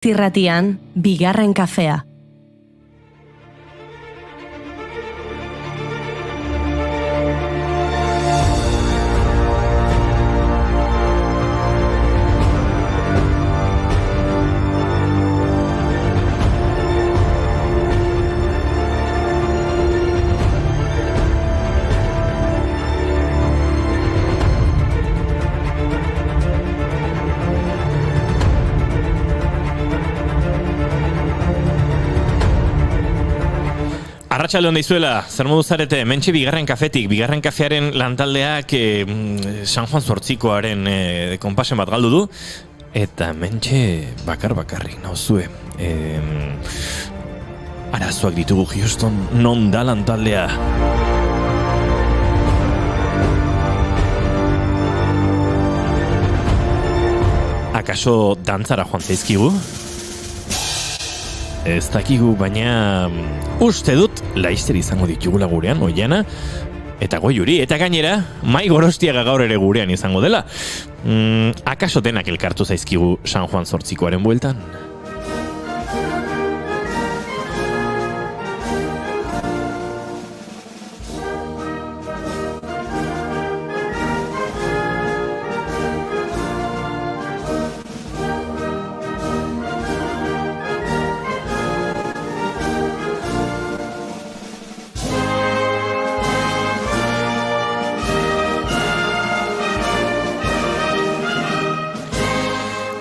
Irratian, bigarren kafea. Arratsalde on daizuela, zer modu zarete, mentxe bigarren kafetik, bigarren kafearen lantaldeak San Juan Zortzikoaren konpasen bat galdu du, eta mentxe bakarrik nauzue. Arazoak ditugu Houston, non da lantaldea? Akaso dantzara joan zaizkigu? Ez dakigu, baina uste dut laister izango ditugula gurean, Oiana, eta Goiuri, eta gainera, Mai Gorostiaga gaur ere gurean izango dela. Akaso denak elkartu zaizkigu San Juan Zortzikoaren bueltan?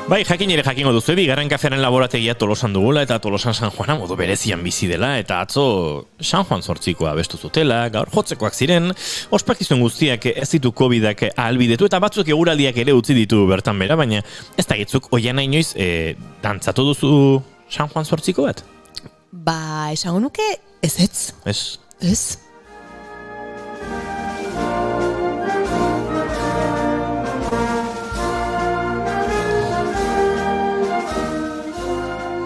Bai, jakingo duzu, bigarren kafearen laborategia Tolosan dugula, eta Tolosan San Juana modu berezian bizi dela, eta atzo San Juan Zortzikoa abestu zutela, gaur jotzekoak ziren, ospakizuen guztiak ez ditu COVID-ak ahalbidetu, eta batzuk eguraldiak ere utzi ditu bertan bera, baina ez da gitzuk, Oiana inoiz, dantzatu duzu San Juan Zortziko bat? Ba, esango nuke ez. Ez.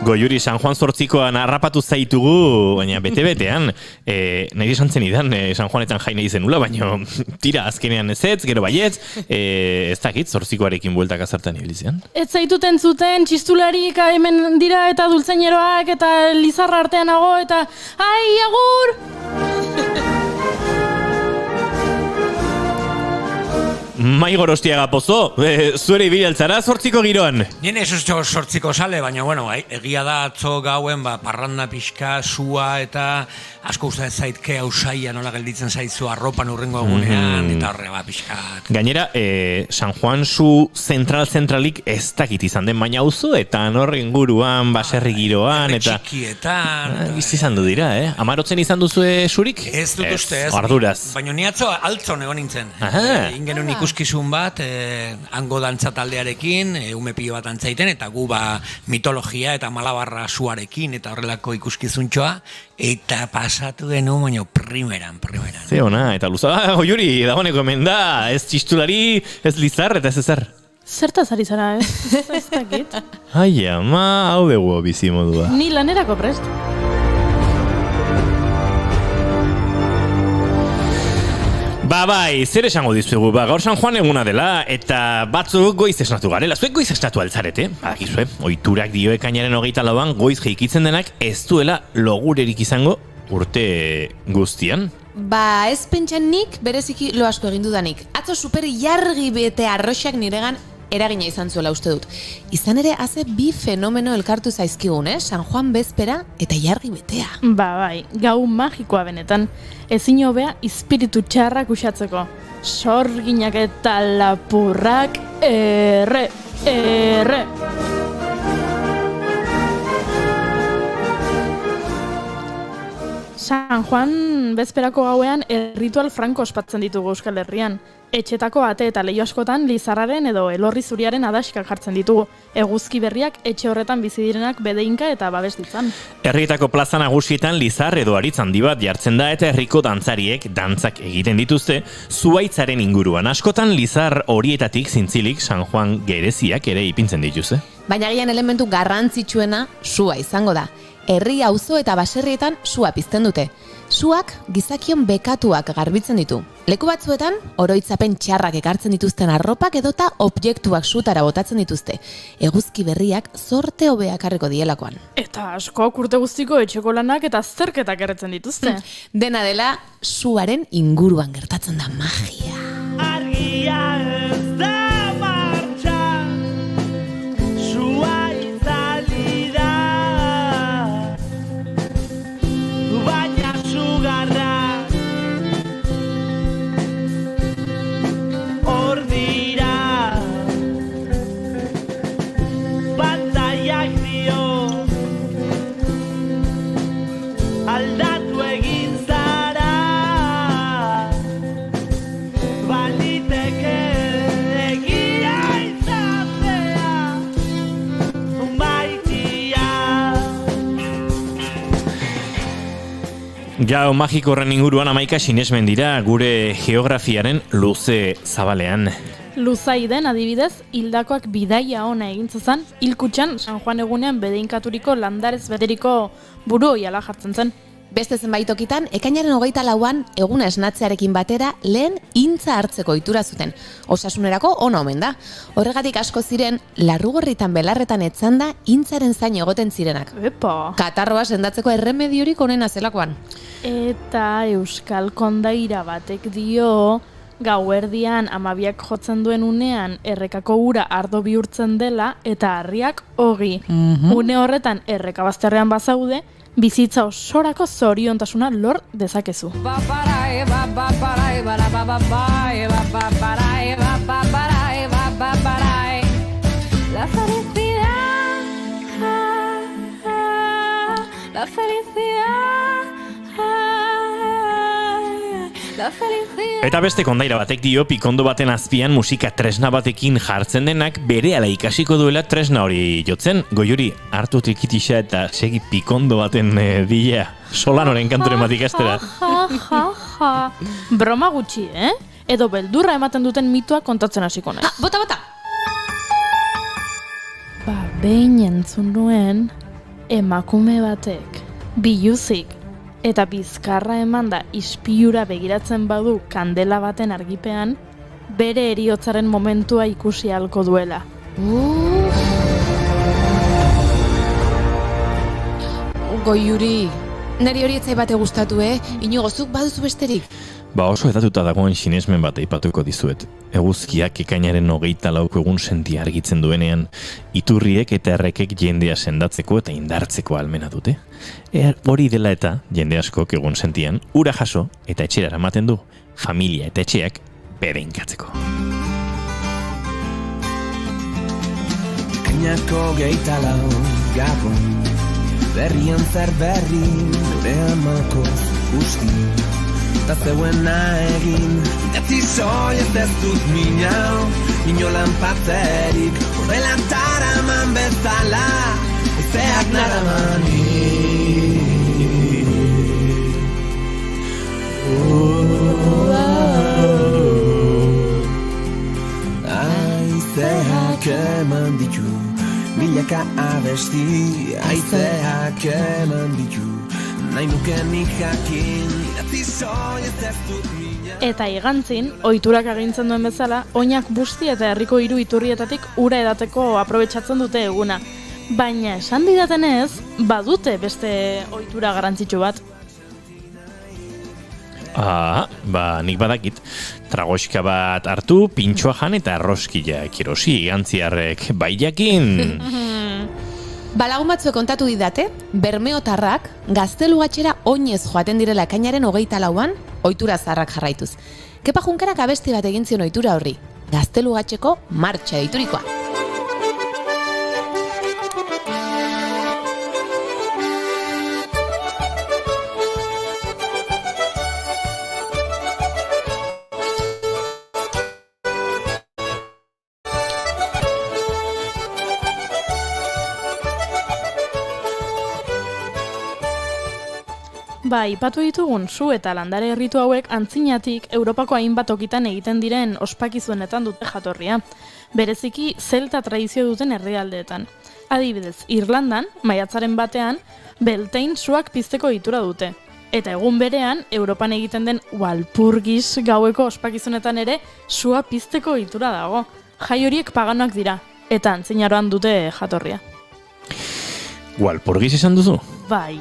Goiuri, San Juan Zortzikoan harrapatu zaitugu, baina bete-betean, nahi esan zenidan, San Juanetan jai nahi zenula, baina tira azkenean ezetz, gero baietz, ez dakit, Zortzikoarekin bueltak azartan ibilizean. Ez zaituten zuten, txistularik hemen dira eta dultzaineroak eta Lizarra artean nago eta ai, agur! Mai Gorostiaga pozo, zuere ibilaltzara Zortziko giroan? Nien ez Zortziko sale, baina bueno, egia da atzo gauen parranda pixka, sua eta asko uste zaitke ausaia nola gelditzen zaizu arropan urrengo egunean, eta horre pixkat. Gainera, San Juan zu zentralik ez dakit izan den, baina auzo eta horre inguruan, baserri giroan, eta... Txikietan... Bizi izan du dira, Amarotzen izan duzue surik? Ez dut uste, ez. Arduraz. Baina ni atzo altzon egon nintzen. Ingenun ikuskizun bat, hango dantza taldearekin, ume pilo bat antzaiten, eta gu mitologia eta malabarra suarekin, eta horrelako ikuskizuntxoa, eta pasatu denu, baina primeran. Ze ona, eta luza, Goiuri, dagoeneko hemen da, ez txistulari, ez Lizar, eta ez ezer. Zertaz ari zara, ez dakit. Ai, ama, hau dugu bizi modua. Ni lanerako prest. Bai, zer esango dizuegu, gaur San Juan eguna dela, eta batzuk goiz esnatu garela. Zuek goiz esnatu altzarete, badakizue, ohiturak dio ekainaren 24an goiz jeikitzen denak ez duela logurerik izango urte guztian. Ba, ez pentsan nik bereziki lo asko egin dudanik. Atzo super jargi bete arroxak niregan eragina izan zuela uste dut. Izan ere, haze bi fenomeno elkartu zaizkigun, San Juan bezpera eta jargi betea. Bai, gau magikoa benetan. Ezin hobea espiritu txarrak usatzeko. Sorginak eta lapurrak erre. San Juan bezperako gauean erritual franko ospatzen ditugu Euskal Herrian. Etxetako ate eta leiho askotan Lizarraren edo elorri zuriaren adaxkak jartzen ditugu. Eguzki berriak etxe horretan bizi direnak bedeinka eta babes ditzan. Herrietako plaza nagusietan Lizar edo haritz handi bat jartzen da eta herriko dantzariek dantzak egiten dituzte zuhaitzaren inguruan. Askotan Lizar horietatik zintzilik San Juan gereziak ere ipintzen dituzte. Baina gian elementu garrantzitsuena sua izango da. Herri, auzo eta baserrietan sua pizten dute. Suak gizakion bekatuak garbitzen ditu. Leku batzuetan, oroitzapen txarrak ekartzen dituzten arropak edota objektuak sutara botatzen dituzte. Eguzki berriak zorte hobea ekarriko dielakoan. Eta askok urte guztiko etxeko lanak eta zerketak erretzen dituzte. Dena dela, suaren inguruan gertatzen da magia. Argia ez da martxan, sua itzali da, baina sugarra hor dira, pantaiak dio, aldatu egin zara, baliteke egia izatea, maitia. Gau magiko horren inguruan 11 sinesmen dira gure geografiaren luze zabalean. Luzai den adibidez, hildakoak bidaia ona egin zezan, hilkutxan San Juan egunean bedeinkaturiko landarez beteriko buru oiala jartzen zen. Beste zenbait tokitan, ekainaren 24an eguna esnatzearekin batera lehen intza hartzeko ohitura zuten. Osasunerako ona omen da. Horregatik asko ziren, larrugorritan belarretan etzanda intzaren zain egoten zirenak. Epa! Katarroa sendatzeko erremediorik onena zelakoan. Eta Euskal Kondaira batek dio, gauerdian 12ak jotzen duen unean errekako ura ardo bihurtzen dela eta harriak ogi. Une horretan erreka bazterrean bazaude, bizitza osorako zoriontasuna lor dezakezu. La felicidad, la felicidad, la felicidad. Eta beste kondaira batek dio pikondo baten azpian musika tresna batekin jartzen denak berehala ikasiko duela tresna hori jotzen. Goiuri, hartu trikitixa eta segi pikondo baten dila Solanoren kanturen bat ikastera. Broma gutxi, Edo beldurra ematen duten mitua kontatzen hasiko naiz. Bota! Behin entzun nuen emakume batek biluzik eta bizkarra emanda ispiura begiratzen badu kandela baten argipean, bere heriotzaren momentua ikusi ahalko duela. Goiuri, neri hori etzai bate gustatu, Inigo, zuk baduzu besterik? Ba oso edatuta dagoen sinesmen bat aipatuko dizuet. Eguzkiak ekainaren 24 egun senti argitzen duenean, iturriek eta errekek jendea sendatzeko eta indartzeko ahalmena dute. Hori dela eta jende askok egun sentian, ura jaso eta etxera eramaten du, familia eta etxeak bedeinkatzeko. Ekainako 24 gabon, berrian zer berri, nire amako guzti. Eta zeuena egin, idatzi soiez ez dut minau, inolan patzerik, horrela taraman bezala, ezeak naramani. Aizeak eman ditu, milaka abesti, aizeak eman ditu, nahi nuke nik jakin, idatzi soiez ez dut mina. Eta igantzin, ohiturak agintzen duen bezala, oinak busti eta herriko 3 iturrietatik ura edateko aprobetxatzen dute eguna. Baina esan didatenez, badute beste ohitura garrantzitsu bat. Nik badakit. Tragoxka bat hartu, pintxoa jan eta arroskiak erosi gantziarrek bai jakin. Balagun batzuek kontatu didate, bermeotarrak gaztelugatxera oinez joaten direla ekainaren 24an, ohitura zaharrak jarraituz. Kepa Junkerak abesti bat egin zion ohitura horri, gaztelugatxeko martxa deiturikoa. Ipatu ditugun su eta landare herritu hauek antzinatik Europako hainbat tokitan egiten diren ospakizunetan dute jatorria. Bereziki zelta tradizio duten herrialdeetan. Adibidez, Irlandan, maiatzaren batean, Beltane suak pizteko ohitura dute. Eta egun berean, Europan egiten den Walpurgis gaueko ospakizunetan ere sua pizteko ohitura dago. Jai horiek paganoak dira, eta antzinaroan dute jatorria. Walpurgis esan duzu? Bai.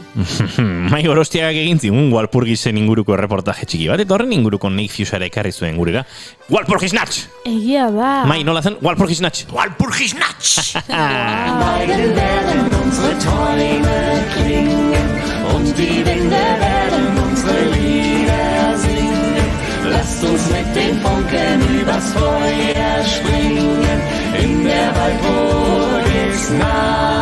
Mai Gorostiagak egin zigun Walpurgisen inguruko reportaje txiki bat, eta horren inguruko Nick Fusera ekarri zuen gurera. Walpurgis natx! Egia da. Mai, nola zen? Walpurgis natx! Walpurgis natx! Beide werden unsere Träume klingen und die Winde werden unsere Lieder singen. Lasst uns mit den Funken übers Feuer springen, in der Walpurgisnacht.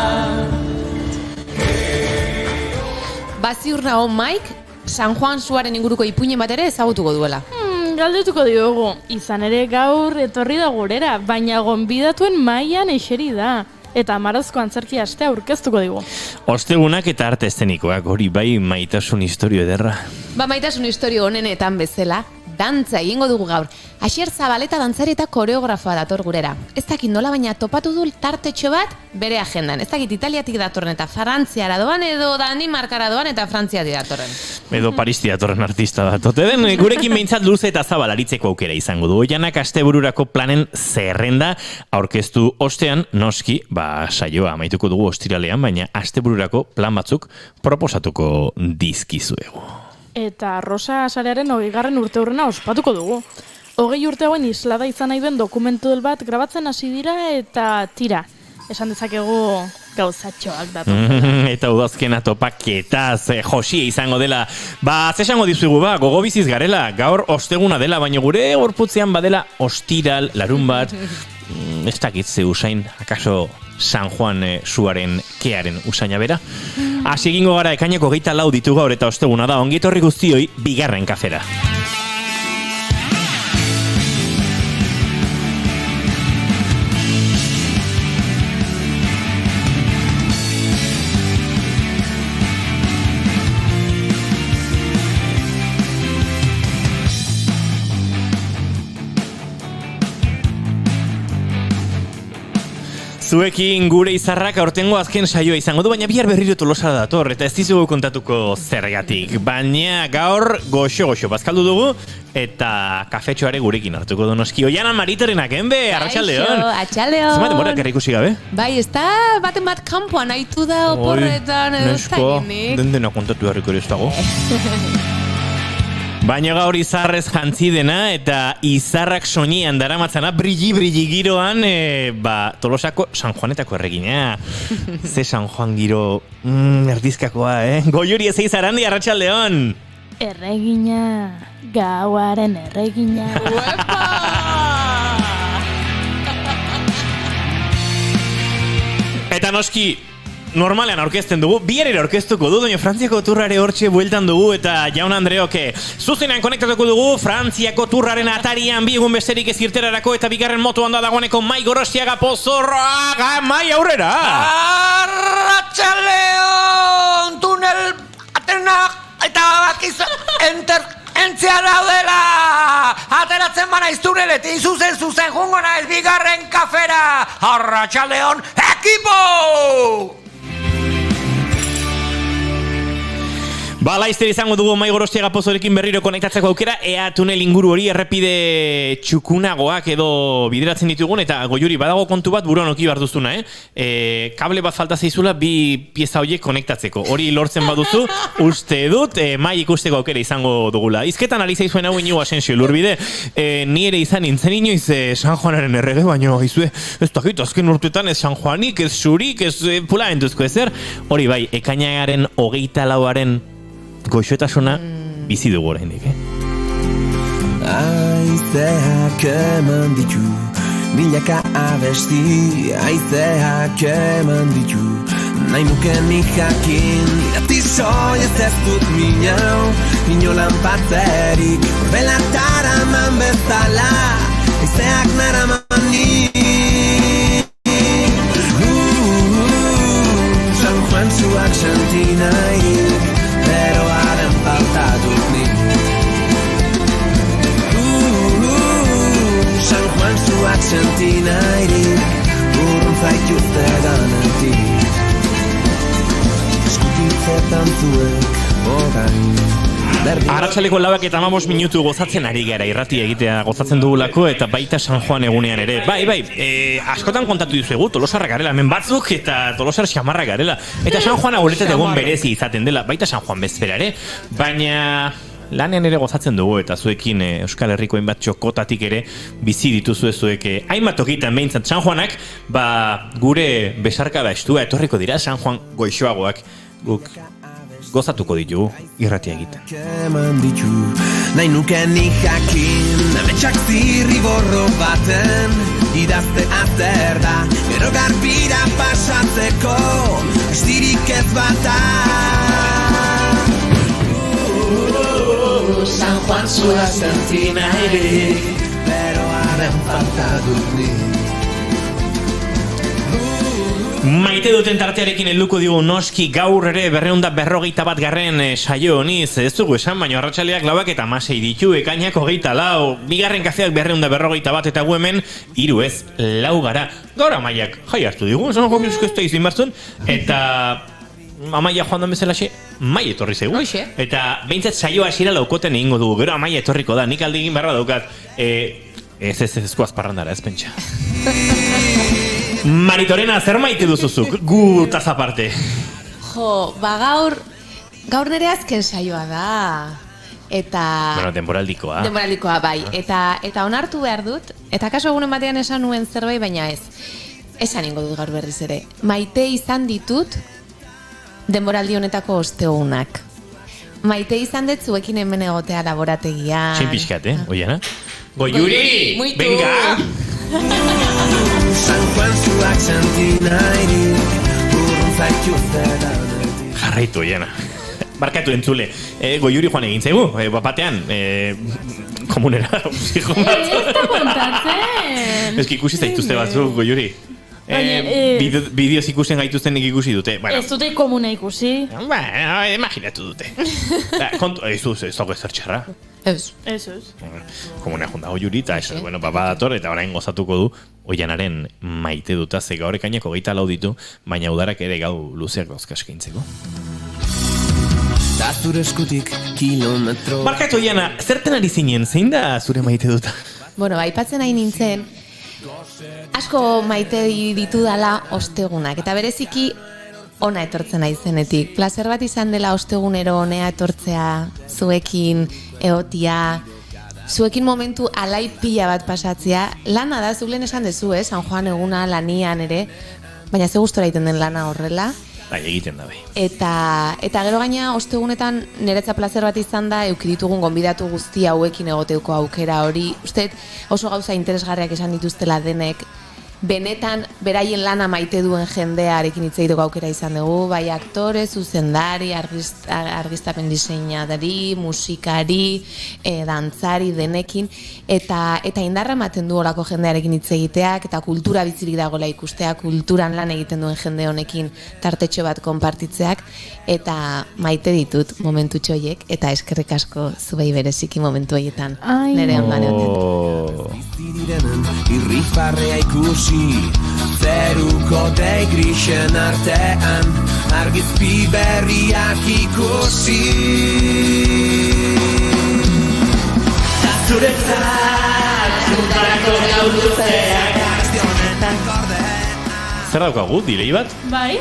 Baziur nago Mike, San Juan suaren inguruko ipuinen bat ere ezagutuko duela. Galdetuko diogu, izan ere gaur etorri da gurera, baina gonbidatuen mailan eseri da. Eta Amarazko antzerki astea aurkeztuko digu. Ostegunak eta arte eszenikoak, hori bai maitasun historio ederra. Maitasun historio honenetan bezala, dantza egingo dugu gaur. Asier Zabaleta dantzari eta koreografoa dator gurera. Ez dakit nola baina topatu du tartetxo bat bere agendan. Ez dakit Italiatik datorren eta Frantziara doan edo Danimarkara doan eta Frantziatik datorren. Edo Paristi datorren artista bat. Ote den, gurekin behintzat luze eta zabalaritzeko aukera izango du. Oianak astebururako planen zerrenda aurkeztu ostean, noski, saioa amaituko dugu ostiralean, baina astebururako plan batzuk proposatuko dizkizuegu. Eta Rosa Sarearen 20. urteurrena ospatuko dugu. 20 urte hauen islada izan nahi duen dokumentuel bat grabatzen hasi dira eta tira. Esan dezakegu gauzatxoak datu. Eta udazkena topaketaz josia izango dela. Zesango dizugu gogo biziz garela. Gaur osteguna dela, baina gure gorputzean badela ostiral, larun bat. Ez dakit ze usain, akaso San Juan suaren kearen usaina bera. Hasi egingo gara ekaineko 24 ditu gaur eta osteguna da. Ongi etorri guztioi bigarren kafera. Zuekin gure izarrak aurtengo azken saioa izango du, baina bihar berriro Tolosara dator, eta ez dizugu kontatuko zergatik. Baina gaur goxo bazkaldu dugu, eta kafetxoare gurekin hartuko du noski. Oiana Mariterenak, enbe, arratsaldeon. Atxaldeon. Zenbat denbora ekarri ikusi gabe? Bai, ez da baten bat kanpoan aitu da oporretan edo ez dakinik. Dena kontatu harriko ere ez dago. Baina gaur izarrez jantzi dena eta izarrak soinean daramatzana brilli giroan Tolosako San Juanetako erregina. Ze San Juan giro erdizkakoa, Goiuri ez eizarandi, arratsaldeon. Erregina, gauaren erregina. Eta noski, normalean aurkezten dugu, biarera aurkeztuko du, doña Frantziako turrare hortxe bueltan dugu, eta jaun Andreoke, zuzenean konektatuko dugu, Frantziako turraren atarian, bi egun besterik ez irterarako, eta bigarren motoan da dagoeneko Mai Gorostiaga Pozorroa, Mai aurrera! Arratxaleon, tunel, atenak, eta bakiz, entzia daudela! Ateratzen bana iztuneletik, zuzen jungo naiz bigarren kafera! Arratxaleon, ekipo! Laizter izango dugu Mai Gorostiaga Pozorekin berriro konektatzeko aukera, ea tunel inguru hori errepide txukunagoak edo bideratzen ditugun, eta Goiuri badago kontu bat buruan oki barduzuna, kable bat falta zaizula bi pieza horiek konektatzeko. Hori lortzen baduzu, uste dut, Mai ikusteko aukera izango dugula. Izketan ari zaizuen hau Inigo Asensio lurbide, ni ere izan nintzen inoiz San Juanaren errege, baina izue, ez dakit, azken urtetan ez San Juanik, ez Zurik, ez pulabentuzko ezer. Hori bai, ekainaren 24 goxotasuna bizi dugu oraindik, Haizeak eman ditu, milaka abesti, haizeak eman ditu, nahi nuke nik jakin, irati soiez ez dut minau, inolan batzerik, belatara man bezala, haizeak naraman nik. San Juan zuak sentinaik, pero haren falta dut nik. San Juan zuak sentinairik, urrun zaituzte danetik. Eskutitzetan zuek, Arratsaleko 4:15 minutu gozatzen ari gara, irrati egitea gozatzen dugulako eta baita San Juan egunean ere. Bai, askotan kontatu dizuegu Tolosarra garela, hemen batzuk eta Tolosar xamarra garela. Eta San Juan guretzat egun berezi izaten dela, baita San Juan bezpera ere, baina lanean ere gozatzen dugu eta zuekin Euskal Herriko hainbat txokotatik ere bizi dituzue zuek hainbat tokitan behintzat San Juanak, gure besarka estua etorriko dira San Juan goixoagoak guk gozatuko ditugu irratia egiten. Eman ditu, nahi nuke nik jakin, ametsak zirriborro baten, idazte azer da, gero garbira pasatzeko, estirik ez bata. San Juan zua zentzina erik, pero haren falta dut nik. Maite duten tartearekin helduko digu noski gaur ere 251 saio honiz, ez dugu esan, baina arratsaleak 4:06 ditu, ekainak 24, bigarren kafeak 251 eta gu hemen 3 ez 4 gara. Gaur Amaiak jai hartu digu, esan joan bizko ez da izin barzun, eta Amaia joan dan bezalaxe, Mai etorri zegu. Eta behintzat saioa hasiera laukoten egingo dugu, gero Amaia etorriko da, nik alde egin beharra daukat. Ez azparrandara, ez pentsa. Maritorena, zer maite duzuzuk, gu tazaparte? Jo, gaur nire azken saioa da. Eta... Bueno, temporaldikoa. Temporaldikoa, bai. Eta onartu behar dut, eta kaso egunen batean esan nuen zerbait, baina ez. Esan ingo dut gaur berriz ere. Maite izan ditut denboraldi honetako ostegunak. Maite izan dut zuekin hemen egotea laborategian. Txin pixkat, oiana? Goiuri, venga! San Juan zuak zentinairik, burrun zaitu zeranetik. Jarraitu, oiana. Barkatu entzule. Goiuri joan egin zaigu, batean, komunera, psikon bat. Ez da kontatzen! Ez ikusi zaituzte batzu, Goiuri. Bideoz ikusten gaituzten nik ikusi dute. Ez dute komuna ikusi. Imaginatu dute. Ez dago ezer txarra. Ez. Komuna jonda Goiuri eta badator eta orain gozatuko du Oianaren maite duta, ze gaur ekainako 24 ditu, baina udarak ere gau luzeak dauzka eskaintzeko. Da zure eskutik kilometro. Barkatu Oiana, zerten ari zinen, zein da zure maite duta? Bueno, aipatzen nahi nintzen, asko maite ditu dala ostegunak, eta bereziki ona etortzen naizenetik. Plazer bat izan dela ostegunero onea etortzea, zuekin egotia, zuekin momentu alai pila bat pasatzea. Lana da, zuk lehen esan dezu, San Juan eguna lanian ere, baina ze gustora egiten den lana horrela. Bai, egiten da bai. Eta gero gaina ostegunetan niretza plazer bat izan da eukiditugun gonbidatu guzti hauekin egoteuko aukera hori. Uste oso gauza interesgarriak esan dituztela denek. Benetan beraien lana maite duen jendearekin hitz egiteko aukera izan dugu, bai aktore, zuzendari, argiztapen diseinadari, musikari, dantzari denekin, eta indarra ematen du horako jendearekin hitz egiteak, eta kultura bizirik dagoela ikustea, kulturan lan egiten duen jende honekin tartetxo bat konpartitzeak, eta maite ditut momentu txoiek, eta eskerrik asko zuei bereziki momentu horietan nire ongan honetan. Irrifarrea ikusi, zeruko dei grisen artean, argizpi berriak ikusi. Da zuretzat, udarako gau luzeak. Zer daukagu, dilei bat? Bai?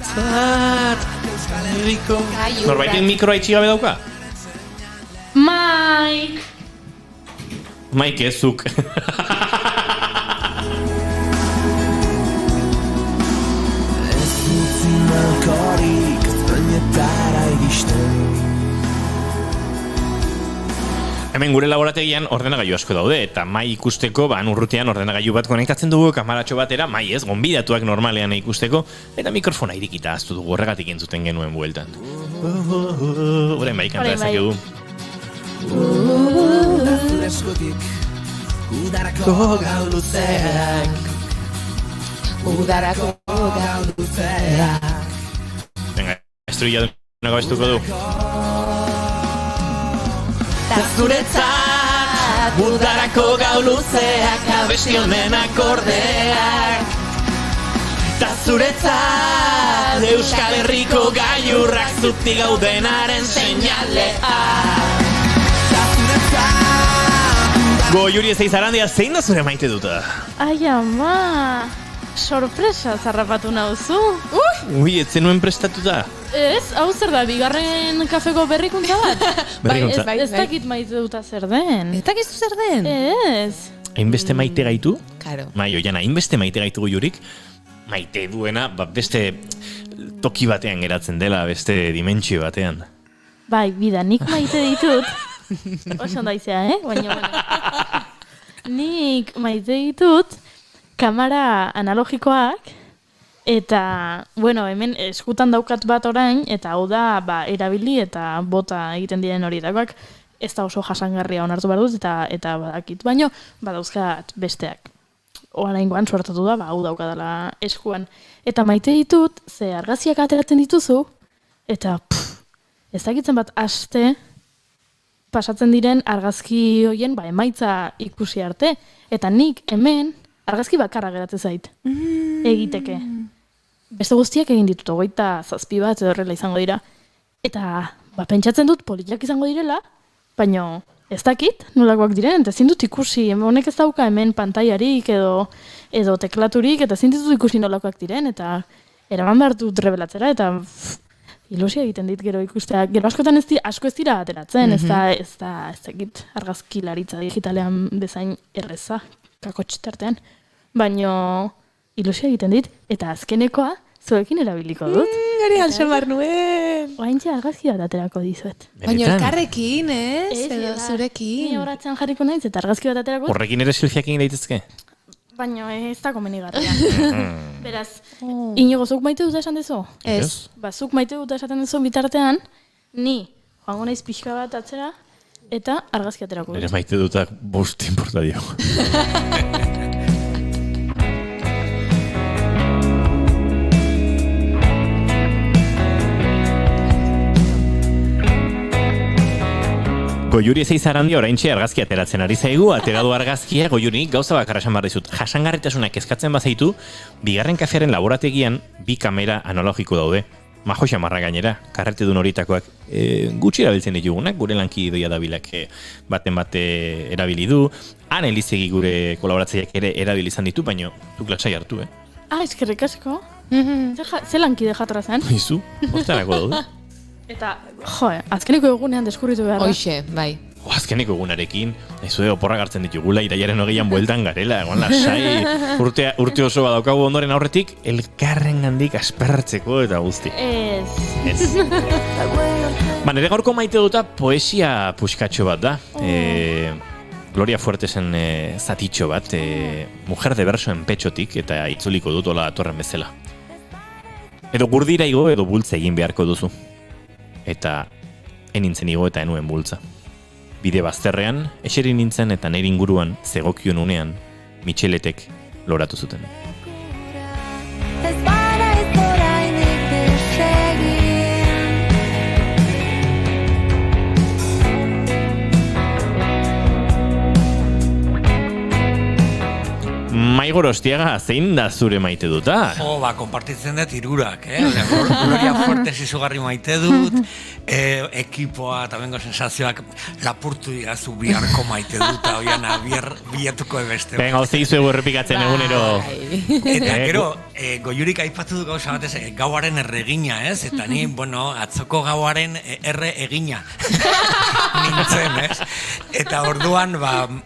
Zat, Herriko. Norbaiten mikroa itxigabe dauka? Mike! Mike ezuk. Malkorik ezpainetara iristen. Hemen gure laborategian ordenagailu asko daude, eta mai ikusteko, urrutean ordenagailu bat konektatzen dugu kamaratxo batera, mai ez, gonbidatuak normalean ikusteko, eta mikrofona irikita aztu dugu, horregatik entzuten genuen bueltan. Horen bai kanta ezakegu. Zure eskutik, udarako gau luzeak. Udarako gau luzeak. Venga, estrella duena gabestuko du. Da zuretzat, udarako gau luzeak, abesti honen akordeak. Ta zuretzat Euskal Herriko gailurrak zutik gaudenaren seinalea. Goiuri ez eizarandia, zein da zure maite duta? Ai, ama, sorpresa zarrapatu nauzu. Ui, ez zenuen prestatuta? Ez, hau zer da, bigarren kafeko berrikuntza bat? Berrikuntza. Ez dakit maite duta zer den. Ez dakizu zer den? Ez. Hainbeste maite gaitu? Karo. Bai, oian, hainbeste maite gaitu Goiurik, maite duena, beste toki batean geratzen dela, beste dimentsio batean. Bai, bida, nik maite ditut. Oso ondaizea, Baina, bueno. Nik maite ditut kamera analogikoak, eta, bueno, hemen eskutan daukat bat orain, eta hau da, erabili eta bota egiten diren horietakoak, ez da oso jasangarria onartu behar dut, eta badakit, baino, badauzkat besteak. Oraingoan suertatu da, hau daukadala eskuan. Eta maite ditut, ze argazkiak ateratzen dituzu, eta, ez dakitzen bat aste, pasatzen diren argazki hoien emaitza ikusi arte. Eta nik hemen argazki bakarra geratzen zait. Egiteke. Beste guztiak egin ditut, 27 bat edo horrela izango dira. Eta pentsatzen dut politak izango direla, baina ez dakit nolakoak diren, eta ezin dut ikusi. Honek ez dauka hemen pantailarik edo teklaturik, eta ezin ditut ikusi nolakoak diren, eta eraman behar dut rebelatzera, eta ilusia egiten dit gero ikustea. Gero askotan asko ez dira ateratzen, ez dakit argazkilaritza digitalean bezain erreza, kakotxitartean. Baina ilusia egiten dit, eta azkenekoa zuekin erabiliko dut. Gari alxamar nuen. Oaintxe argazki bat aterako dizuet. Baina elkarrekin, edo zurekin. Ni horatzen jarriko naiz, eta argazki bat aterako. Horrekin ere selfieak egin daitezke? Baina ez da komenigarria. Beraz, Inigo, zuk maite dut esan dezu? Ez. Zuk maite dut esaten dezu bitartean, ni joango naiz pixka bat atzera, eta argazki aterako dut. Ere maite dutak bost inporta dio. Goiuri ez eizarandia oraintxe argazki ateratzen ari zaigu, ateradu argazkia, Goiuri gauza bakarra esan behar dizut. Jasangarritasunak kezkatzen bazaitu, bigarren kafearen laborategian bi kamera analogiko daude. Majo xamarra gainera, karretedun horietakoak gutxi erabiltzen ditugunak, gure lankidoia dabilak baten bate erabili du. Han Elizegi gure kolaboratzaileak ere erabili izan ditu, baina zuk lasai hartu, Eskerrik asko. Ze lankide jatra zen? Izu, hortarako daude. Eta, azkeneko egunean deskurritu behar da. Hoxe, bai. Azkeneko egunarekin, oporrak hartzen ditugula, iraiaren 20an bueltan garela, egon lasai, urte oso badaukagu ondoren aurretik, elkarren gandik aspertzeko eta guzti. Ez. Nire gaurko maite duta poesia puskatxo bat da. Gloria Fuertesen zatitxo bat, mujer de verso en petxotik, eta itzuliko dut ola atorren bezala. Edo gurdira igo, edo bultza egin beharko duzu. Eta enintzen igo eta enuen bultza. Bide bazterrean, eseri nintzen eta nire inguruan zegokion unean, Micheletek loratu zuten. Maigor Ostiaga, zein da zure maite duta? Konpartitzen dut irurak, Gloria Fuertes izugarri maite dut, ekipoa eta bengo sensazioak lapurtu digazu biharko maite duta, oiana, bilatuko ebeste. Venga, zeizu egu errepikatzen egunero. Eta gero, Goiurik aipatu du gauza batez, gauaren erregina, Eta ni, atzoko gauaren egina nintzen, Eta orduan,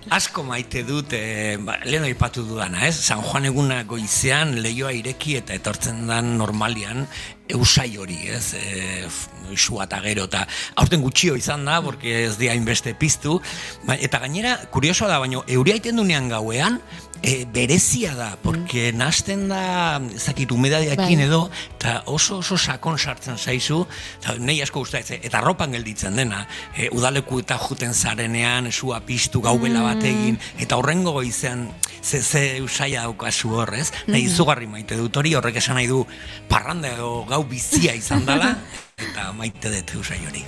asko maite dut, lehen aipatu dudana, San Juan eguna goizean leioa ireki eta etortzen dan normalian eusai hori, Isu eta gero, eta aurten gutxio izan da, porque ez dia hainbeste piztu, eta gainera, kuriosoa da, baina euria iten dunean gauean, berezia da, porque nahasten da, ezakit, humedadiakin edo, eta oso sakon sartzen zaizu, eta nahi asko gustatzen, eta arropan gelditzen dena, udaleku eta juten zarenean, sua piztu, gaubela bat egin, eta horrengo goizean, ze usaia daukazu horrez, nahi izugarri maite dut hori, horrek esan nahi du, parranda edo gau bizia izan dela, eta maite dut usai hori.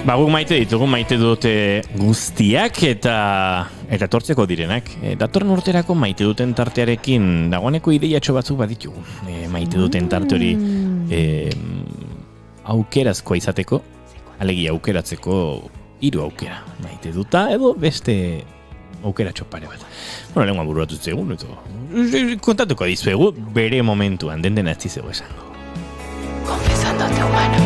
Guk maite ditugu, maite dute guztiak eta tortzeko direnak. Datorren urterako maite duten tartearekin dagoeneko ideiatxo batzuk baditugu. Maite duten tarte hori aukerazkoa izateko, alegia aukeratzeko 3 aukera maite duta edo beste aukeratxo pare bat. Lengua bururatu zegoen, kontatuko dizuegu bere momentuan, den ez dizego esango. Confesándote humano.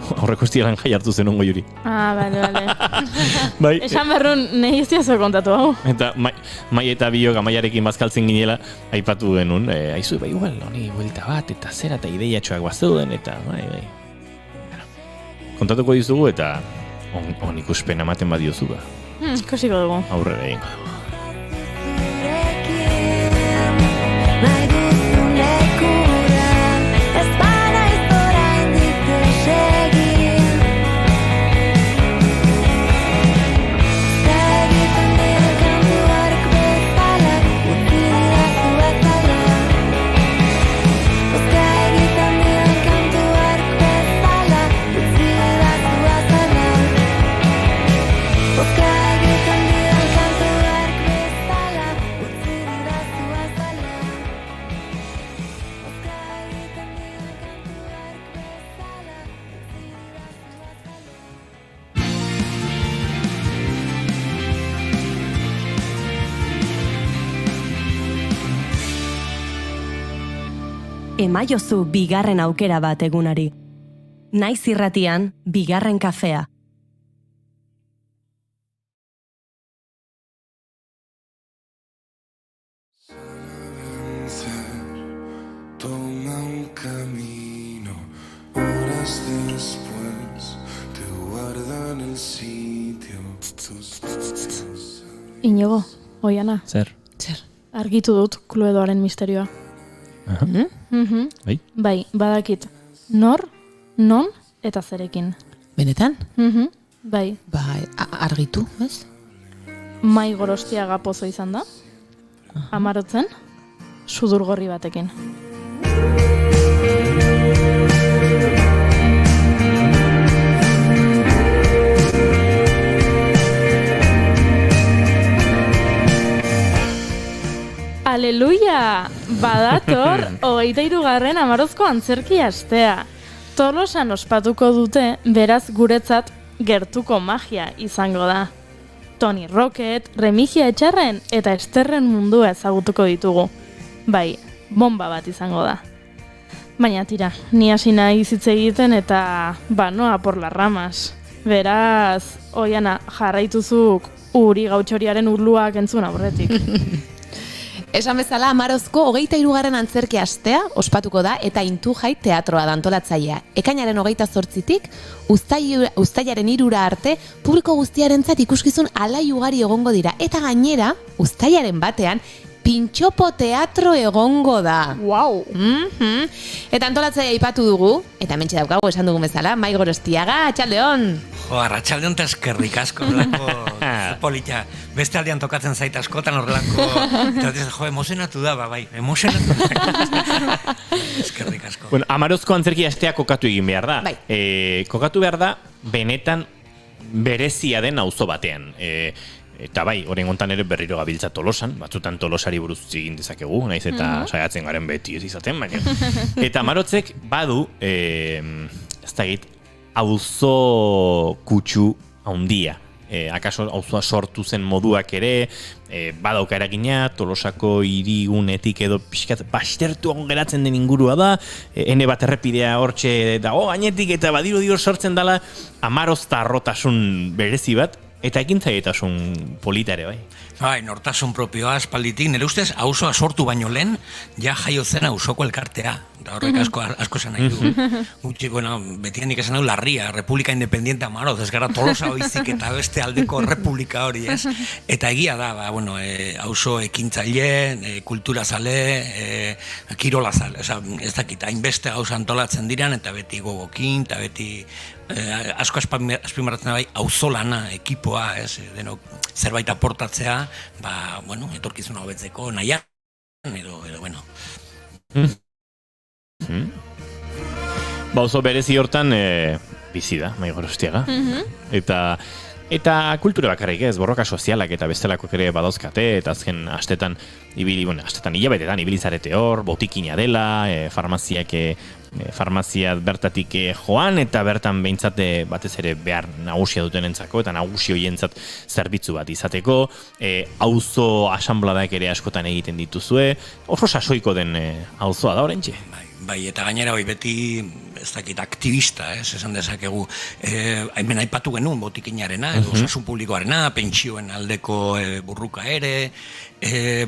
Horreko estialan jai hartu zen ongo juri. Bale. Bai, Esan berrun, nahi ez diazo kontatu hau. eta Mai eta Biok Amaiarekin bazkaltzen ginela, aipatu genuen, aizu, igual, honi buelta bat, eta zera eta ideiatxoak bazeuden, eta bai. Kontatuko dizugu eta on ikuspen ematen badiozu ba. Ikusiko dugu. Aurrera egingo dugu. Emaiozu bigarren aukera bat egunari. Naiz irratian, bigarren kafea. Toma un camino, horas después te guardan el sitio. Inigo, Oiana, Zer? argitu dut Kluedoaren misterioa. Bai, badakit. Nor, non eta zerekin. Benetan? Bai, Argitu, ez? Mai Gorostiaga pozo izan da. Amarotzen, sudur gorri batekin. Aleluia! Badator, 23. Amarozko antzerki astea. Tolosan ospatuko dute, beraz guretzat gertuko magia izango da. Tony Rocket, Remigia Etxarren eta Esterren mundua ezagutuko ditugu. Bai, bomba bat izango da. Baina tira, ni hasi nahi hitz egiten eta noa por las ramas. Beraz, Oiana, jarraituzuk Uri Gautxoriaren urluak entzun aurretik. Esan bezala, Amarozko 23. antzerki astea ospatuko da eta Intujai teatroa da antolatzailea. Ekainaren 28tik uztailaren 3 arte publiko guztiarentzat ikuskizun alai ugari egongo dira eta gainera uztailaren batean Pintxopo teatro egongo da. Wow! Eta antolatzailea aipatu dugu, eta mentxe daukagu esan dugu bezala, Mai Gorostiaga, atxaldeon! Arratsaldeon eta eskerrik asko, horrelako polita. Beste aldean tokatzen zait askotan horrelako, eta emozionatu da, bai, emozionatu da. Eskerrik asko. Bueno, Amarozko antzerki astea kokatu egin behar da. Bai. Kokatu behar da, benetan berezia den auzo batean. Eta bai, orain hontan ere berriro gabiltza Tolosan, batzutan Tolosari buruz egin dezakegu, naiz eta saiatzen garen beti ez izaten, baina. Eta Amarotzek badu, ez da egit, auzo kutsu haundia. Akaso auzoa sortu zen moduak ere, badauka eragina, Tolosako hirigunetik edo pixkat bastertu geratzen den ingurua da, ene bat errepidea hortxe dago gainetik eta badiru sortzen dela Amaroz tarrotasun berezi bat, eta ekintzaietasun polita ere, bai. Bai, nortasun propioa aspalditik, nire ustez, auzoa sortu baino lehen, ja jaio zen auzoko elkartea. Da horrek asko esan nahi du. Gutxi, bueno, beti handik esan nahi larria, Republika Independiente Amaroz, ez gara Tolosa oizik eta beste aldeko Republika hori, ez? Eta egia da, bueno, auzo ekintzaile, kultura zale, kirola zale, ez dakit, hainbeste auzo antolatzen diran, eta beti gogokin, eta beti asko azpimarratzen bai auzolana, ekipoa, ez, denok zerbait aportatzea, bueno, etorkizuna hobetzeko nahian, edo, bueno. Auzo berezi hortan, bizi da, Maigorostiaga. Eta kultura bakarrik ez, borroka sozialak eta bestelakoak ere badauzkate, eta azken astetan hilabetetan ibili zarete hor, botikina dela, farmazia bertatik joan, eta bertan behintzat batez ere behar nagusia dutenentzako, eta nagusi hoientzat zerbitzu bat izateko, auzo asanbladak ere askotan egiten dituzue, oso sasoiko den auzoa da orentxe. Bai, eta gainera beti, ez dakit, aktivista, esan dezakegu, hemen aipatu genuen botikinarena, edo osasun publikoarena, pentsioen aldeko burruka ere,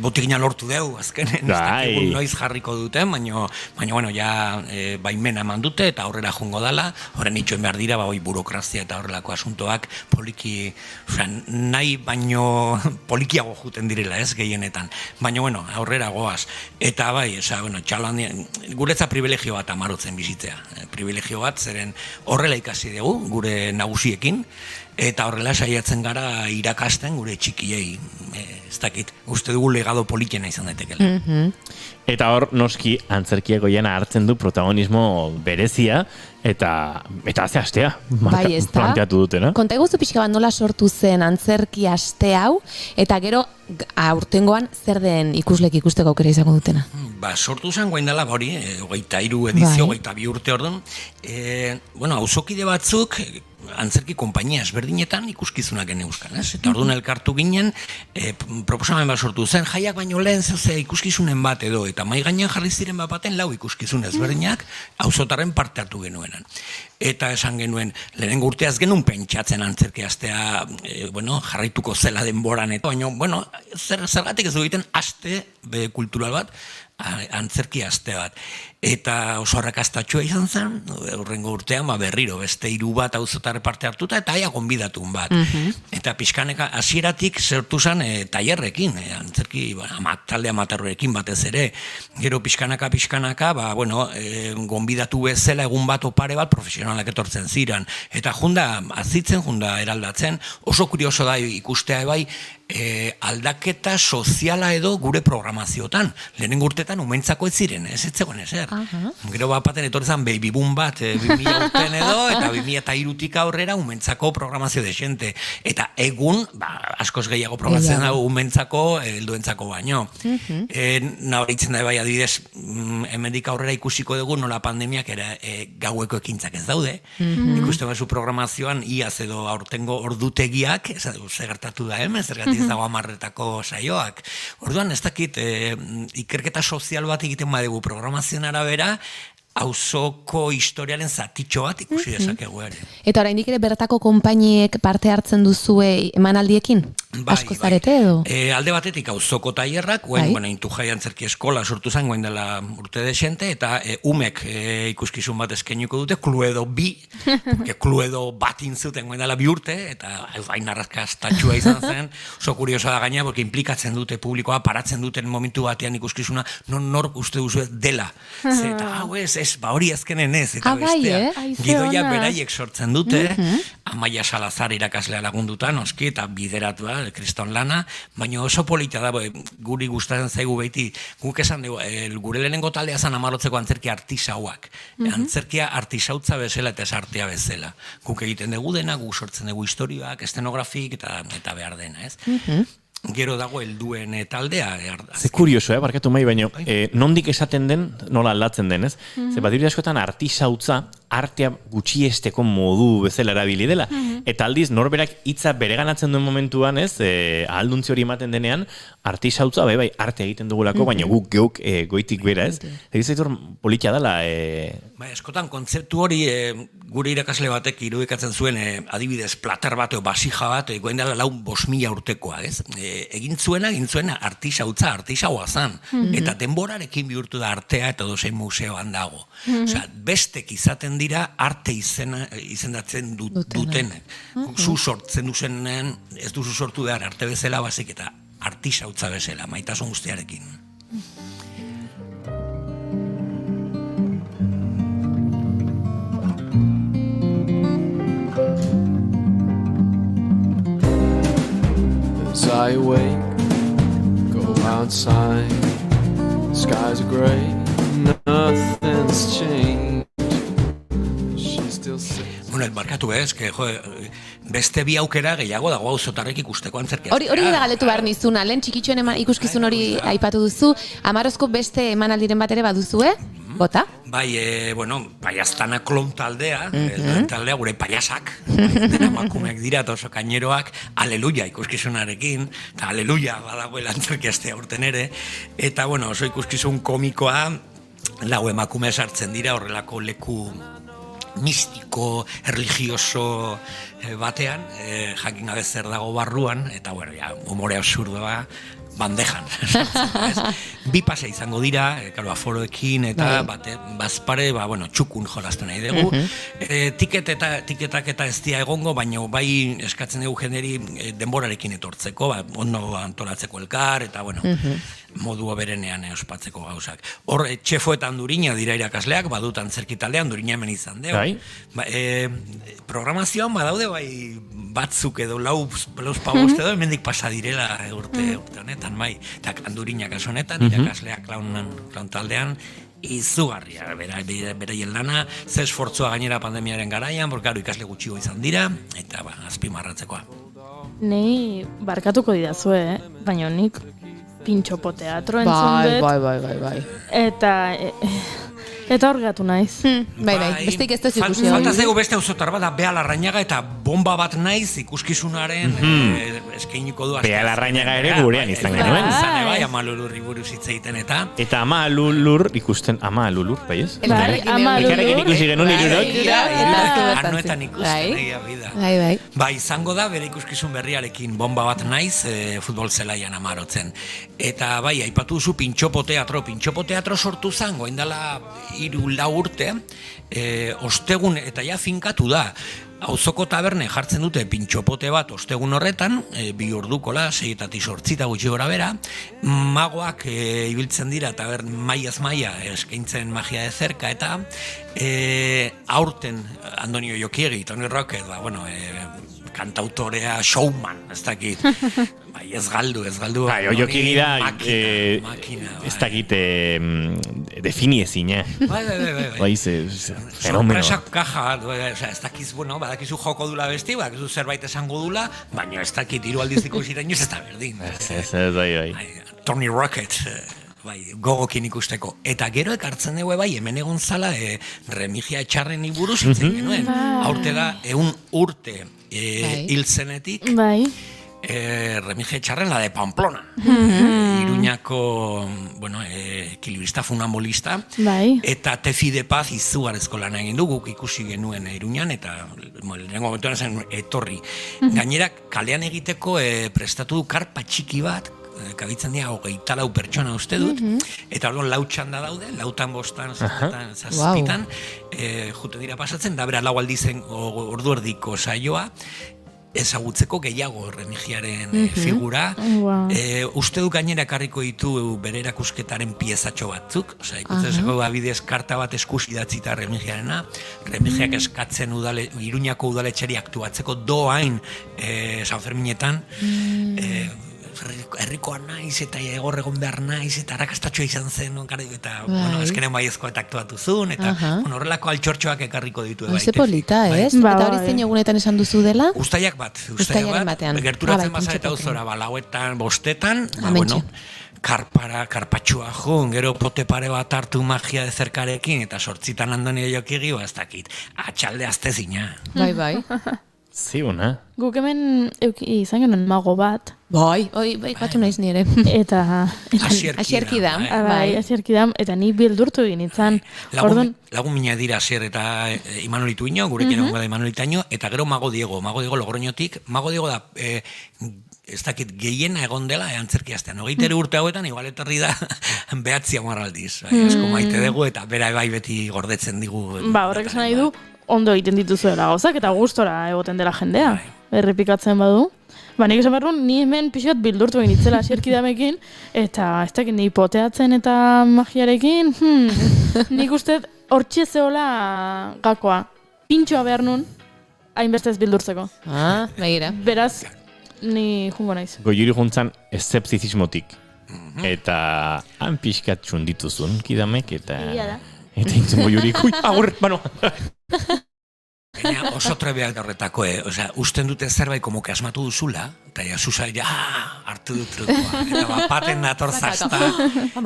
botikina lortu deu, azkenen, ez dakit, noiz jarriko duten, baina bueno, ja baimena eman dute, eta aurrera jungo dala, horren itxoen behar dira, burokrazia eta horrelako asuntoak poliki, nahi baino polikiago juten direla, ez, gehienetan, baina bueno, aurrera goaz, eta bai, txalan, guretza privilegio bat amarotzen bizitzea. Privilegio bat, zeren horrela ikasi dugu, gure nagusiekin, eta horrela saiatzen gara irakasten gure txikiei. Ez dakit, uste dugu legado politena izan daitekela. Eta hor, noski, antzerkiak goiena hartzen du protagonismo berezia, eta ze astea planteatu dutena. Konta eguzu pixka bat nola sortu zen antzerki aste hau, eta gero aurtengoan zer den ikuslek ikusteko aukera izango dutena? Sortu zen guain dela, hori, 23 edizio, 22 urte orduan. Auzokide batzuk, antzerki konpainia ezberdinetan ikuskizunak geneuzkan, ez? Eta orduan elkartu ginen, proposamen bat sortu zen, jaiak baino lehen zeuze ikuskizunen bat edo, eta mai gainean jarri ziren bat baten 4 ikuskizun ezberdinak, auzotarren parte hartu genuenan. Eta esan genuen, lehenengo urteaz genuen pentsatzen antzerki astea, jarraituko zela denboran, eta baina, zergatik ez du egiten aste kultural bat, antzerki aste bat. Eta oso arrakastatxoa izan zen, horrengo urtean berriro, beste 3 bat auzotarre parte hartuta, eta aia gonbidatun bat. Eta pixkaneka hasieratik zertu zen tailerrekin, antzerki talde amaterroekin batez ere. Gero pixkanaka, gonbidatu bezala egun bat opare bat profesionalak etortzen ziren. Eta azitzen, eraldatzen, oso kurioso da ikustea bai, aldaketa soziala edo gure programaziotan. Lehenengo urtetan umentzako ez ziren, ez zegoen ezer. Gero baten etortzen baby boom bat 2000 urten edo, eta 2003tik aurrera umentzako programazio desente. Eta egun, askoz gehiago programazioan da umentzako helduentzako baino. Nabaritzen da bai adibidez, hemendik aurrera ikusiko dugu nola pandemiak gaueko ekintzak ez daude. Ikusten bazu programazioan iaz edo aurtengo ordutegiak, zer gertatu da hemen, zergatik ez dago 10etako saioak. Orduan ez dakit ikerketa sozial bat egiten badugu programazioan arabera, auzoko historiaren zatitxo bat ikusi dezakegu ere. Eta oraindik ere bertako konpainiek parte hartzen duzue emanaldiekin? Asko zarete edo? Alde batetik auzoko tailerrak, Intu Jai Antzerki Eskola sortu zen guen dela urte desente, eta umek ikuskizun bat eskainiko dute, Cluedo 2, Cluedo bat intzuten guen dela 2 urte, eta hain arrakastatxua izan zen, oso kurioso da gaina, porque implikatzen dute publikoa, paratzen duten momentu batean ikuskizuna, nor uste duzu dela. Eta hori azkenen ez, eta bestea. Gidoia beraiek sortzen dute, Amaia Salazar irakaslea lagunduta, noski, eta bideratua, kriston lana, baina oso polita da, guri gustatzen zaigu beti, guk esan dugu, gure lehenengo taldea zan amarotzeko antzerkia artisauak. Antzerkia artisautza bezala eta ez artea bezala. Guk egiten dugu dena, guk sortzen dugu historioak, estenografik eta behar dena, ez? Gero dago helduen taldea. Ze kurioso, barkatu mai, baina nondik esaten den, nola aldatzen den, ez? Ze badiri askotan artisautza, artea gutxiesteko modu bezala erabili dela. Eta aldiz, norberak hitza bereganatzen duen momentuan, ez? Ahalduntzi hori ematen denean, artisautza, bai, arte egiten dugulako, baina guk geuk goitik bera, ez? Egizaitor politia dela. Eskotan, kontzeptu hori gure irakasle batek irudikatzen zuen, adibidez, plater bat, basija bat, goen dela 5.000 urtekoa, ez? Egin zuena artisautza, artisaua zan. Eta denborarekin bihurtu da artea eta dozein museoan dago. Osea, bestek izaten dira arte izendatzen duten. Zu sortzen duzenean, ez duzu sortu behar arte bezala bazik eta artisautza bezala, maitasun guztiarekin. As I wake, go outside, skies are gray, nothing's changed. She's still sitting. barkatu que beste bi aukera gehiago dago auzotarrek ikusteko antzerkia. Hori da galetu behar nizuna, lehen txikitxoen ikuskizun hori aipatu duzu, Amarozko beste emanaldiren bat ere baduzue, bota? Bai, paiaztana klon taldea, taldea gure paiasak, dena makumeak dira eta oso kaineroak, aleluia ikuskizunarekin, eta aleluia badagoela antzerkia aurten ere, eta oso ikuskizun komikoa, lau emakume sartzen dira horrelako leku mistiko, religioso batean, jakin gabe zer dago barruan, eta humore absurdoa bandejan. Bi pase izango dira, aforoekin eta bazpare, txukun jolasten nahi dugu. Tiketak eta ez dira egongo, baina bai eskatzen dugu jenderi denborarekin etortzeko, ondo antolatzeko elkar, eta modu berenean ospatzeko gauzak. Hor, txefoetan Durina dira irakasleak, badut antzerki taldean Durina hemen izan dugu. Programazioan badaude bai batzuk edo lauz pagoste edo, hemendik pasa direla urte honetan, bai. Eta Durina kaso honetan, irakasleak klaun taldean, izugarria, beraien lana, ze esfortzua gainera pandemiaren garaian, borkaro ikasle gutxigo izan dira, eta azpimarratzekoa. Nei barkatuko didazue, baina nik pintxopo teatro entzun dut. Bai. Eta hor gatu naiz. Bai, besteik ez dut ikusi hori. Faltazego beste auzotar bat da Bea Larrañaga eta bomba bat naiz ikuskizunaren eskainiko du. Bea Larrañaga ere gurean izan genuen. Bai, Ama Lulurri buruz hitz egiten eta. Eta Ama Lulur ikusten, Ama Lulur, bai ez? Bai, Ama Lulur. Elkarrekin ikusi genuen irurok. Anuetan ikusten egia bida. Bai, izango da bere ikuskizun berriarekin bomba bat naiz futbol zelaian Amarotzen. Eta bai, aipatu duzu Pintxopo teatro sortu zan, goindala 3-4 urte, ostegun eta finkatu da. Auzoko taberne jartzen dute pintxopote bat ostegun horretan, 2 ordukola, 6-8 gutxi gora bera, magoak ibiltzen dira maiaz maia eskaintzen magia de zerka, eta aurten Andonio Jokiegi, Tony Rocket, kantautorea, showman, ez dakit. Bai, ez galdu. Bai, Jokiegi da, ez dakit, definiezina. Bai, fenomeno. Sorpresak kaja, ez dakiz, badakizu joko dula besti, badakizu zerbait esango dula, baina ez dakit, 3 aldiziko ziraino ez da berdin. Ez, bai. Tony Rocket, gogokin ikusteko. Eta gero ekartzen dugu hemen egon zala Remigia Etxarren buruz itzen genuen. Aurte da, 100 urte hil zenetik, Remigia Etxarren la de Pamplona. Iruñako, ekilibrista funambolista. Eta Tefi de Paz izugarrezko lan egin du, guk ikusi genuen Iruñan, eta lehenengo momentuan zen etorri. Gainera, kalean egiteko prestatu du karpa txiki bat, kabitzen dira 24 pertsona uste dut, eta orduan 4 txanda daude, 4-5, 7-8, jute dira pasatzen, da bera 4 aldizen ordu erdiko saioa, ezagutzeko gehiago Remigiaren figura. Uste du gainera ekarriko ditu bere erakusketaren piezatxo batzuk, ikutzeko abidez karta bat eskus idatzita Remigiarena, Remigiak eskatzen Iruñako udaletxeri aktuatzeko doain San Ferminetan, herrikoa naiz eta egor egon behar naiz eta arrakastatxoa izan zen eta ezkenen baiezkoa eta aktuatu zuen eta horrelako altxortxoak ekarriko ditu Ze polita, ez? Eta hori zein egunetan esan duzu dela? Uztaiak bat, gerturatzen basa eta uzora, lauetan, bostetan, karpatxua jun, gero pote pare bat hartu magia de zerkarekin eta 8 Andonio Jokiegi, ez dakit, atxalde aztezina. Bai. Ziuna. Guk hemen izan genuen mago bat. Bai, katu naiz nire. Eta Asierkidam. Bai, Asierkidam, eta ni bildurtu egin itzan. Lagun mina dira Asier eta Imanolitu ino, gurekin egon da Imanolitaino, eta gero Mago Diego Logroñotik. Mago Diego da, ez dakit, gehiena egon dela antzerkiaztean. 20 urte hauetan, igual etorri da 9 aldiz. Asko maite dugu, eta bera bai beti gordetzen digu. Horrek esan nahi du, ondo egiten dituzuela gauzak, eta gustora egoten dela jendea. Errepikatzen badu. Nik esan behar ni hemen pixot bildurtu egin itzela Asierkidamekin, eta ez dakit ni poteatzen eta magiarekin, nik uste hortxe zehola gakoa. Pintxoa behar nun, hainbestez bildurtzeko. Begira. Beraz, ni jungo naiz. Goiuri juntzan eszeptizismotik. Eta han pixkat txundituzun, Kidamek, eta... Ia da. Eta intzen goiurik, agur, Gaina oso trebeak horretako, osea, usten dute zerbait como que asmatu duzula, eta ja, zuza, hartu dut trukoa, eta bapaten nator zazta,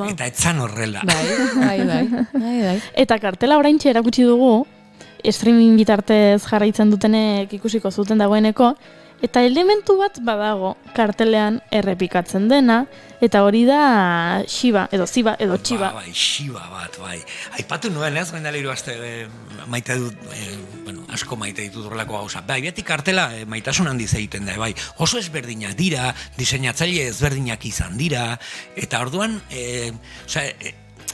eta etzan horrela. Bai. Eta kartela oraintxe erakutsi dugu, streaming bitartez jarraitzen dutenek ikusiko zuten dagoeneko, eta elementu bat badago kartelean errepikatzen dena, eta hori da Shiba, edo Ziba, edo Chiba. Bai, Shiba bat, bai. Aipatu nuen, ez, gainda liru aste maite dut, asko maite ditut horrelako gauza. Bai, beti kartela maitasun handiz egiten da, bai. Oso ezberdinak dira, diseinatzaile ezberdinak izan dira, eta orduan,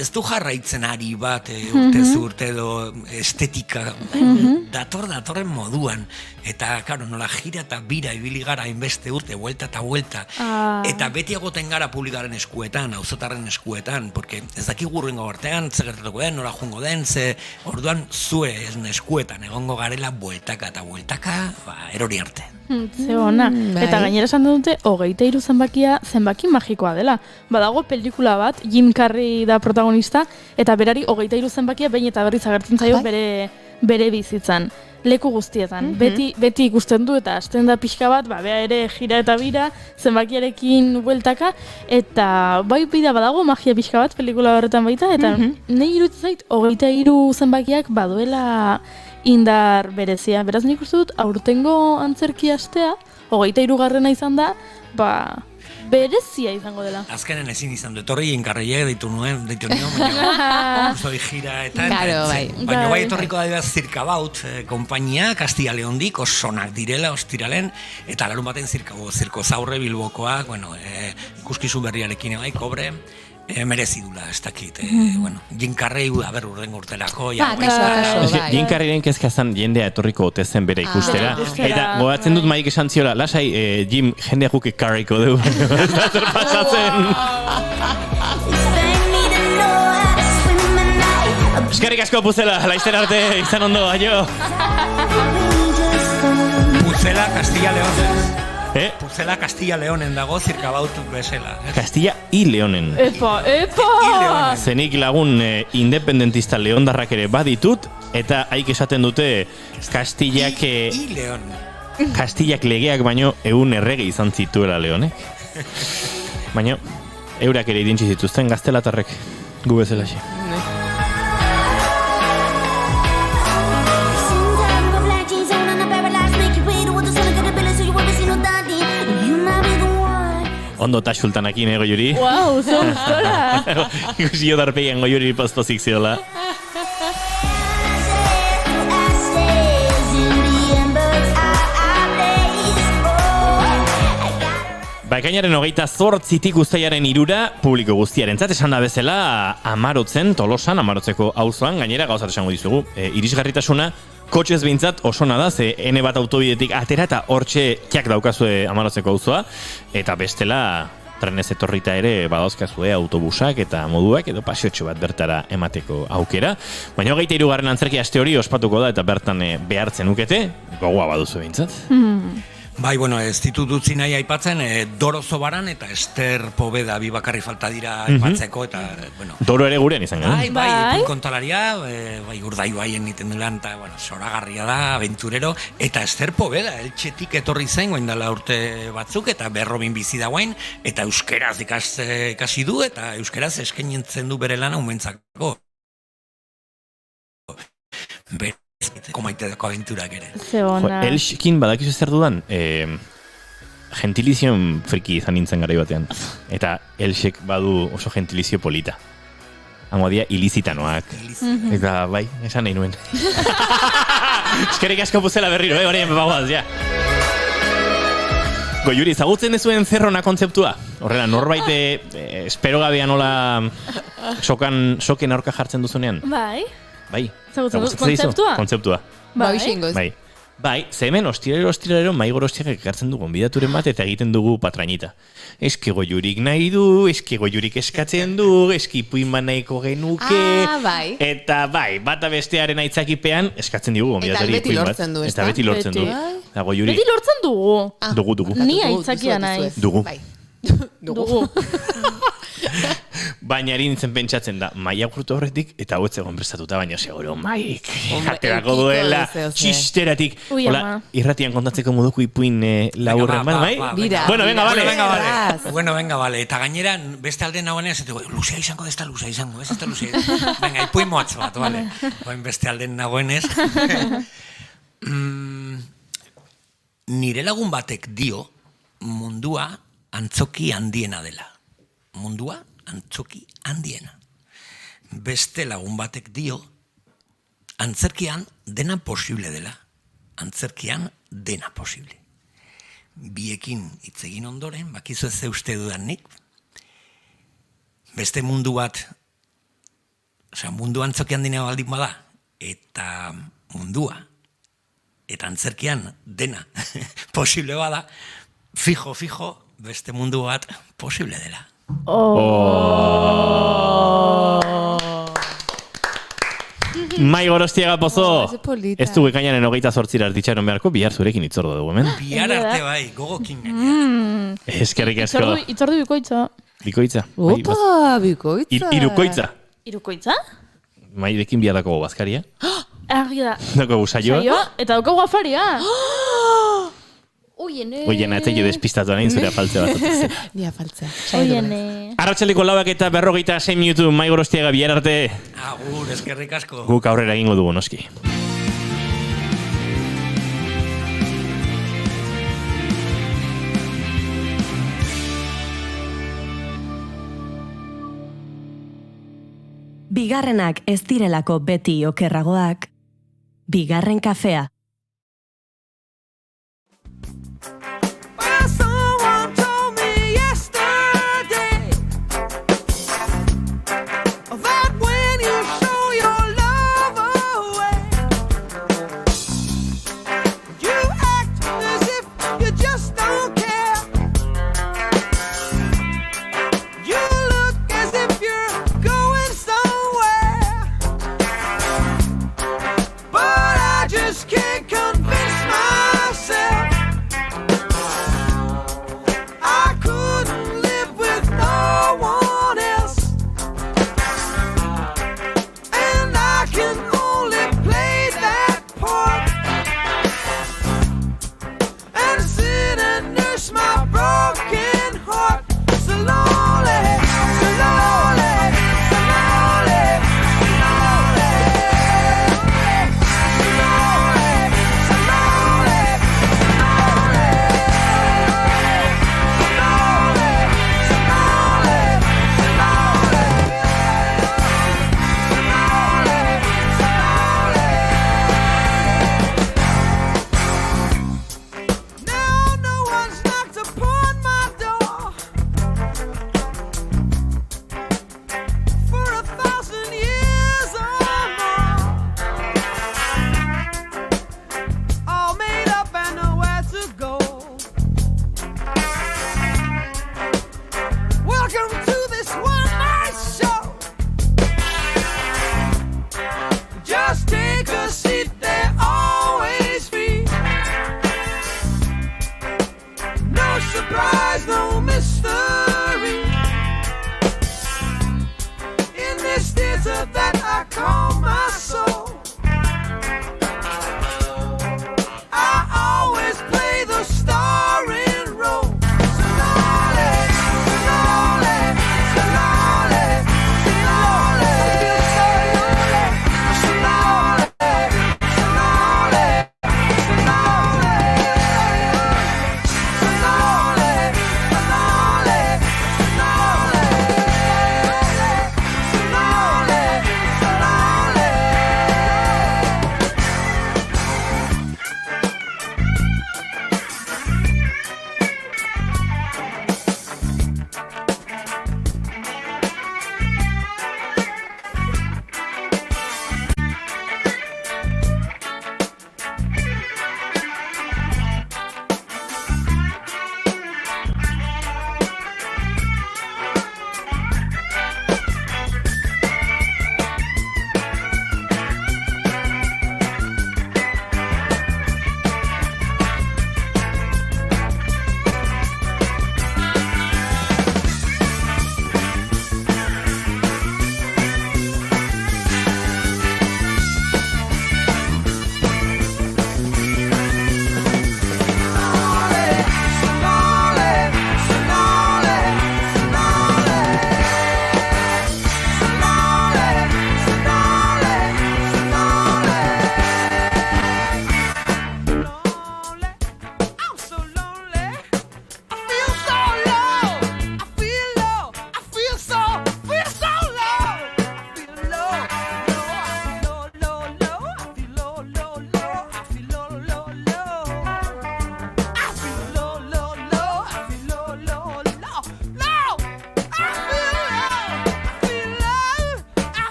ez du jarraitzen ari bat urtez urte edo estetika datorren moduan, eta claro, nola gira eta bira ibili gara hainbeste urte, vuelta eta vuelta, eta beti egoten gara publikaren eskuetan, auzotarren eskuetan, porque ez daki gurrengo artean, ze gertatuko den, nola jungo den, ze orduan zue eskuetan egongo garela bueltaka eta bueltaka, erori arte. Ze ona, eta gainera esan dute 23 zenbaki magikoa dela. Badago pelikula bat, Jim Carrey da protagonista, eta berari 23 zenbakia behin eta berriz agertzen zaio bere bizitzan. Leku guztietan. Beti ikusten du eta hasten da pixka bat, bea ere jira eta bira, zenbakiarekin bueltaka, eta bai bida badago magia pixka bat pelikula horretan baita, eta nahi iruditzen zait 23 zenbakiak baduela indar berezia. Beraz nik uste dut aurtengo antzerki astea, 23garrena izan da, berezia izango dela. Azkenen ezin izan dut, horri inkarreiek ditu nion, baina zoi gira eta baina bai etorriko da Zirkabaut konpainia, Castilla Leondik, osonak direla, ostiralen, eta larun baten zirko zaurre Bilbokoak, ikuskizu berriarekin bai, kobre, merezi dula, ez dakit. Jim Carrey, urrengo urterako. Jim Carreyren kezkazan jendea etorriko otezen bere ikustera. Eta gogatzen dut maik esan ziola, lasai, Jim, jendea juke Carreyko dugu. Ez da zer pasatzen. Eskerrik asko Putzela, laizter arte, izan ondo, aio. Putzela, Castilla León. Putzela Castilla Leonen dago, Zirkabaut bezala. Castilla y Leonen. Epa! Zenik lagun independentista leondarrak ere baditut, eta haik esaten dute Castillak legeak baino egun errege izan zituela Leonek. Baina eurak ere idintzi zituzten gaztelatarrek gu bezalaxe. Ondo taxultanakin, Goiuri. Wow, zora! Ikusi jodarpegian Goiuri pozpozik ziola. Ekainaren 28 uztailaren 3 publiko guztiarentzat esan da bezala Amarotzen, Tolosan, Amarotzeko auzoan, gainera gauzat esango dizugu. Irisgarritasuna kotxez behintzat osona da, ze ene bat autobidetik atera eta hortxe txak daukazue Amarotzeko auzoa, eta bestela trenez etorrita ere badauzkazue autobusak eta moduak edo pasiotxo bat bertara emateko aukera. Baina 23. antzerki aste hori ospatuko da eta bertan behartzen ukete, gogoa baduzu behintzat. Bai, ez ditut dutzi nahi aipatzen, Doro Zobaran eta Ester Poveda bi bakarri falta dira aipatzeko, eta, Doro ere gurean izan gara. Bai, kontalaria, urdaibaien niten dulan, eta, zoragarria da, aventurero, eta Ester Poveda, Eltxetik etorri zen, goin dela urte batzuk, eta berrobin bizi da guain, eta euskeraz ikasi du, eta euskeraz eskaintzen du bere lana umentzako. Komaiteko aventurak ere. Elxekin badakizu zer dudan, gentilizion friki izan nintzen garai batean. Eta Elxek badu oso gentilizio polita. Hango dia ilizitanoak. Eta bai, esan nahi nuen. Eskerrik asko Putzela berriro, horien bagoaz, ja. Goiuri, zagutzen dezuen zerrona kontzeptua? Horrela, norbait espero gabea nola soken aurka jartzen duzunean? Bai. Kontzeptua. Bai, ze hemen ostiralero maigor ostiak ekartzen du gonbidaturen bat eta egiten dugu patrainita. Eski Goiurik nahi du, eski Goiurik eskatzen du, eski puinman nahiko genuke. Eta bata bestearen aitzakipean eskatzen digu gonbidatari puin bat. Eta beti lortzen du. Beti lortzen dugu. Dugu. Ni aitzakia naiz. Dugu. Baina ari nintzen pentsatzen da, maia gurtu horretik, eta hau etzegoen prestatuta, baina seguro, maik, jaterako duela, txisteratik. Hola, irratian kontatzeko moduko ipuin laburren, bai? Bueno, venga, vale. Eta gainera, beste alde nagoenean, esateko, luzea izango, ez da luzea izango, ez da luzea. Venga, ipuin motz bat, vale. Oin beste alden nagoenez. Nire lagun batek dio, mundua antzoki handiena dela. Mundua antzoki handiena. Beste lagun batek dio, antzerkian dena posible dela. Antzerkian dena posible. Biekin hitz egin ondoren, bakizu ez uste dudanik, beste mundu bat, mundu antzoki handiena baldin bada, eta mundua, eta antzerkian dena posible bada, fijo, beste mundu bat posible dela. Mai Gorostiaga Pozo, ez du ekainaren 28 artitxaron beharko, bihar zurekin itzordo dugu, hemen? Bihar arte bai, gogokin gaina. Eskerrik asko. Itzordu bikoitza. Bikoitza? Opa, bikoitza. Irukoitza. Irukoitza? Mairekin bihar dako bazkaria. Argi da. Dako saioa. Eta daukagu afaria. Oiena, ez zailo despistatu nahin zure afaltzea bat. Ni afaltzea. Arratxaldeko 9:26 minutu, Mai Gorostiaga, bihar arte. Agur, eskerrik asko. Guk aurrera egingo dugu, noski. Bigarrenak ez direlako beti okerragoak. Bigarren kafea.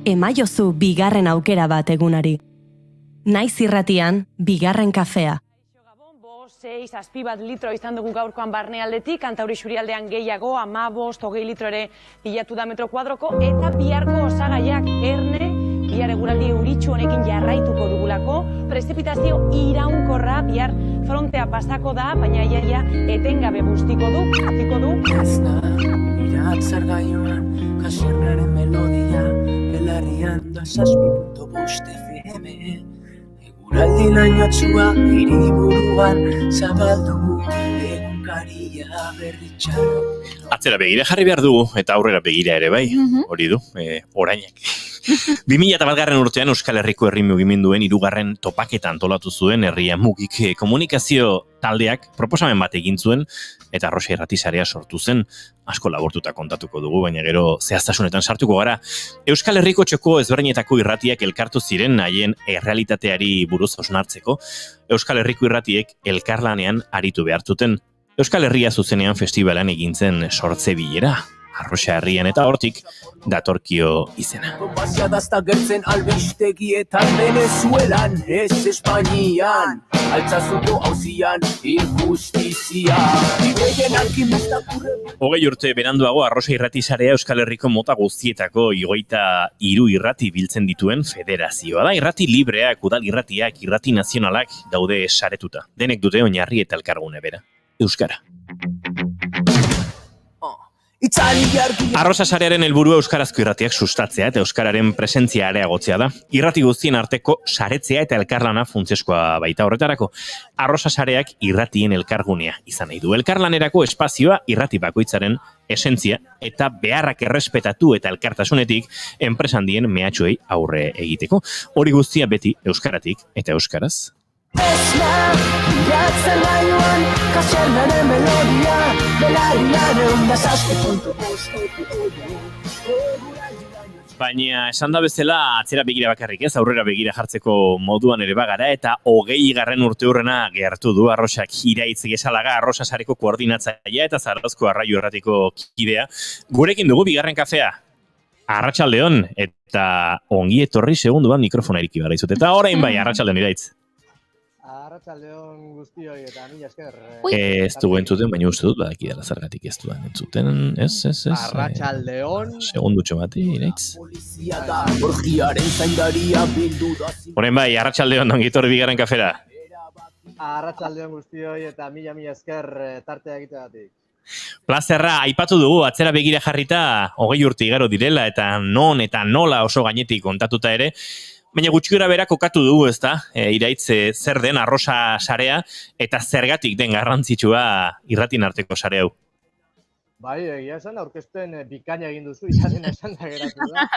emaiozu bigarren aukera bat egunari. Naiz irratian, bigarren kafea. 6 bat litro izan dugu gaurkoan barnealdetik, Kantauri Xurialdean gehiago, 15-20 litro ere pilatu da metro kuadroko, eta biharko osagaiak erne, bihar eguraldi euritsu honekin jarraituko dugulako, prezipitazio iraunkorra bihar frontea pasako da, baina iaia etengabe bustiko du. Ez da, nira atzargaioan, kasernaren melodia, belarrian da 6.5 FM. Eguraldi lainotzua hiriburuan zabaldu, egunkaria berritxarok. Atzera begira jarri behar dugu, eta aurrera begira ere bai, hori du, orainak. 2001 urtean Euskal Herriko herri mugimenduen 3. topaketa antolatu zuen herria mugik komunikazio taldeak proposamen bat egin zuen eta Arrosa irratisarea sortu zen. Asko labortuta kontatuko dugu, baina gero zehaztasunetan sartuko gara. Euskal Herriko txoko ezberdinetako irratiak elkartu ziren haien errealitateari buruz hausnartzeko. Euskal Herriko irratiek elkarlanean aritu behartuten. Euskal Herria zuzenean festivalan egin zen sortze bilera. Arrosa herrian eta hortik datorkio izena. Konbazia dazta gertzen albistegietan Venezuelan, ez Espainian, altzazuko hauzian injustizia. Hogei urte beranduago Arrosa irratisarea Euskal Herriko mota guztietako 23 irrati biltzen dituen federazioa da. Irrati libreak, udal irratiak, irrati nazionalak daude saretuta. Denek dute oinarri eta elkargune bera. Euskara. Arrosa sarearen helburua euskarazko irratiak sustatzea eta euskararen presentzia areagotzea da. Irrati guztien arteko saretzea eta elkarlana funtsezkoa baita horretarako. Arrosa sareak irratien elkargunea izan nahi du. Elkarlanerako espazioa irrati bakoitzaren esentzia eta beharrak errespetatu eta elkartasunetik enpresa handien mehatxuei aurre egiteko. Hori guztia beti euskaratik eta euskaraz. Esna, iratzen gaioan, kasernaren melodia, belarrian eunda 6.5. Baina esan da bezala atzera begira bakarrik ez, aurrera begira jartzeko moduan ere bagara eta 20. urte hurrena gertu du Arrosak Iraitz Gesalaga Arrosa sareko koordinatzailea eta Zarauzko Arraio Erratiko kidea. Gurekin dugu bigarren kafea. Arratsaldeon eta ongi etorri segundu bat mikrofona iriki bara izut. Eta orain bai, arratsaldeon Iraitz. Arratsaldeon guztioi eta mila esker. Ez dugu entzuten, baina uste dut badaki dela zergatik ez duan entzuten. Ez. Arratsaldeon. Segundutxo bati, Iraitz. Polizia da, orgiaren zaindaria bildu da. Orain bai, arratsaldeon ongi etorri bigarren kafera. Arratsaldeon guztioi eta mila esker tartea egiteagatik. Plazerra, aipatu dugu, atzera begira jarrita 20 urte igaro direla eta non eta nola oso gainetik kontatuta ere. Baina gutxi gora bera kokatu dugu, ezta? Iraitz zer den Arrosa sarea eta zergatik den garrantzitsua irratin arteko sare hau. Bai, egia esan aurkezpen bikaina egin duzu, izan esan da geratu da.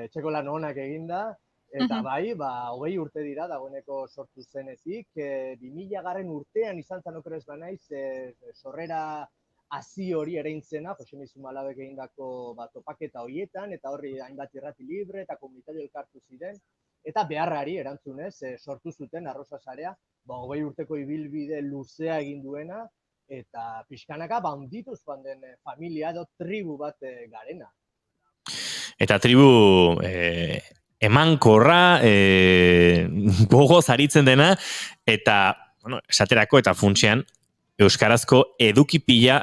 Txeko lan onak eginda. Eta bai, 20 urte dira dagoeneko sortu zenetik. 2000 urtean izan zan okerez banaiz, sorrera hasi hori ereintzena, Jose Mizu Malabek egindako topaketa horietan, eta horri hainbat irrati libre eta komunitario elkartu ziren, eta beharrari erantzunez sortu zuten Arrosa sarea, 20 urteko ibilbide luzea egin duena, eta pixkanaka handituz joan den familia edo tribu bat garena. Eta tribu emankorra, gogoz aritzen dena, eta esaterako eta funtsean, euskarazko edukipila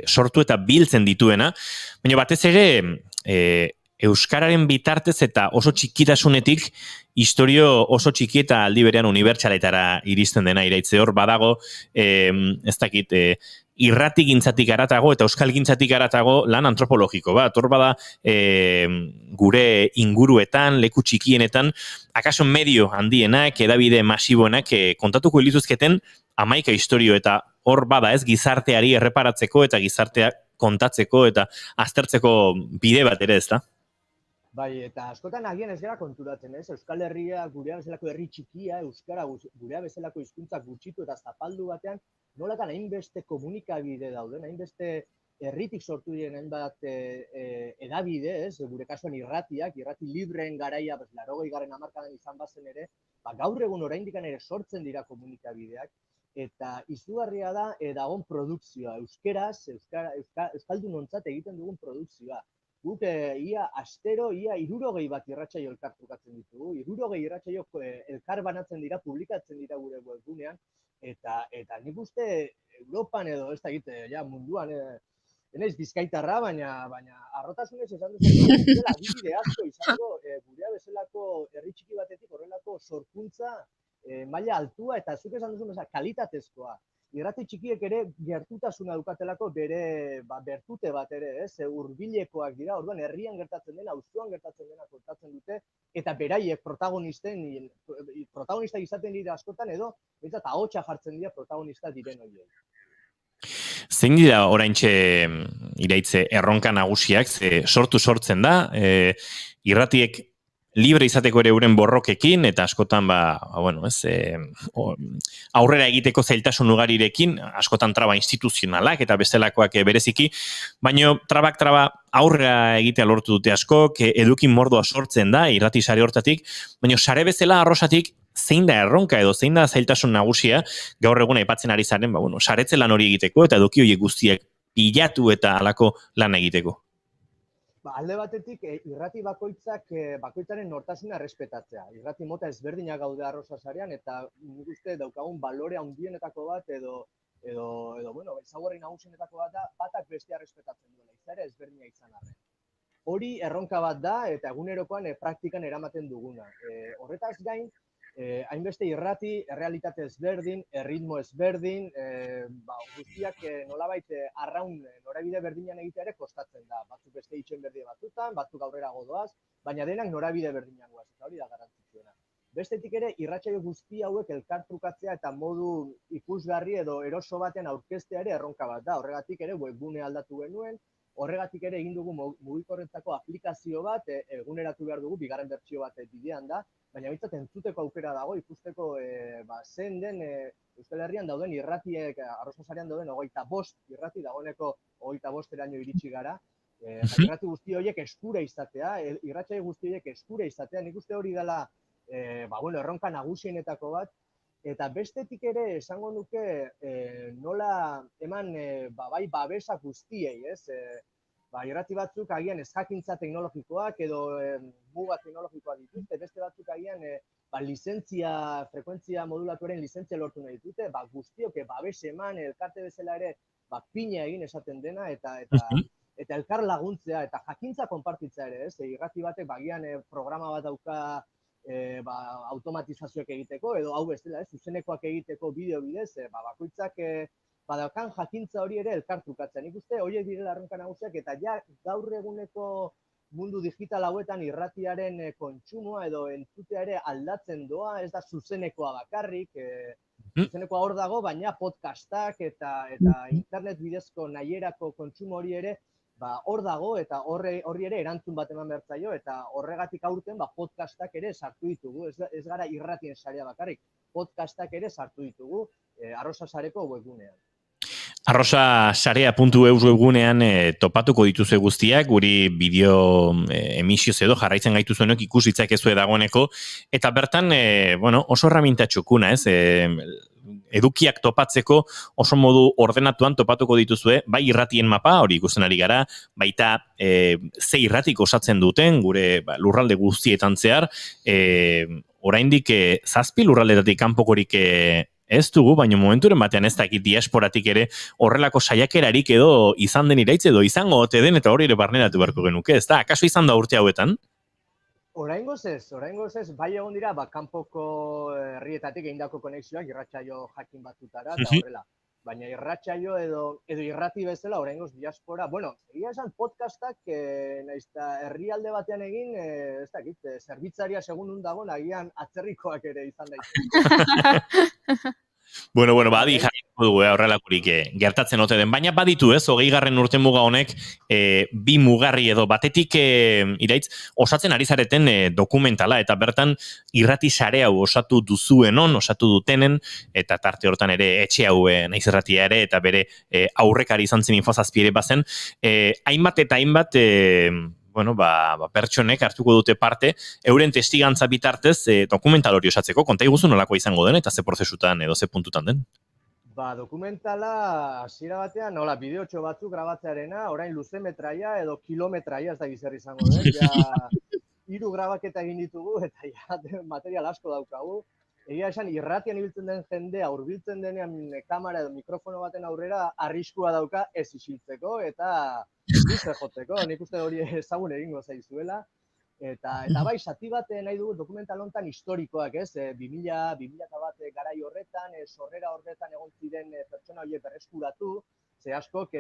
sortu eta biltzen dituena, baina batez ere euskararen bitartez eta oso txikitasunetik historio oso txiki eta aldi berean unibertsaletara iristen dena Iraitze hor badago, ez dakit, irratigintzatik aratago eta euskalgintzatik aratago lan antropologiko bat. Hor bada gure inguruetan, leku txikienetan, akaso medio handienak, edabide masiboenak kontatuko ilituzketen 11 historio eta hor bada ez gizarteari erreparatzeko eta gizartea kontatzeko eta aztertzeko bide bat ere ez da? Bai, eta askotan agian ez gara konturatzen, ez? Euskal Herria, gurea bezalako herri txikia, euskara gurea bezalako hizkuntzak gutxitu eta zapaldu batean, nolatan hainbeste komunikabide dauden, hainbeste herritik sortu diren hainbat edabide, ez? Gure kasuan irratiak, irrati libreen garaia, 80. hamarkadan izan bazen ere, gaur egun oraindik ere sortzen dira komunikabideak, eta izugarria da dagoen produkzioa, euskeraz, euskaldunontzat egiten dugun produkzioa. guk ia astero, ia 60 bat irratsaio elkartrukatzen ditugu, 60 irratsaio elkar banatzen dira, publikatzen dira gure webgunean, eta nik uste Europan edo ez da egite, ja, munduan, enaiz bizkaitarra, baina arrotasunez esan duzu, dela adibide asko izango, gurea bezalako herri txiki batetik horrelako sorkuntza maila altua eta zuk esan duzu kalitatezkoa. Irrati txikiek ere gertutasuna dukatelako bere bertute bat ere, hurbilekoak dira, orduan herrian gertatzen dena, auzoan gertatzen dena kontatzen dute, eta beraiek protagonista izaten dira askotan edo, behintzat ahotsa jartzen dira protagonista diren horiek. Zein dira oraintxe iraitze erronka nagusiak, sortzen da, irratiek libre izateko ere euren borrokekin, eta askotan, aurrera egiteko zailtasun ugarirekin, askotan traba instituzionalak eta bestelakoak bereziki, baina traba aurrera egitea lortu dute askok, edukin mordoa sortzen da, irrati sare hortatik, baina sare bezala arrosatik, zein da erronka edo zein da zailtasun nagusia, gaur egun aipatzen ari zaren, saretze lan hori egiteko, eta eduki horiek guztiak pilatu eta halako lan egiteko. Alde batetik, irrati bakoitzaren nortasuna errespetatzea. Irrati mota ezberdinak gaude arrosa sarean, eta nik uste daukagun balore handienetako bat edo ezaugarri nagusienetako bat da, batak bestea errespetatzen duela, izare ezberdina izan arren. Hori erronka bat da, eta egunerokoan praktikan eramaten duguna. Horretaz gain, hainbeste irrati, errealitate ezberdin, erritmo ezberdin, guztiak nolabait arraun norabide berdinan egitea ere kostatzen da. Batzuk beste itxen berdie batzutan, batzuk aurrera godoaz, baina denak norabide berdinan goaz, eta hori da garrantzitsuena. Bestetik ere, irratsaio guzti hauek elkartrukatzea eta modu ikusgarri edo eroso batean aurkeztea ere erronka bat da. Horregatik ere webgune aldatu genuen, horregatik ere egin dugu mugikorrentzako aplikazio bat, eguneratu behar dugu, bigarren bertsio bat bidean da, baina bintzat entzuteko aukera dago, ikusteko zen den Euskal Herrian dauden irratiek, arrosa sarean dauden 25 irrati, dagoeneko 25eraino iritsi gara, irrati guzti horiek eskura izatea, irratsaio guzti horiek eskura izatea, nik uste hori dela erronka nagusienetako bat, eta bestetik ere esango nuke nola eman bai babesa guztiei, ez? Irrati batzuk agian ezjakintza teknologikoak edo muga teknologikoak dituzte, beste batzuk agian frekuentzia modulatuaren lizentzia lortu nahi dituzte, guztiok babes eman, elkarte bezala ere pina egin esaten dena, eta elkar laguntzea, eta jakintza konpartitzea ere, ez? Irrati batek agian programa bat dauka automatizazioak egiteko, edo hau bestela, zuzenekoak egiteko bideo bidez, bakoitzak badaukan jakintza hori ere elkartrukatzen. Nik uste horiek direla erronka nagusiak, eta ja gaur eguneko mundu digital hauetan irratiaren kontsumoa edo entzutea ere aldatzen doa, ez da zuzenekoa bakarrik, zuzenekoa hor dago, baina podcastak eta internet bidezko nahierako kontsumo hori ere hor dago, eta horri ere erantzun bat eman behar zaio, eta horregatik aurten podcastak ere sartu ditugu, ez gara irratien sarea bakarrik, podcastak ere sartu ditugu arrosa sareko webgunean. Arrosasarea.eus webgunean topatuko dituzue guztiak, guri bideo emisioz edo jarraitzen gaituzuenok ikus ditzakezue dagoeneko, eta bertan, oso herramienta txukuna, ez? Edukiak topatzeko oso modu ordenatuan topatuko dituzue, bai irratien mapa, hori ikusten ari gara, baita ze irratik osatzen duten, gure lurralde guztietan zehar, oraindik 7 lurraldetatik kanpokorik ez dugu, baina momenturen batean ez dakit diasporatik ere horrelako saiakerarik edo izan den iraitz edo izango ote den, eta hori ere barneratu beharko genuke, ez da? Akaso izan da urte hauetan? Oraingoz ez, bai egon dira, kanpoko herrietatik egindako konexioak irratsaio jakin batzutara, eta horrela. Baina irratsaio edo irrati bezala, oraingoz diaspora, egia esan podcastak, naizta herrialde batean egin, ez dakit, zerbitzaria segun dagoen, agian atzerrikoak ere izan daiteke. Adi jarriko dugu horrelakurik gertatzen ote den, baina baditu ez, 20. urte muga honek bi mugarri edo batetik iraitz osatzen ari zareten dokumentala, eta bertan irrati sare hau osatu duzuenon, osatu dutenen, eta tarte hortan ere etxe hau naiz irratia ere, eta bere aurrekari izan zen Infozazpi ere bazen, hainbat eta hainbat pertsonek hartuko dute parte, euren testigantza bitartez dokumental hori osatzeko, konta iguzu nolakoa izango den, eta ze prozesutan edo ze puntutan den? Dokumentala hasiera batean, nola, bideotxo batzuk grabatzearena, orain luzemetraia edo kilometraia, ez da zer izango den, ja 3 grabaketa egin ditugu, eta ja material asko daukagu. Egia esan, irratian ibiltzen den jendea, hurbiltzen denean kamera edo mikrofono baten aurrera, arriskua dauka ez isiltzeko, eta luze jotzeko, nik uste hori ezagun egingo zaizuela. Eta bai, zati bat nahi dugu dokumental honetan historikoak, ez? 2001 garai horretan, sorrera horretan egon ziren pertsona horiek berreskuratu, ze askok,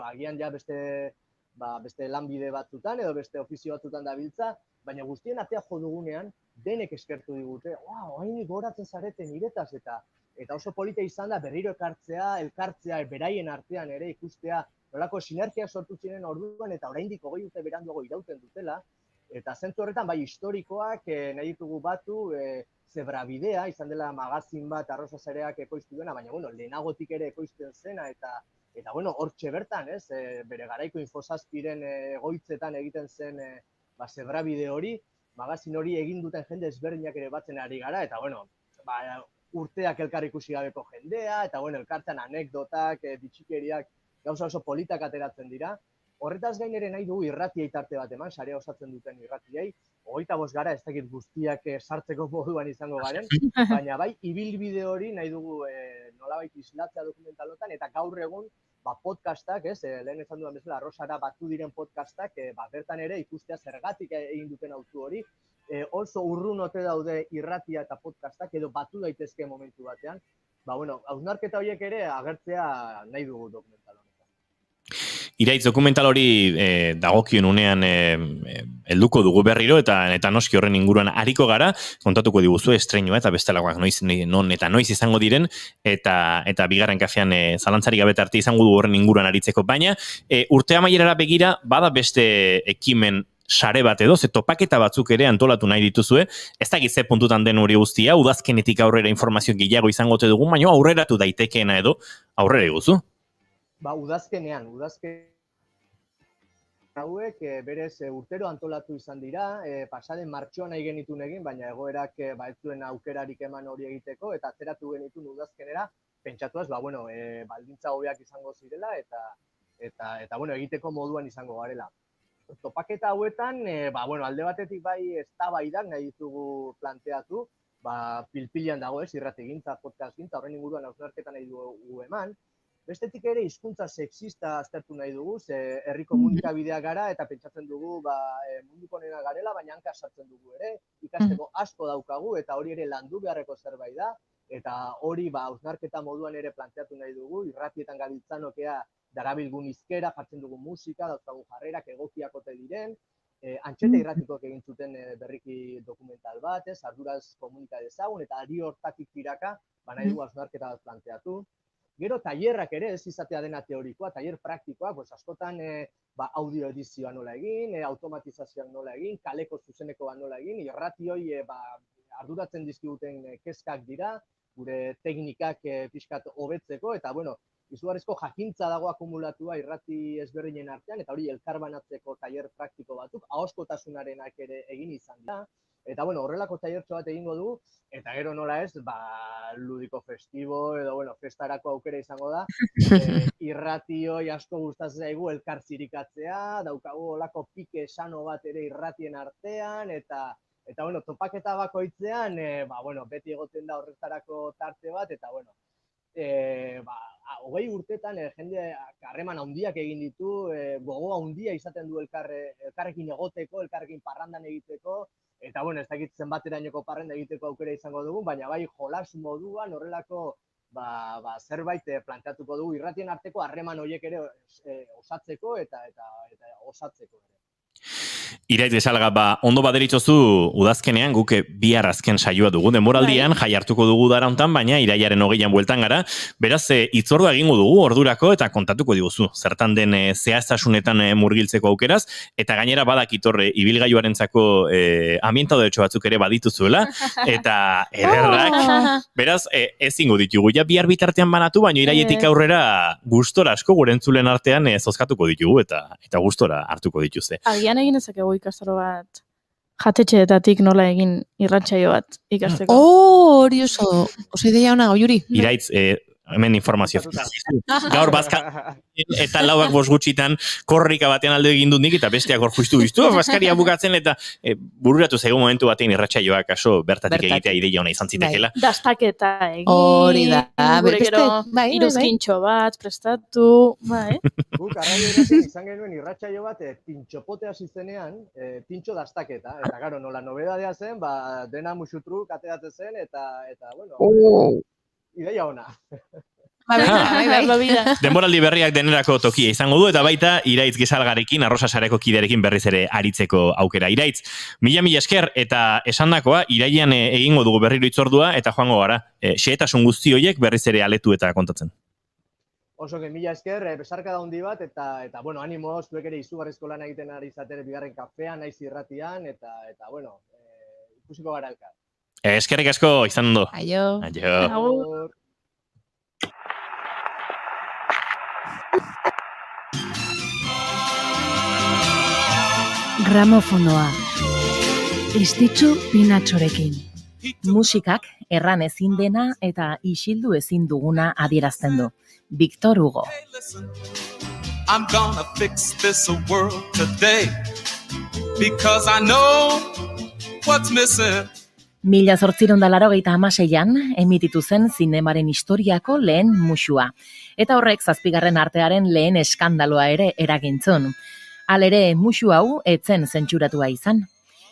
agian ja beste lanbide batzutan edo beste ofizio batzutan dabiltza, baina guztien atea jo dugunean, denek eskertu digute, hainik goratzen zareten niretaz, eta oso polita izan da berriro elkartzea, beraien artean ere ikustea, nolako sinergia sortu ziren orduan, eta oraindik 20 urte beranduago irauten dutela. Eta zentzu horretan, bai, historikoak nahi ditugu batu, Zebrabidea, izan dela magazin bat Arrosa Sareak ekoiztu duena, baina, lehenagotik ere ekoizten zena, eta hortxe bertan, ez, bere garaiko Infosazpiren egoitzetan egiten zen Zebrabide hori, magazin hori egin duten jende ezberdinak ere batzen ari gara, eta, urteak elkar ikusi gabeko jendea, eta, elkartzen anekdotak, bitxikeriak, gauza oso politak ateratzen dira. Horretaz gain ere nahi dugu irratiei tarte bat eman, sarea osatzen duten irratiei. 25 gara, ez dakit guztiak sartzeko moduan izango garen, baina bai, ibilbide hori nahi dugu nolabait islatzea dokumentalotan, eta gaur egun podcastak, lehen esan dudan bezala, Arrosara batu diren podcastak, bertan ere ikustea zergatik egin duten autu hori, oso urrun ote daude irratia eta podcastak, edo batu daitezke momentu batean, hausnarketa horiek ere agertzea nahi dugu dokumentalotan. Iraitz, dokumental hori dagokion unean helduko dugu berriro, eta noski horren inguruan ariko gara, kontatuko diguzu estreinua eta bestelakoak noiz izango diren, eta bigarren kafean zalantzarik gabe arte izango du horren inguruan aritzeko, baina urte amaierara begira, bada beste ekimen sare bat edo, ze topaketa batzuk ere antolatu nahi dituzue, ez dakit ze puntutan den hori guztia, udazkenetik aurrera informazio gehiago izango te dugu, baina aurreratu daitekeena edo, aurrera eguzu. Udazkenean hauek berez urtero antolatu izan dira, pasaden martxoan nahi genitun egin, baina egoerak ez zuen aukerarik eman hori egiteko, eta atzeratu genitun udazkenera, pentsatuaz, baldintza hobeak izango zirela, eta egiteko moduan izango garela. Topaketa hauetan, alde batetik bai eztabaidak nahi ditugu planteatu, pilpilean dago irratigintza, podcastgintza, horren inguruan hausnarketa nahi dugu eman. Bestetik ere hizkuntza sexista aztertu nahi dugu, herri komunikabidea gara eta pentsatzen dugu munduko onena garela, baina hanka sartzen dugu ere, ikasteko asko daukagu eta hori ere landu beharreko zerbait da, eta hori hausnarketa moduan ere planteatu nahi dugu, irratietan gabiltzanokea darabilgun hizkera, jartzen dugu musika, dauzkagun jarrerak egokiak ote diren, Antxeta irratikoak egin zuten berriki dokumental bat, arduraz komunika dezagun, eta ari hortatik tiraka, nahi dugu hausnarketa bat planteatu. Gero, tailerrak ere, ez izatea dena teorikoa, tailer praktikoak, askotan audio edizioa nola egin, automatizazioak nola egin, kaleko zuzenekoa nola egin, irratioi arduratzen dizkiguten kezkak dira, gure teknikak pixkat hobetzeko, eta, izugarrizko jakintza dago akumulatua irrati ezberdinen artean, eta hori elkarbanatzeko tailer praktiko batzuk, ahoskotasunarenak ere egin izan dira. Eta, horrelako tailertxo bat egingo dugu, eta gero nola ez, ludiko festibo edo, festarako aukera izango da, irratioi asko gustatzen zaigu elkar zirikatzea, daukagu olako pike sano bat ere irratien artean, eta topaketa bakoitzean, beti egoten da horretarako tarte bat, eta, 20 urtetan jende harreman handiak egin ditu, gogoa handia izaten du elkarrekin egoteko, elkarrekin parrandan egiteko, eta, ez dakit zenbaterainoko parranda egiteko aukera izango dugu, baina bai jolas moduan horrelako zerbait planteatuko dugu irratien arteko harreman horiek ere osatzeko eta osatzeko ere. Iraitz bezala, ondo baderitzozu udazkenean guk bihar azken saioa dugu. Denboraldian jai hartuko dugu dara hontan, baina iraiaren 20an bueltan gara. Beraz, hitzordua egingo dugu ordurako eta kontatuko diguzu. Zertan den zehaztasunetan murgiltzeko aukeraz, eta gainera badakitorre ibilgailuarentzako ambientadotxo batzuk ere badituzuela, eta ederrak. Beraz, ezingo ditugu. Ja bihar bitartean banatu, baina iraietik aurrera gustora asko gure entzulen artean zozkatuko ditugu eta gustora hartuko dituzte. Agian egin ezakegu ikastaro bat jatetxeetatik nola egin irratsaio bat ikasteko. Hori oso ideia ona, Goiuri. Iraitz, hemen informazio. Gaur bazka eta 4:05 gutxitan korrika batean alde egin dut nik eta besteak hor justu bazkaria bukatzen eta bururatu zaigu momentu batean irratsaioak kaso bertatik egitea ideia ona izan zitekeela. Dastaketa egin. Hori da. Gure gero iruzkintxo bat prestatu, bai. Guk arraioetan izan genuen irratsaio bat pintxopote hasi zenean, pintxo dastaketa. Eta gero, nola nobedadea zen, dena musutruk ateratzen zen, eta bueno, ideia ona. Denboraldi berriak denerako tokia izango du, eta baita Iraitz Gezalgarekin, Arrosa Sareko kiderekin berriz ere aritzeko aukera. Iraitz, mila esker eta esandakoa, irailean egingo dugu berriro hitzordua, eta joango gara, xehetasun guzti horiek berriz ere aletu eta kontatzen. Oso mila esker, besarkada handi bat, eta bueno, animo, zuek ere izugarrizko lan egiten ari zatere bigarren kafean, naiz irratian, eta bueno, ikusiko gara elkar. Eskerrik asko, izan ondo. Aio. Agur. Gramofonoa. Istitzu Pinatxorekin. Musikak erran ezin dena eta isildu ezin duguna adierazten du. Victor Hugo. I'm gonna fix this world today because I know what's missing. 1886an emititu zen zinemaren historiako lehen musua. Eta horrek 7. artearen lehen eskandaloa ere eragintzun. Halere, musu hau etzen zentsuratua izan.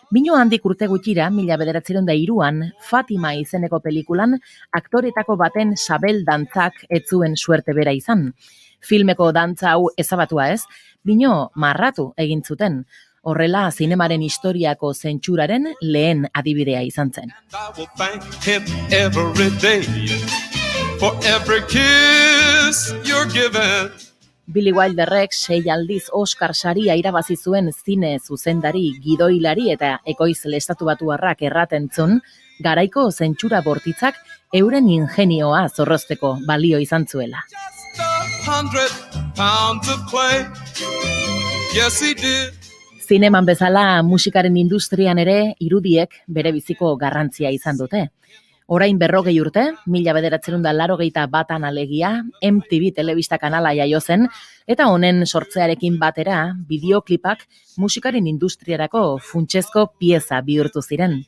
Bino handik urte gutxira, 1903an, Fatima izeneko pelikulan, aktoretako baten sabel dantzak etzuen suerte bera izan. Filmeko dantza hau ezabatua ez, bino marratu egin zuten. Horrela, zinemaren historiako zentsuraren lehen adibidea izan zen. I will thank him every day for every kiss you're given. Billy Wilderrek 6 aldiz Oscar saria irabazi zuen zine zuzendari, gidoilari eta ekoizle estatubatuarrak erraten zuen, garaiko zentsura bortitzak euren ingenioa zorrozteko balio izan zuela. 100 pounds of clay. Yes, he did. Zineman bezala musikaren industrian ere irudiek bere biziko garrantzia izan dute. Orain 40 urte, 1981an alegia, MTV telebista kanala jaio zen, eta honen sortzearekin batera, bideoklipak musikaren industriarako funtsezko pieza bihurtu ziren.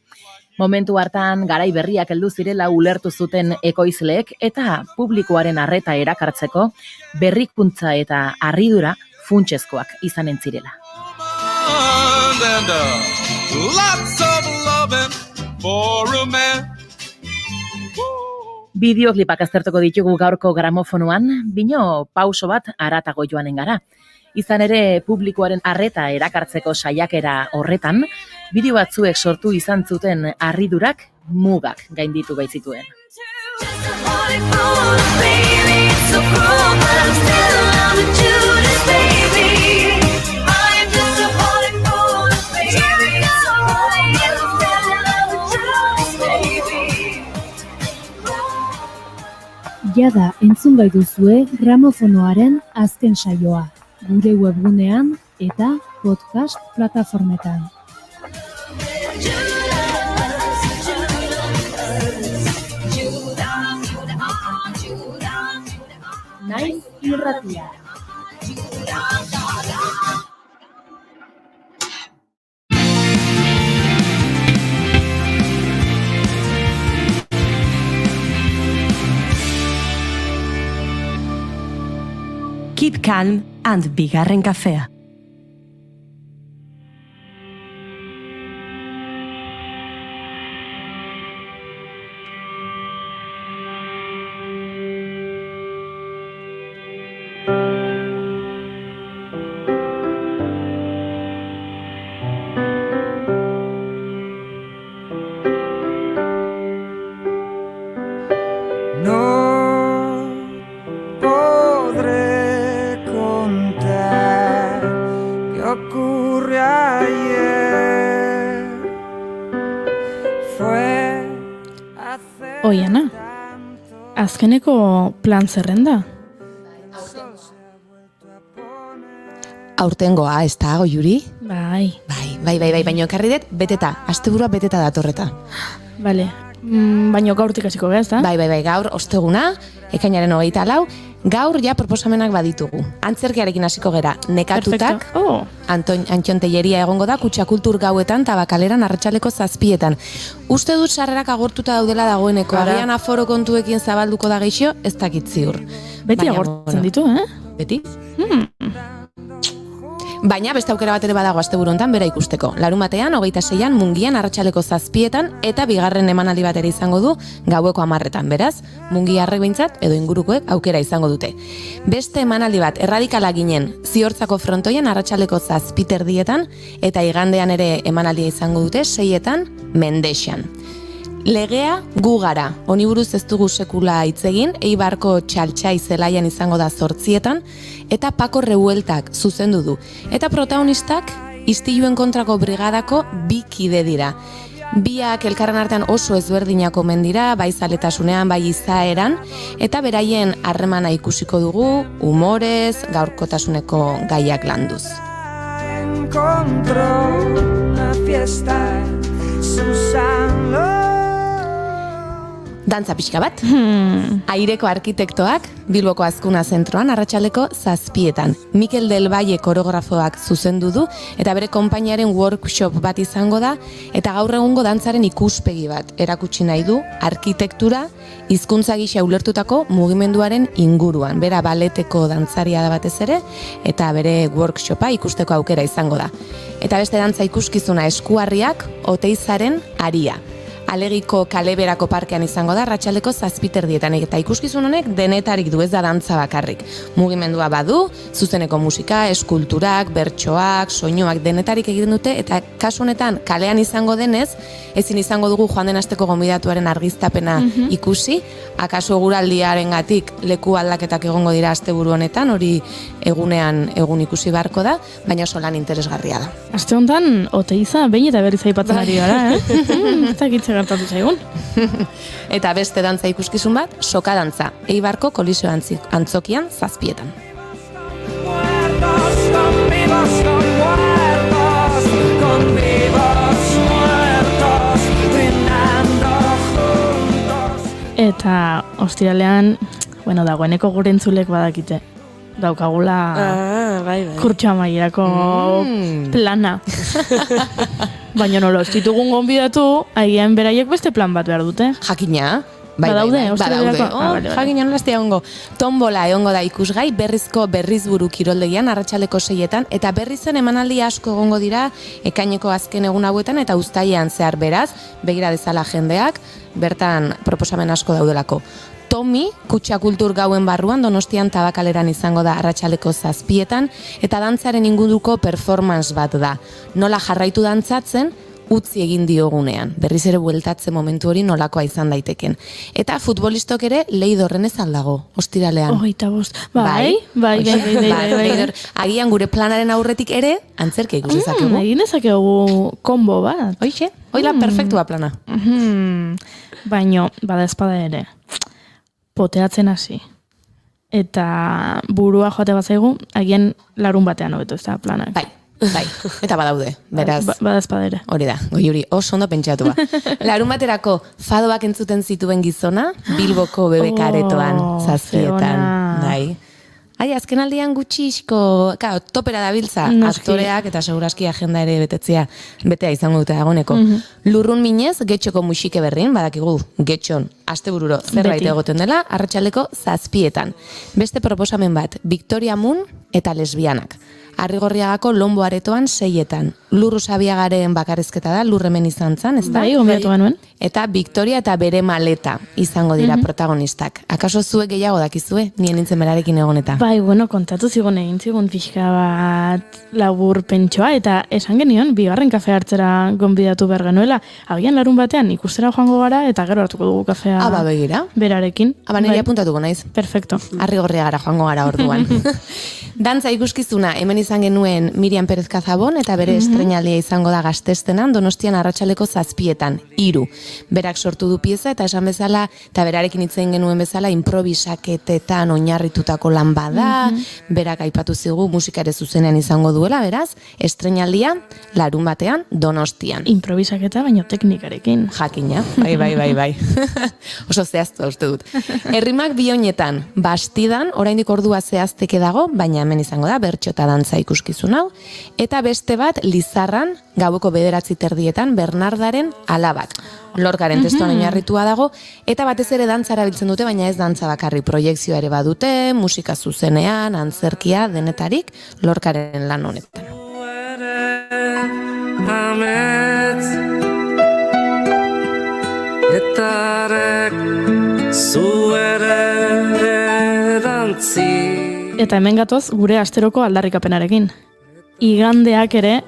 Momentu hartan garai berriak heldu zirela ulertu zuten ekoizleek eta publikoaren arreta erakartzeko berrikuntza eta harridura funtsezkoak izanen zirela. And lots of loving for a man. Bideoklipak aztertuko ditugu gaurko gramofonoan, bino pauso bat haratago joanen gara. Izan ere, publikoaren arreta erakartzeko saiakera horretan, bideo batzuek sortu izan zuten harridurak mugak gainditu baitzituen. Jada entzun bai duzue gramofonoaren azken saioa, gure webgunean eta podcast plataformetan. Naiz irratia. Keep calm and bigarren kafea. Oiana, azkeneko plan zerrenda? Aurtengoa, ez da, Goiuri? Bai. Bai, baina ekarri dut, beteta, asteburua beteta datorreta. Bale, Baina gaurtik hasiko gara, ezta? Bai, gaur osteguna, ekainaren 24, gaur ja proposamenak baditugu. Antzerkiarekin hasiko gera, nekatutak, Antxon Telleria egongo da, Kutxakultur gauetan, Tabakaleran, arratsaleko 7etan. Uste dut sarrerak agortuta daudela dagoeneko, agian aforo kontuekin zabalduko da geixo, ez dakit ziur. Beti agortzen ditu, Beti? Baina beste aukera bat ere badago asteburu hontan bera ikusteko. Larunbatean 26an Mungian arratsaleko 7etan eta bigarren emanaldi bat ere izango du gaueko 10etan. Beraz, mungiarrek behintzat edo ingurukoek aukera izango dute. Beste emanaldi bat erradikala ginen Ziortzako frontoian arratsaleko 7:30etan eta igandean ere emanaldia izango dute 6etan Mendexan. Legea gu gara, honi buruz ez dugu sekula hitz egin, Eibarko Txaltxai zelaian izango da 8etan, eta Pako Revueltak zuzendu du. Eta protagonistak istiluen kontrako brigadako 2 kide dira. Biak elkarren artean oso ezberdinak omen dira, bai zaletasunean, bai izaeran, eta beraien harremana ikusiko dugu, humorez, gaurkotasuneko gaiak landuz. Encontró una fiesta Susano. Dantza pixka bat. Aireko arkitektoak Bilboko Azkuna zentroan arratsaleko 7etan. Mikel Del Valle koreografoak zuzendu du eta bere konpainiaren workshop bat izango da eta gaur egungo dantzaren ikuspegi bat erakutsi nahi du arkitektura hizkuntza gisa ulertutako mugimenduaren inguruan. Bera baleteko dantzaria da batez ere eta bere workshopa ikusteko aukera izango da. Eta beste dantza ikuskizuna eskuarriak Oteizaren aria. Alegiko Kaleberako parkean izango da arratsaleko 7:30etan eta ikuskizun honek denetarik du, ez da dantza bakarrik. Mugimendua badu, zuzeneko musika, eskulturak, bertsoak, soinuak denetarik egiten dute eta kasu honetan kalean izango denez, ezin izango dugu joan den asteko gonbidatuaren argiztapena ikusi, akaso eguraldiarengatik leku aldaketak egongo dira asteburu honetan, hori egun ikusi beharko da, baina oso lan interesgarria da. Aste honetan Oteiza behin eta berriz aipatzen ari gara, Ez dakitze gertatu zaigun. Eta beste dantza ikuskizun bat, soka dantza, Eibarko Koliseo antzokian 7etan. Eta ostiralean, dagoeneko gure entzulek badakite. Daukagula kurtso amaierako plana. Baina nola, ez ditugun gonbidatu, agian beraiek beste plan bat behar dute. Jakina, badaude. Jakina nolastia egongo. Tombola egongo da ikusgai, berrizburu kiroldegian arratsaleko 6etan, eta berrizen emanaldi asko egongo dira ekaineko azken egun hauetan eta uztailean zehar, beraz, begira dezala jendeak, bertan proposamen asko daudelako. Tomi, Kutxakultur gauen barruan Donostian Tabakaleran izango da arratsaleko 7etan eta dantzaren inguruko performance bat da. Nola jarraitu dantzatzen, utzi egin diogunean. Berriz ere bueltatzen momentu hori nolakoa izan daiteken. Eta futbolistok ere Leidorren ez aldago, ostiralean. 25. Bai. Agian gure planaren aurretik ere, antzerke ikusi zakegu. Egin ezakegu kombo bat. Hoixe, hoila perfektua plana. Baino, bada espada ere. Poteatzen hasi. Eta burua joate bat zaigu, agian larun batean hobeto ez da planak. Bai, eta badaude, beraz. Bada espadere. Hori da, Goiuri, oso ondo pentsatua. Larun baterako fadoak entzuten zituen gizona, Bilboko BBK-aretoan 7etan. Bai. Azken aldian gutxizko, topera dabiltza, aktoreak eta segurazki agenda ere betea izango dute dagoeneko. Lurrun minez, Getxoko musike berrin, badakigu, Getxon, astebururo zerbait egoten dela, arratsaleko 7etan. Beste proposamen bat, Victoria Moon eta lesbianak. Arrigorriagako Lombo aretoan 6etan. Lurru Sabiagaren bakarrizketa da, lurremen izan zan, ez da? Bai, gonbidatu genuen. Eta Victoria eta bere maleta izango dira protagonistak. Akaso zuek gehiago dakizue, nien nintzen berarekin egoneta? Bai, kontatu zigun egin zigun pixka bat labur pentsoa, eta esan genion, bigarren kafe hartzera gonbidatu behar genuela. Agian larun batean ikustera joango gara, eta gero hartuko dugu kafea begira. Berarekin. Nire apuntatuko naiz. Perfecto. Arrigorriagara joango gara orduan. Dantza ikuskizuna, hemen izan genuen Miriam Pérez Cazabon, eta bere estreinaldia izango da Gaztestenan, Donostian arratsaleko 7:00, 3. Berak sortu du pieza, eta esan bezala, eta berarekin hitzein genuen bezala, improvisaketetan oinarritutako lan bada, berak aipatu zigu musika ere zuzenean izango duela, beraz, estreinaldia larunbatean Donostian. Improvisaketa baino teknikarekin. Jakina, bai. Oso zehaztua uste dut. Errimak Bioinetan, Bastidan, oraindik ordua zehazteke dago, baina hemen izango da, bertso eta dantza ikuskizun hau, eta beste bat Lizarran, gaueko 9:30 Bernardaren Alabak. Lorcaren testuan oinarritua dago, eta batez ere dantza erabiltzen dute, baina ez dantza bakarri, proiekzioa ere badute, musika zuzenean, antzerkia, denetarik, Lorcaren lan honetan. Eta hemen gatoz gure asteroko aldarrikapenarekin. Igandeak ere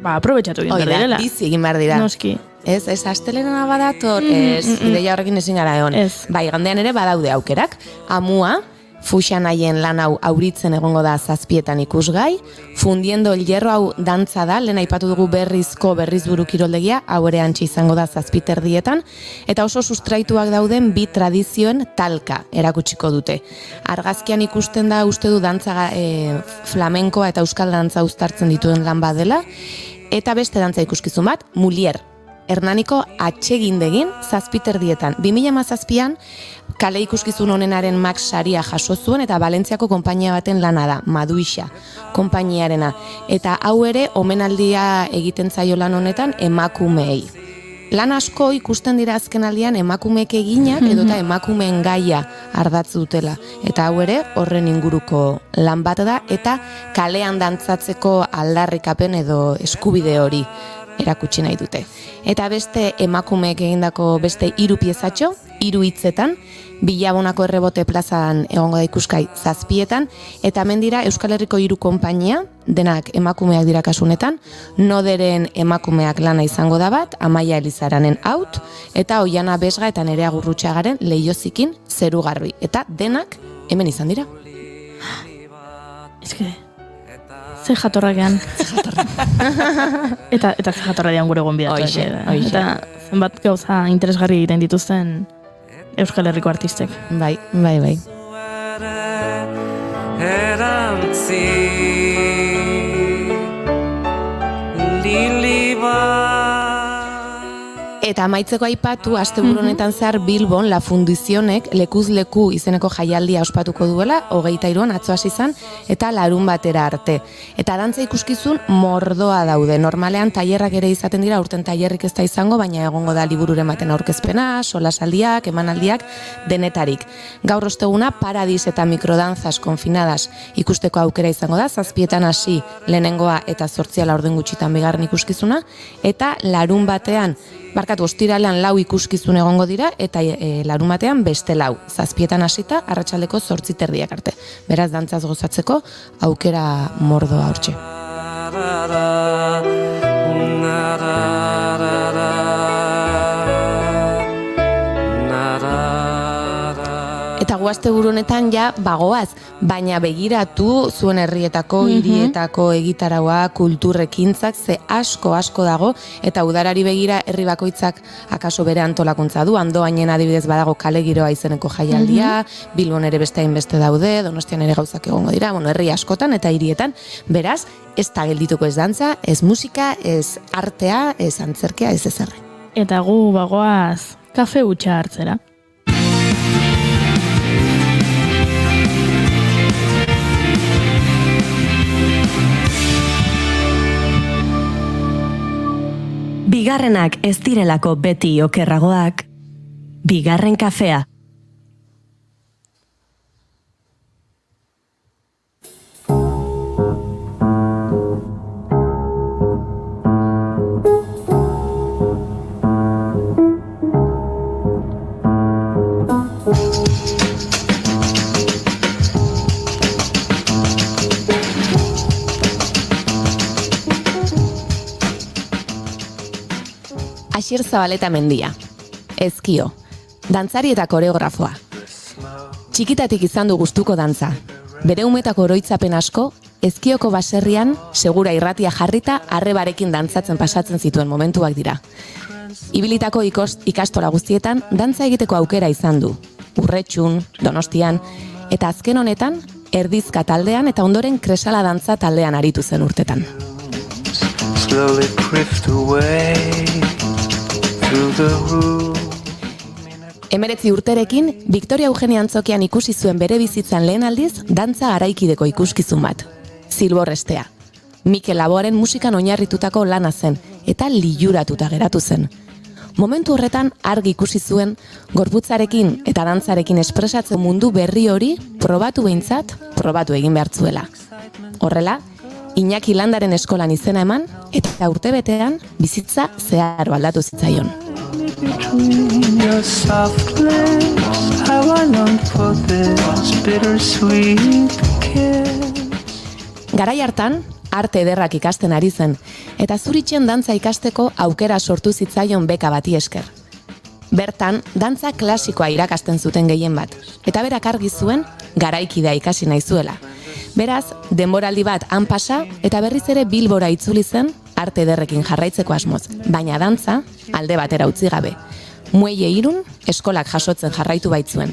aprobetxatu egin behar direla. Bizi egin behar dira. Noski. Ez astelena badator, ideia horrekin ezin gara egon. Bai, igandean ere badaude aukerak. Amua, Fuxan haien lan hau auritzen egongo da 7:00 ikusgai. Fundiendo el hierro hau dantza da, lehen aipatu dugu berrizburu kiroldegia, hau ere antxe izango da 7:30, eta oso sustraituak dauden bi tradizioen talka erakutsiko dute. Argazkian ikusten da uste du dantza flamenkoa eta euskal dantza uztartzen dituen lan badela, eta beste dantza ikuskizun bat, Mulier. Hernaniko atsegindegin 7:30. 2017an kale ikuskizun honenaren Max saria jaso zuen eta Valentziako konpainia baten lana da, Maduixa konpainiarena. Eta hau ere omenaldia egiten zaio lan honetan emakumeei. Lan asko ikusten dira azkenaldian emakumeek eginak edota emakumeen gaia ardatz dutela. Eta hau ere horren inguruko lan bat da eta kalean dantzatzeko aldarrikapen edo eskubide hori erakutsi nahi dute. Eta beste emakumeek egindako beste 3 piezatxo, 3 hitzetan, Bilabonako Errebote plazan egongo da ikuskai 7:00, eta hemen dira Euskal Herriko 3 konpainia, denak emakumeak dira kasunetan, Noderen emakumeak lana izango da bat, Amaia Elizaranen Haut, eta Oiana Besga eta Nerea Gurrutxagaren Leiozikin Zerugarbi. Eta denak hemen izan dira. Ze jatorrakean. Eta ze jatorra dian gure gonbidatu. Eta zenbat gauza interesgarri egiten dituzten Euskal Herriko artistek. Bai. Eta amaitzeko aipatu, asteburu honetan zehar Bilbon La Fundizionek lekuz leku izeneko jaialdia ospatuko duela, 23an atzo hasi izan eta larun batera arte. Eta dantza ikuskizun mordoa daude. Normalean tailerrak ere izaten dira, urten tailerrik ez da izango, baina egongo da libururen baten aurkezpena, solasaldiak, emanaldiak, denetarik. Gaur osteguna Paradis eta Mikrodanzas konfinadas ikusteko aukera izango da, 7:00 hasi lehenengoa eta 8:00 orden gutxitan bigarren ikuskizuna, eta larun batean ostiralean 4 ikuskizun egongo dira, eta larun batean beste 4, 7:00 hasita, arratsaldeko 8:30 arte. Beraz, dantzaz gozatzeko aukera mordoa hortxe. Eta asteburu honetan ja bagoaz, baina begiratu zuen herrietako, hirietako egitaraua, kulturrekintzak, ze asko dago, eta udarari begira herri bakoitzak akaso bere antolakuntza du, Andoainen adibidez badago Kale Giroa izeneko jaialdia, Bilbon ere beste hainbeste daude, Donostian ere gauzak egongo dira, herri askotan eta hirietan, beraz, ez da geldituko ez dantza, ez musika, ez artea, ez antzerkea, ez ezerre. Eta gu bagoaz kafe hutsa hartzera. Bigarrenak ez direlako beti okerragoak, bigarren kafea. Asier Zabaleta Mendia, ezkio, dantzari eta koreografoa. Txikitatik izan du gustuko dantza, bere umetako oroitzapen asko Ezkioko baserrian, segura irratia jarrita, arrebarekin dantzatzen pasatzen zituen momentuak dira. Ibilitako ikastola guztietan, dantza egiteko aukera izan du. Urretxun, Donostian, eta azken honetan, erdizka taldean eta ondoren kresala dantza taldean aritu zen urtetan. Slowly drift away through the room. 19 urterekin, Victoria Eugenia Antzokian ikusi zuen bere bizitzan lehen aldiz, dantza garaikideko ikuskizun bat. Zilborrestea. Mikel Laboaren musikan oinarritutako lana zen, eta liluratuta geratu zen. Momentu horretan argi ikusi zuen, gorputzarekin eta dantzarekin espresatzen mundu berri hori probatu egin behar zuela. Horrela, Iñaki Landaren eskolan izena eman, eta urtebetean bizitza zeharo aldatu zitzaion. Garai hartan, arte ederrak ikasten ari zen, eta Zuritzen dantza ikasteko aukera sortu zitzaion beka bati esker. Bertan, dantza klasikoa irakasten zuten gehien bat, eta berak argi zuen garaikidea ikasi nahi zuela. Beraz, denboraldi bat han pasa, eta berriz ere Bilbora itzuli zen arte ederrekin jarraitzeko asmoz, baina dantza alde batera utzi gabe. Muelle Irun eskolak jasotzen jarraitu baitzuen.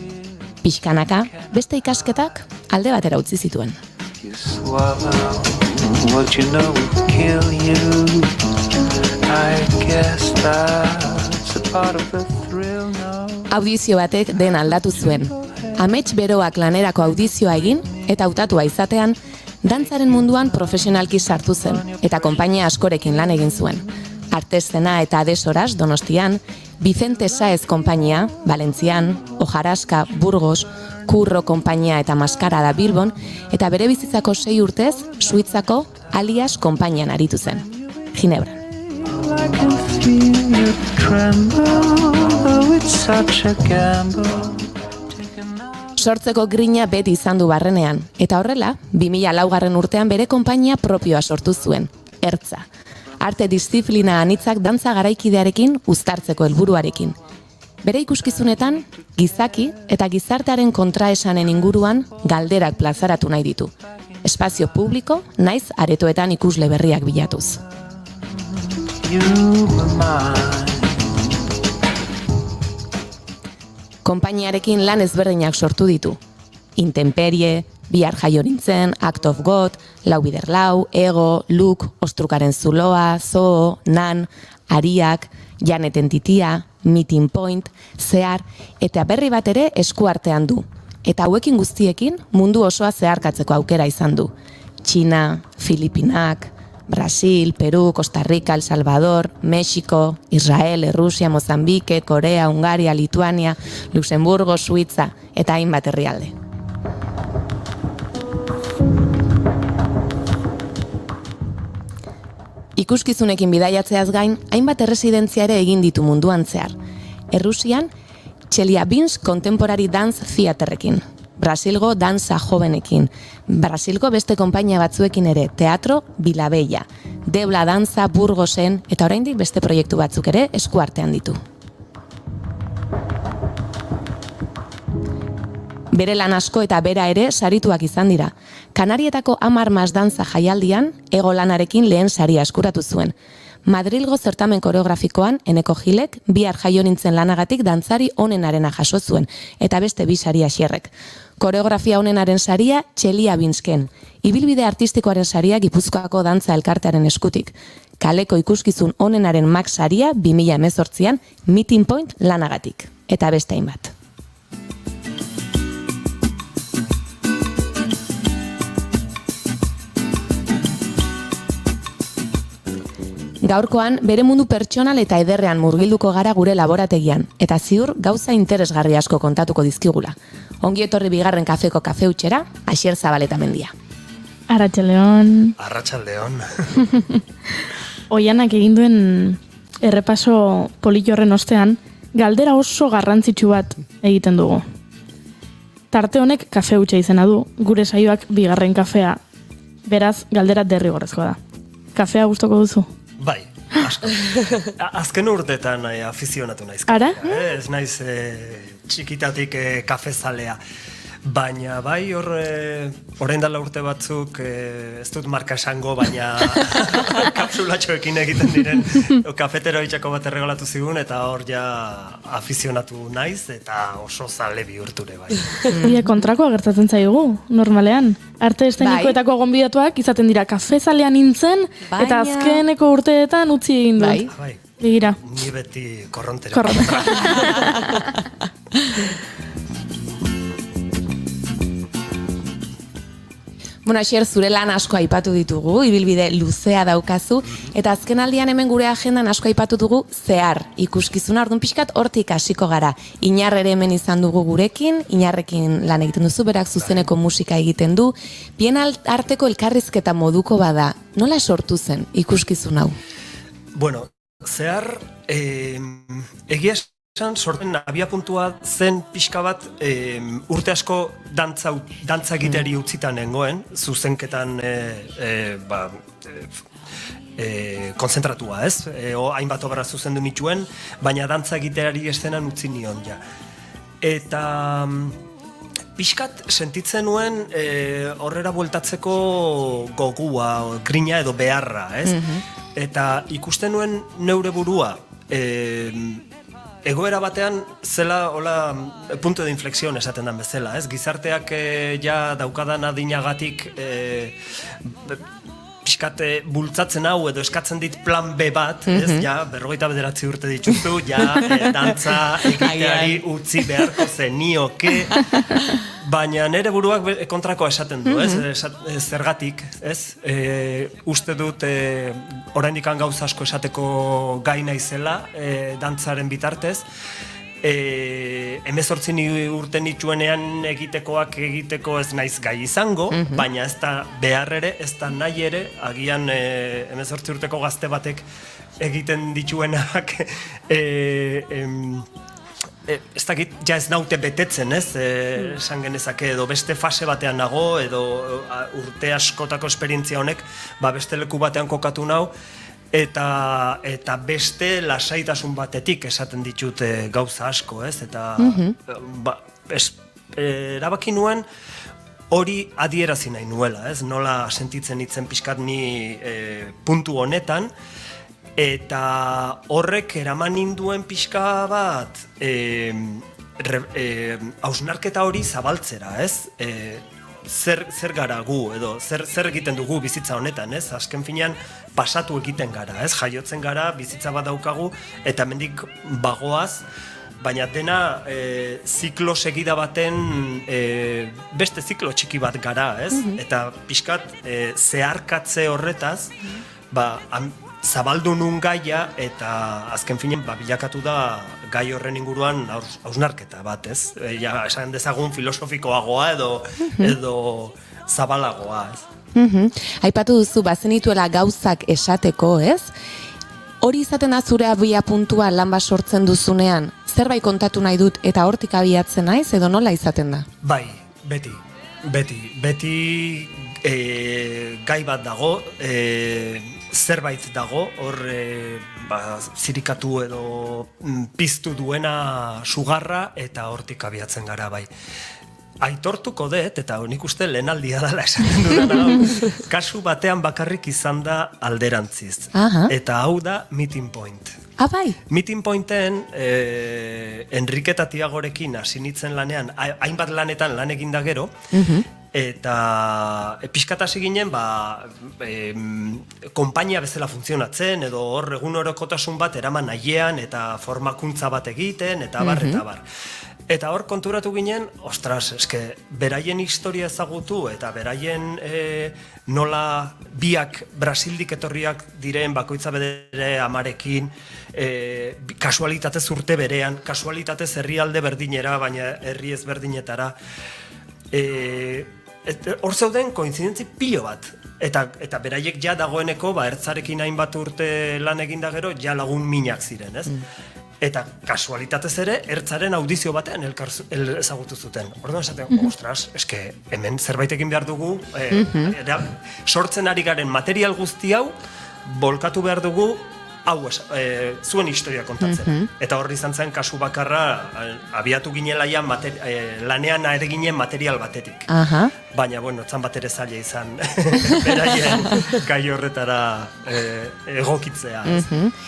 Pixkanaka, beste ikasketak alde batera utzi zituen. What you know would kill you. I guess that's a part of the thrill now. Audizio batek den aldatu zuen. Amets beroak lanerako audizioa egin eta hautatua izatean, dantzaren munduan profesionalki sartu zen eta konpainia askorekin lan egin zuen. Arteszena eta Adesoras Donostian, Vicente Saez konpainia, Valentzian, Ojaraska, Burgos, Kurro konpainia eta Maskarada Bilbon, eta bere bizitzako 6 urtez, Suitzako Alias konpainian aritu zen, Ginebran. Sortzeko grina beti izan du barrenean, eta horrela, 2004 urtean bere konpainia propioa sortu zuen, Ertza. Arte disiplina anitzak dantza garaikidearekin uztartzeko helburuarekin. Bere ikuskizunetan, gizaki eta gizartearen kontraesanen inguruan galderak plazaratu nahi ditu. Espazio publiko, naiz aretoetan ikusle berriak bilatuz. Konpainiarekin lan ezberdinak sortu ditu. Intemperie, Bihar jaio nintzen, Act of God, Lau bider lau, Ego, Look, Ostrukaren zuloa, Zoo, Nan, Ariak, Janeten titia, Meeting Point, Zehar, eta berri bat ere eskuartean du. Eta hauekin guztiekin mundu osoa zeharkatzeko aukera izan du. Txina, Filipinak, Brasil, Peru, Costa Rica, El Salvador, Mexiko, Israel, Errusia, Mozambike, Korea, Hungaria, Lituania, Luxemburgo, Suitza eta hainbat herrialde. Ikuskizunekin bidaiatzeaz gain, hainbat erresidentzia ere egin ditu munduan zehar. Errusian, Chelyabinsk Contemporary Dance Theaterrekin, Brasilgo Danza Jovenekin, Brasilgo beste konpainia batzuekin ere, Teatro Vilabella, Debla Danza Burgosen, eta oraindik beste proiektu batzuk ere eskuartean ditu. Bere lan asko eta bera ere sarituak izan dira. Kanarietako 10 mas dantza jaialdian, Ego lanarekin lehen saria eskuratu zuen. Madrilgo zertamen koreografikoan, Eneko Gilek, Bihar jaio nintzen lanagatik dantzari onenarena jaso zuen, eta beste 2 saria xierrek. Koreografia onenaren saria, Chelyabintsken. Ibilbide artistikoaren saria Gipuzkoako dantza elkartearen eskutik. Kaleko ikuskizun onenaren Max saria 2018an Meeting Point lanagatik. Eta beste hainbat. Gaurkoan, bere mundu pertsonal eta ederrean murgilduko gara gure laborategian, eta ziur gauza interesgarri asko kontatuko dizkigula. Ongi etorri bigarren kafeko kafeutxera, Asier Zabaleta Mendia. Arratsaldeon. Arratsaldeon. Oianak egin duen errepaso polito horren ostean, galdera oso garrantzitsu bat egiten dugu. Tarte honek kafeutxa izena du, gure saioak bigarren kafea, beraz galdera derrigorrezkoa da. Kafea gustoko duzu? Bai, asko. Azken urtetan afizionatu naiz. Ara? Ez naiz txikitatik kafezalea. Baina bai orain dela urte batzuk, ez dut marka esango, baina kapsulatxoekin egiten diren kafetero itxako bat erregalatu zigun, eta hor ja afizionatu naiz, eta oso zale bihurture bai. Kontrakoa gertatzen zaigu, normalean. Arte eszenikoetako gonbidatuak izaten dira kafezalean nintzen, eta azkeneko urteetan utzi egin dut. Bai. Begira. Ni beti korrontere. Bueno, Asier, zure lan asko aipatu ditugu, ibilbide luzea daukazu, eta azken aldian hemen gure agendan asko aipatu dugu zehar, ikuskizuna, orduan pixkat hortik hasiko gara. Inar ere hemen izan dugu gurekin, Inarrekin lan egiten duzu, berak zuzeneko musika egiten du, bien arteko elkarrizketa moduko bada, nola sortu zen ikuskizun hau? Bueno, zehar, egia sorten abiapuntua zen pixka bat urte asko dantza egiteari utzita nengoen, zuzenketan konzentratua, ez? Hainbat obra zuzendu nituen, baina dantza egiteari eszenan utzi nion, ja. Eta pixkat sentitzen nuen horrera bueltatzeko gogua, grina edo beharra, ez? Eta ikusten nuen neure burua, egoera batean zela hola punto de inflexión esaten dan bezala, ez? Gizarteak ja daukadan adinagatik pixkate bultzatzen hau edo eskatzen dit plan B bat, ez? Ja, 49 urte dituzu, ja, dantza egiteari utzi beharko zenioke, baina nire buruak kontrako esaten du, ez? Zergatik, ez? Uste dut oraindik gauza asko esateko gai naizela dantzaren bitartez. 18 urte nituenean egiteko ez naiz gai izango, baina ez da behar ere, ez da nahi ere, agian 18 urteko gazte batek egiten dituenak ez dakit, ja ez naute betetzen, ez? Esan genezake, edo beste fase batean nago, edo urte askotako esperientzia honek, beste leku batean kokatu nau, eta beste lasaitasun batetik esaten ditut gauza asko, ez? Eta erabaki nuen hori adierazi nahi nuela, ez? Nola sentitzen itzen pixkat ni puntu honetan, eta horrek eraman ninduen pixka bat hausnarketa hori zabaltzera, ez? Zer gara gu, edo zer egiten dugu bizitza honetan, ez? Azken finean pasatu egiten gara, ez? Jaiotzen gara, bizitza bat daukagu, eta hemendik bagoaz, baina dena ziklo segida baten beste ziklo txiki bat gara, ez? Eta pixkat zeharkatze horretaz, zabaldu nun gaia, eta azken finean bilakatu da gai horren inguruan hausnarketa bat, ez? Esan dezagun filosofikoagoa edo zabalagoa, ez? Aipatu duzu, bazenituela gauzak esateko, ez? Hori izaten da zure abia puntua lan bat sortzen duzunean, zerbait kontatu nahi dut eta hortik abiatzen naiz, edo nola izaten da? Bai, beti gai bat dago, zerbait dago, hor zirikatu edo piztu duena sugarra, eta hortik abiatzen gara, bai. Aitortuko dut, eta nik uste lehenaldia dela esaten dudan, kasu batean bakarrik izan da alderantziz. Eta hau da Meeting Point. Bai? Meeting Pointen Enrique eta Tiagorekin hasi nintzen lanean, hainbat lanetan lan egin da gero, eta pixkat hasi ginen konpainia bezala funtzionatzen, edo hor egunerokotasun bat eraman nahiean, eta formakuntza bat egiten, eta bar, eta bar. Eta hor konturatu ginen, ostras, eske, beraien historia ezagutu, eta beraien nola biak Brasildik etorriak diren bakoitza bedere amarekin, kasualitatez urte berean, kasualitatez herrialde berdinera, baina herri ezberdinetara, hor zeuden koinzidentzi pilo bat. Eta beraiek ja dagoeneko, ertzarekin hainbat urte lan eginda gero, ja lagun minak ziren, ez? Eta kasualitatez ere, ertzaren audizio batean ezagutu zuten. Orduan esaten, ostras, eske hemen zerbait egin behar dugu, sortzen ari garen material guzti hau, bolkatu behar dugu hau zuen historia kontatzen. Eta horri izan zen kasu bakarra abiatu ginela ja lanean ere ginen material batetik. Baina, bueno, etzan bat ere zaila izan beraien gai horretara egokitzea.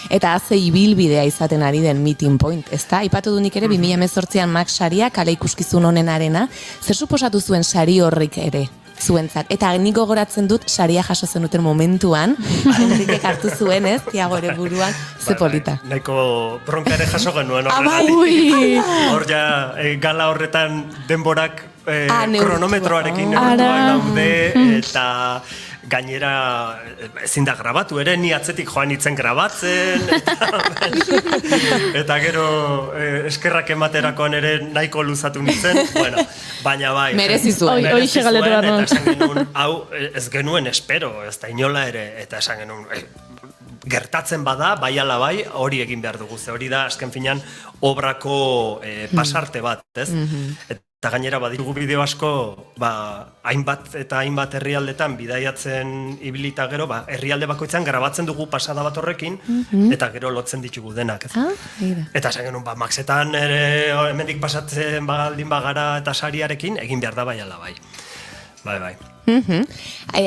Eta haze ibilbidea izaten ari den meeting point, ezta? Aipatu du nik ere 2018an Max saria, kale ikuskizun honenarena, zer suposatu zuen sari horrik ere? Zuentzat. Eta nik gogoratzen dut saria jaso zenuten momentuan, Enrikek hartu zuen, ez? Tiago ere buruan, ze polita. Nahiko bronka ere jaso genuen horregatik. Hor ja, gala horretan denborak kronometroarekin neurtuan daude, eta gainera ezin da grabatu ere, ni atzetik joan itzen grabatzen, eta gero eskerrak ematerakoan ere nahiko luzatu nintzen, bueno, baina bai. Merezi zuen. Hoixe galdetu behar nuen. Eta esan genuen, hau ez genuen espero, ez da inola ere, eta esan genuen, gertatzen bada, bai ala bai, hori egin behar dugu, ze hori da, azken finean, obrako pasarte bat, ez? Eta gainera baditugu bideo asko, hainbat eta hainbat herrialdetan bidaiatzen ibilita gero, herrialde bakoitzan grabatzen dugu pasada bat horrekin, eta gero lotzen ditugu denak. Eta esan genuen, Maxetan ere hemendik pasatzen baldin bagara eta sariarekin, egin behar da bai ala bai. Bai.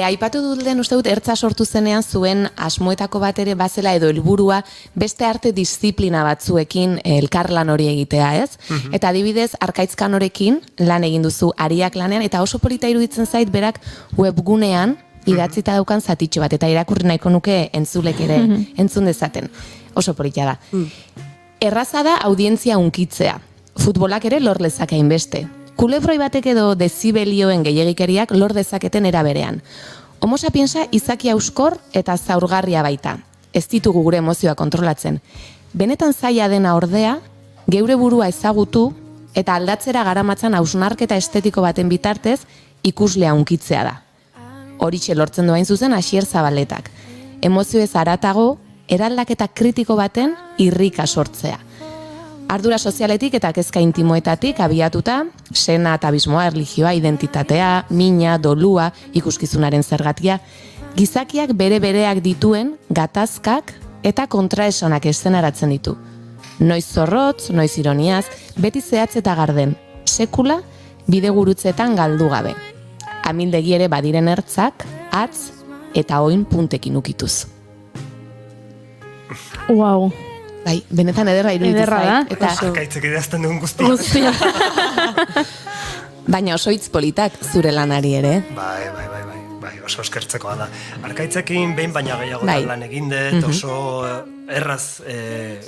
Aipatu dut den uste dut ertza sortu zenean zuen asmoetako bat ere bazela edo helburua beste arte disiplina batzuekin elkarlan hori egitea, ez? Eta adibidez, Arkaitzkanorekin lan egin duzu Ariak lanean, eta oso polita iruditzen zait berak webgunean idatzita daukan zatitxo bat, eta irakurri nahiko nuke entzulek ere entzun dezaten. Oso polita da. Erraza da audientzia hunkitzea. Futbolak ere lor lezake hainbeste. Kulebroi batek edo dezibelioen gehiegikeriak lor dezaketen era berean. Homo sapiensa izaki hauskor eta zaurgarria baita. Ez ditugu gure emozioa kontrolatzen. Benetan zaila dena ordea, geure burua ezagutu eta aldatzera garamatzan hausnarketa estetiko baten bitartez ikuslea hunkitzea da. Horixe lortzen doain zuzen Asier Zabaletak. Emozioez haratago, eraldaketa kritiko baten irrika sortzea. Ardura sozialetik eta kezka intimoetatik abiatuta, sena eta abismoa, erlijioa, identitatea, mina, dolua, ikuskizunaren zergatia, gizakiak bere-bereak dituen gatazkak eta kontraesanak eszenaratzen ditu. Noiz zorrotz, noiz ironiaz, beti zehatz eta garden, sekula bidegurutzetan galdu gabe. Amildegi ere badiren ertzak, atz eta oin puntekin ukituz. Wow. Bai, benetan ederra iruditu zait. Eta Arkaitzek idazten duen guztia. Baina oso hitz politak zure lanari ere. Bai, oso eskertzekoa da. Arkaitzekin behin baina gehiago lan egin dut, oso erraz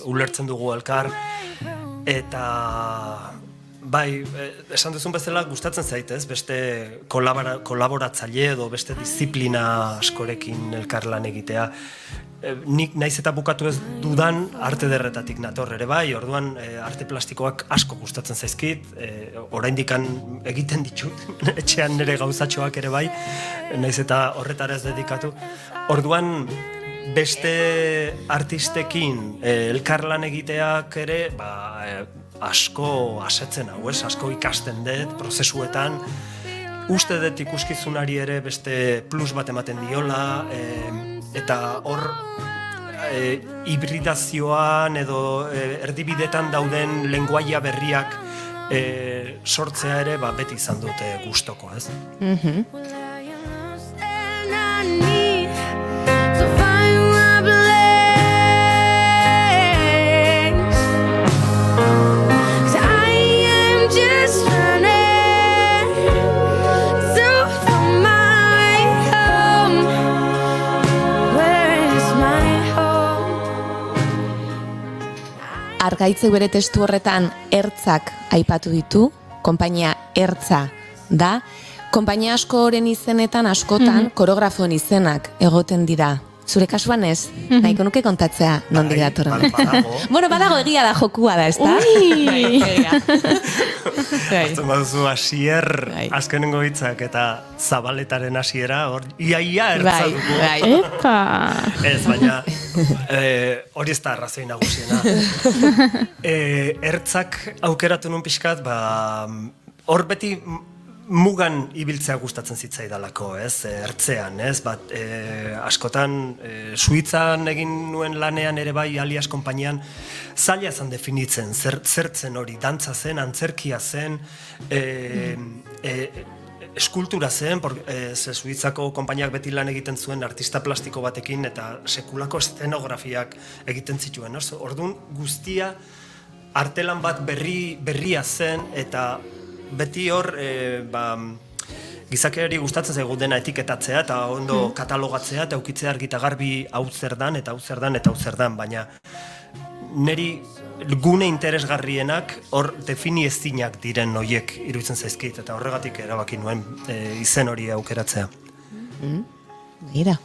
ulertzen dugu elkar, eta bai, esan duzun bezala gustatzen zaitez, beste kolaboratzaile edo beste disiplina askorekin elkar lan egitea. Nik naiz eta bukatu ez dudan arte derretatik nator ere bai, orduan arte plastikoak asko gustatzen zaizkit, oraindikan egiten ditut, etxean nire gauzatxoak ere bai, naiz eta horretara ez dedikatu. Orduan beste artistekin elkarlan egiteak ere asko asetzen hau, asko ikasten dut prozesuetan, uste dut ikuskizunari ere beste plus bat ematen diola, eta hor hibridazioan edo erdibidetan dauden lenguaia berriak sortzea ere beti izan dute gustoko, ez? Arkaitzek bere testu horretan ertzak aipatu ditu, konpainia ertza da, konpainia askoren izenetan askotan koreografoen izenak egoten dira. Zure kasuan ez, nahiko nuke kontatzea nondik datorren. Bueno, badago egia da jokua da, ez da? Azten baduzu Asier azkenengo hitzak eta Zabaletaren hasiera, hor ia ertza dugu. Ez, baina hori ez da arrazoi nagusiena. Ertzak aukeratu nun pixkat, hor beti mugan ibiltzea gustatzen zitzaidalako, ez, ertzean, ez, bat, askotan, Suitzan egin nuen lanean ere bai, Alias konpainian, zaila zen definitzen, zertzen hori, dantza zen, antzerkia zen, eskultura zen, Suitzako konpainiak beti lan egiten zuen artista plastiko batekin, eta sekulako eszenografiak egiten zituen, orduan guztia artelan bat berria zen, eta beti hor, gizakiari gustatzen zaigu dena etiketatzea eta ondo katalogatzea eta ukitzea argi eta garbi hau zer dan eta hau zer dan eta hau zer dan, baina niri gune interesgarrienak hor defini ezinak diren noiek iruditzen zaizkit eta horregatik erabaki nuen izen hori aukeratzea. Mira.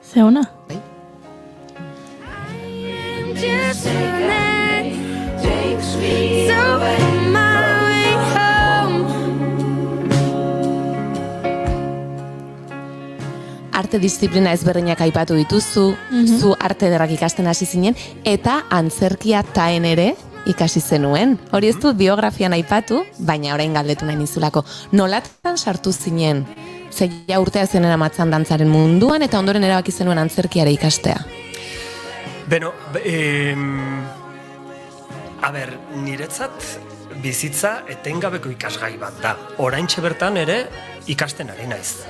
Ze ona? Bai. Arte disiplina ezberdinak aipatu dituzu, zu arte ederrak ikasten hasi zinen, eta antzerkia taen ere ikasi zenuen. Hori ez dut biografian aipatu, baina orain galdetu nahi nizulako. Nolatan sartu zinen? Zeia urtea zen eramatzan dantzaren munduan, eta ondoren erabaki zenuen antzerkiare ikastea. Beno, niretzat bizitza etengabeko ikasgai bat da. Oraintxe bertan ere ikasten ari naiz.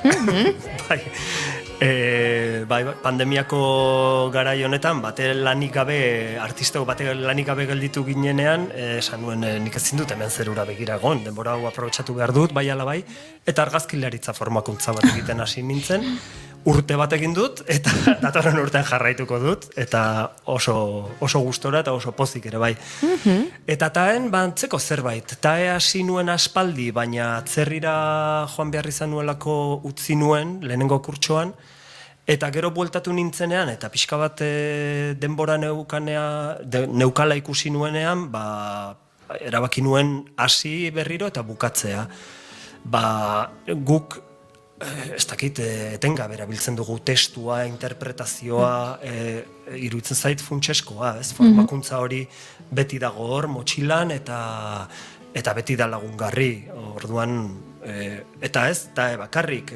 Bai, pandemiako garai honetan, artistau bate lanik gabe gelditu ginenean, esan nuen nik ezin dut hemen zerura begira egon, denbora hau aprobetxatu behar dut, bai ala bai, eta argazkilaritza formakuntza bat egiten hasi nintzen, urte bat egin dut, eta datorren urtean jarraituko dut, eta oso gustora eta oso pozik ere bai. Eta taen, bantzeko zerbait, tae hasi nuen aspaldi, baina atzerrira joan behar izan nuelako utzi nuen, lehenengo kurtsoan, eta gero bueltatu nintzenean, eta pixka bat denbora neukala ikusi nuenean, erabaki nuen hasi berriro eta bukatzea. Guk ez dakit, etengabe erabiltzen dugu testua, interpretazioa, iruditzen zait funtseskoa, ez? Formakuntza hori beti dago hor, motxilan, eta beti da lagungarri, orduan, eta ez, da bakarrik,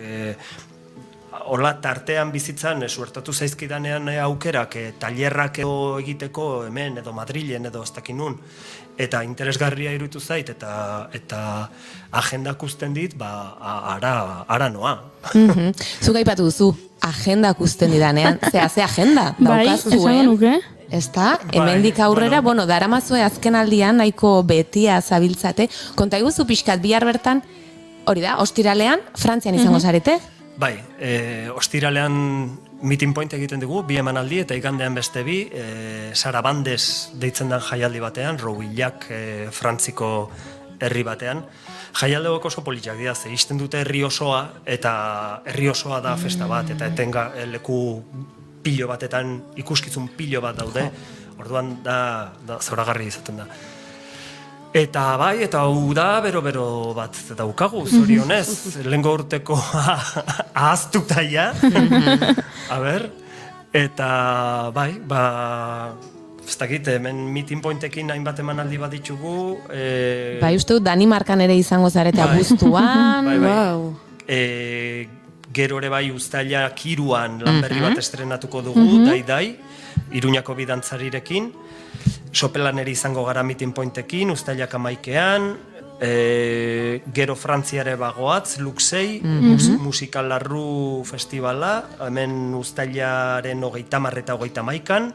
hola tartean bizitzan, suertatu zaizkidanean aukerak, tailerrak egiteko hemen, edo Madrilen, edo ez dakinun, eta interesgarria iruditu zait, eta agendak uzten dit, ara noa. Zuk aipatu duzu, agendak uzten didanean, ze agenda daukazuen. Ezta, hemendik aurrera, daramazue azken aldian, nahiko betia zabiltzate, konta iguzu pixkat bihar bertan, hori da, ostiralean, Frantzian izango zarete? Bai, ostiralean meeting point egiten dugu, 2 emanaldi eta igandean beste 2, Sarabandes deitzen den jaialdi batean, Rouillac Frantziko herri batean. Jaialdeok oso politak dira, izten dute herri osoa, eta herri osoa da festa bat, eta etenga leku pilo batetan, ikuskizun pilo bat daude, orduan da zoragarri izaten da. Eta bai, eta hau da, bero bat daukagu, zorionez, lehengo urteko ahaztutaia, eta bai, ez dakit, hemen meeting pointekin hainbat emanaldi bat ditugu. Bai, uste dut, Danimarkan ere izango zarete abuztuan. Gero ere bai, uztaila 3an lan berri bat estrenatuko dugu, dai, Iruñako bidantzarirekin. Sopelan ere izango gara meeting pointekin, uztailak 11an, gero Frantziare bagoatz, Luxei, musikal larru festivala, hemen uztailaren 30 eta 31an,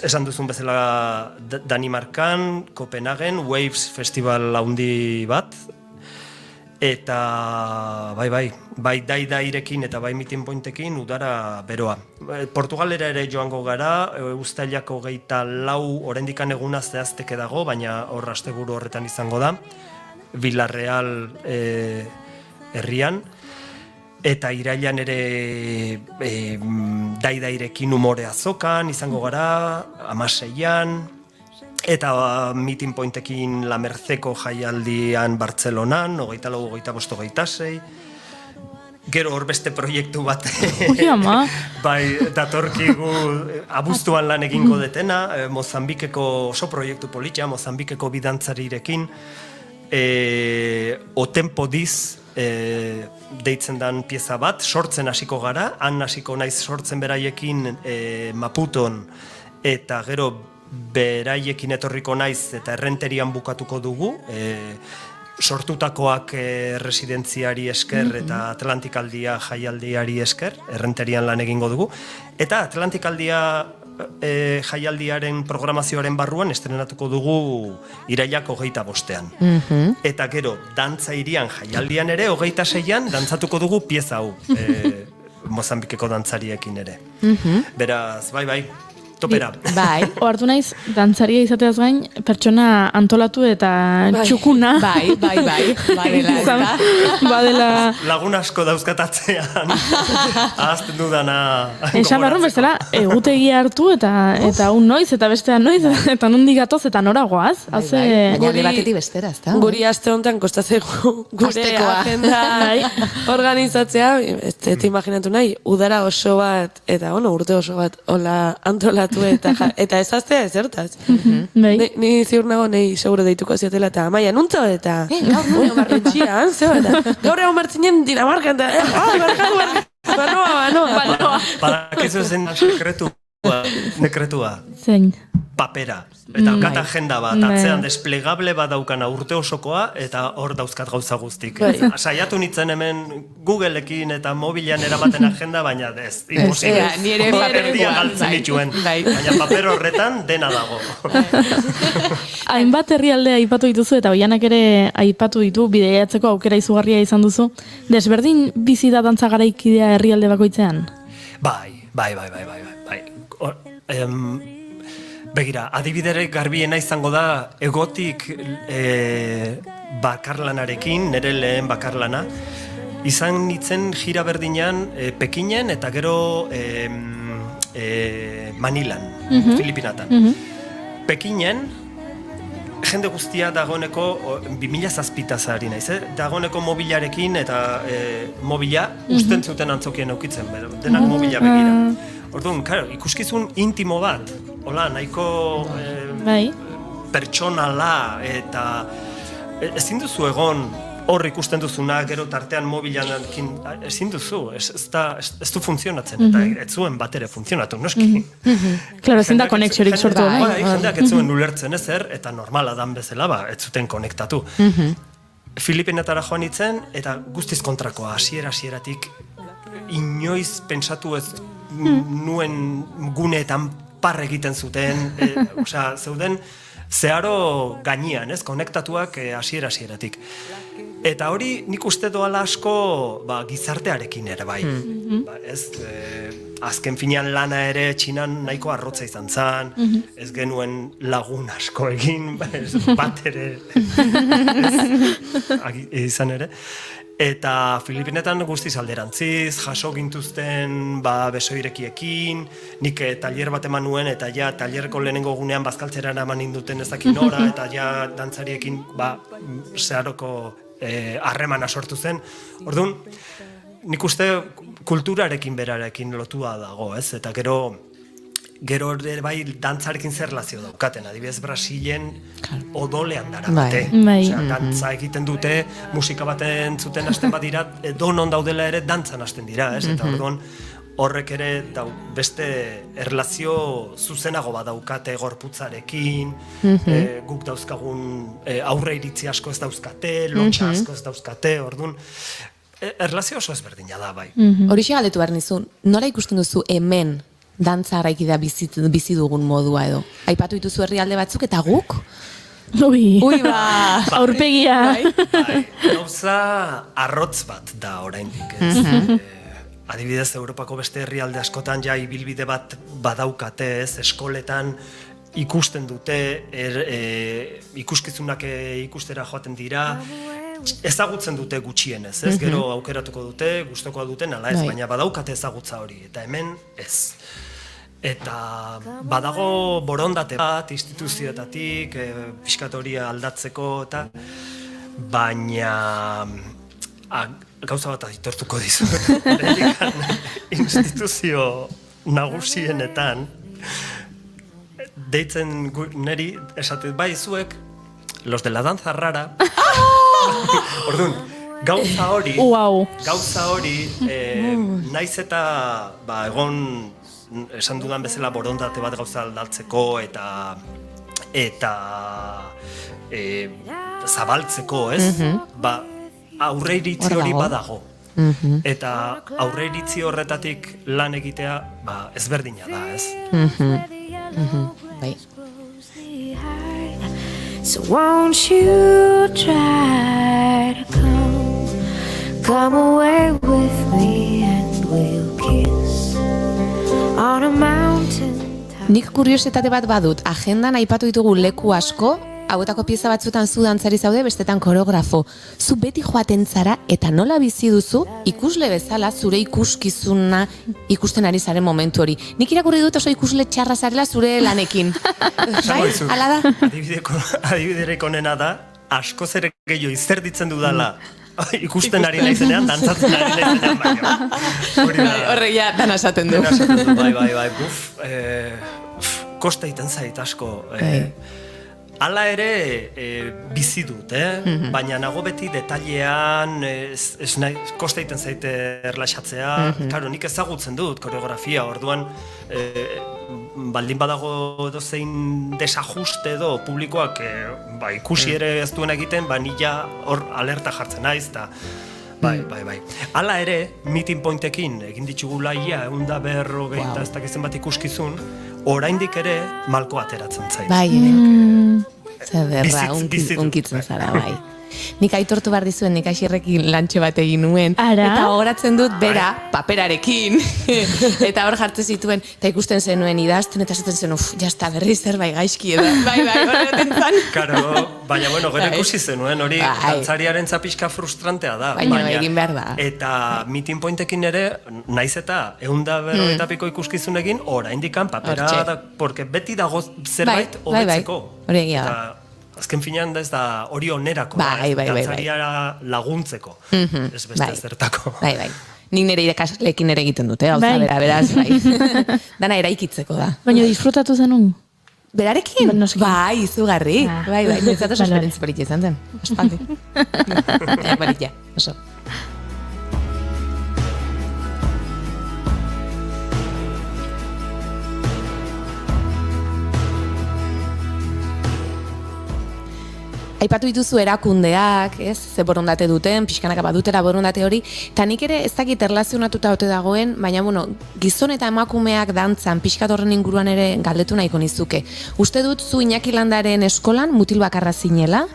esan duzun bezala Danimarkan, Kopenhagen, Waves festival handi bat, eta bai dairekin eta bai meeting pointekin udara beroa. Portugalera ere joango gara, uztailak 24 oraindikan eguna zehazteke dago, baina hor asteburu horretan izango da, Villarreal herrian, eta irailan ere dairekin umore azokan izango gara, 16an, eta meeting pointekin La Merceko jaialdian Bartzelonan, 24, 25, 26. Gero hor beste proiektu bat. Bai, datorkigu abuztuan lan egingo detena, Mozambikeko oso proiektu politia, Mozambikeko bidantzarirekin, Otempo diz deitzen dan pieza bat, sortzen hasiko gara, han hasiko naiz sortzen beraiekin Maputon, eta gero beraiekin etorriko naiz eta Errenterian bukatuko dugu, sortutakoak residentziari esker eta Atlantikaldia jaialdiari esker, Errenterian lan egingo dugu, eta Atlantikaldia jaialdiaren programazioaren barruan estrenatuko dugu irailak 25ean. Eta gero, dantza irian jaialdian ere, 26ean dantzatuko dugu pieza hau, Mozambikeko dantzariekin ere. Beraz, bai, topera. Bai. Ohartu naiz, dantzaria izateaz gain, pertsona antolatu eta txukuna. Bai. Badela. Lagun asko dauzkatatzean. Ahazten dudana. Esan barrun bezala, egutegia hartu eta un noiz, eta bestean noiz, eta nondik gatoz, eta nora goaz. Guri batetik bestera, ez da? Guri aste honetan kostatzeko gure agenda organizatzea, ez imaginatu nahi, udara oso bat, eta urte oso bat, hola antolatu eta ezaztea ezertaz. Ni ziur nago nahi seguro deituko ziatela eta Amaia, nuntzo eta gaur egon martzinen Dinamarkan eta banoa. Badakizu zen sekretua. Zein? Papera. Eta daukat agenda bat, atzean desplegable bat daukana urte osokoa, eta hor dauzkat gauza guztik. Saiatu nintzen hemen Googleekin eta mobilean erabaten agenda, baina ez, imposible. Nire paperdia galtzen dituen. Baina paper horretan dena dago. Hainbat herrialde aipatu dituzu, eta Oianak ere aipatu ditu, bideiatzeko aukera izugarria izan duzu. Desberdin bizi da dantza garaikidea herrialde bakoitzean? Bai. Begira, adibidere garbiena izango da egotik bakarlanarekin, nire lehen bakarlana, izan nintzen jira berdinean Pekinen eta gero Manilan, Filipinatan. Pekinen, jende guztia dagoeneko 2007 ari naiz, dagoeneko mobilarekin eta mobila usten zuten antzokien aukitzen, denak mobila begira. Orduan, ikuskizun intimo bat, hola, nahiko pertsonala eta ezin duzu egon hor ikusten duzuna, gero tartean mobilanekin, ezin duzu, ez du funtzionatzen, eta ez zuen bat ere funtzionatu, noski. Claro, ezin da konexiorik sortu. Jendeak ez zuen ulertzen ezer, eta normala dan bezala, ez zuten konektatu. Filipinetara joan nintzen, eta guztiz kontrakoa, hasieratik inoiz pentsatu ez nuen guneetan par egiten zuten, zeuden zeharo gainean, konektatuak hasieratik. Eta hori nik uste doala asko gizartearekin ere bai. Azken finean lana ere Txinan nahiko arrotza izan zen, ez genuen lagun asko egin, bat ere izan ere. Eta Filipinetan guztiz alderantziz, jaso gintuzten besoirekiekin, nik tailer bat eman nuen, eta ja tailerko lehenengo gunean bazkaltzera eman induten ez dakin nora, eta ja dantzariekin zeharoko harremana sortu zen. Orduan, nik uste kulturarekin berarekin lotua dago, ez? Eta gero bai dantzarekin zer relazio daukaten, adibidez Brasilen odolean dara bate. Dantza egiten dute, musika baten zuten hasten bat dira, donon daudela ere dantzan hasten dira, ez? Eta orduan horrek ere beste erlazio zuzenago bat daukate gorputzarekin, guk dauzkagun aurre iritzi asko ez dauzkate, lotxa asko ez dauzkate, orduan erlazio oso ezberdina da, bai. Horixe galdetu behar nizun, nola ikusten duzu hemen dantza garaikidea bizi dugun modua edo? Aipatu dituzu herrialde batzuk eta guk? Ui, aurpegia. Gauza arrotz bat da oraindik, ez? Adibidez, Europako beste herrialde askotan ja ibilbide bat badaukate, ez? Eskoletan ikusten dute, ikuskizunak ikustera joaten dira, ezagutzen dute gutxienez, ez? Gero aukeratuko dute, gustokoa duten, ala ez, baina badaukate ezagutza hori, eta hemen ez. Eta badago borondate bat instituzioetatik, pixkatoria aldatzeko, eta baina gauza bat aitortuko dizut. Instituzio nagusienetan deitzen niri esatet bai zuek los de la danza rara. Orduan, gauza hori, naiz eta egon esan dudan bezala borondate bat gauza aldatzeko eta zabaltzeko, ez? Aurreiritzi hori badago. Eta aurreiritzi horretatik lan egitea ezberdina da, ez? Bai. So won't you try to come away with me and we'll kiss on a mountain. Nik kuriosetate bat badut, agendan aipatu ditugu leku asko, hauetako pieza batzutan zu dantzari zaude, bestetan koreografo. Zu beti joaten zara eta nola bizi duzu ikusle bezala zure ikuskizuna ikusten ari zaren momentu hori. Nik irakurri dut oso ikusle txarra zarela zure lanekin. Bai, hala da? Adibiderek onena da, askoz ere gehiago izerditzen dudala ikusten ari naizenean, dantzatzen ari naizenean baino. Horre, ja, dan esaten du. Bai, kosta iten zait asko. Hala ere bizi dut, baina nago beti detailean, kosta egiten zaite erlaxatzea. Claro, nik ezagutzen dut koreografia, orduan baldin badago edozein desajuste edo publikoak ikusi ere ez duen egiten, nila hor alerta jartzen naiz, eta Bai. Hala ere, meeting pointekin egin ditugula ia, 150 ez dakizen bat ikuskizun, oraindik ere malko ateratzen zait. Bai, zederra, unkitzen zara, bai. Nik aitortu behar dizuen, nik Aixirrekin lantxo bat egin nuen. Eta gogoratzen dut, bera, paperarekin. Eta hor jartzen zituen, eta ikusten zenuen idazten, eta zaten zen, jazta, berriz zerbait gaizki edo. Bai, horreten zan. Karo, baina, gero ikusi zenuen, hori dantzariaren pixka frustrantea da. Baina egin behar da. Eta meeting pointekin ere, naiz eta 150 piko ikuskizun egin, oraindikan papera da, porque beti dago zerbait hobetzeko. Hori egia da. Azken finean da ez da hori onerako, dantzariara laguntzeko, ez beste zertako. Bai. Nik nire irakasleekin ere egiten dute, hau beraz, bai. Dana eraikitzeko da. Baina disfrutatu zenun? Berarekin? Bai, izugarri. Bai, nintzat oso esperientzi politia izan zen. Aspaldi. Politia, oso. Aipatu dituzu erakundeak, ze borondate duten, pixkanaka badutera borondate hori, eta nik ere ez dakit erlazionatuta ote dagoen, baina gizon eta emakumeak dantzan, pixkat horren inguruan ere galdetu nahiko nizuke. Uste dut zu Iñaki Landaren eskolan mutil bakarra zinela,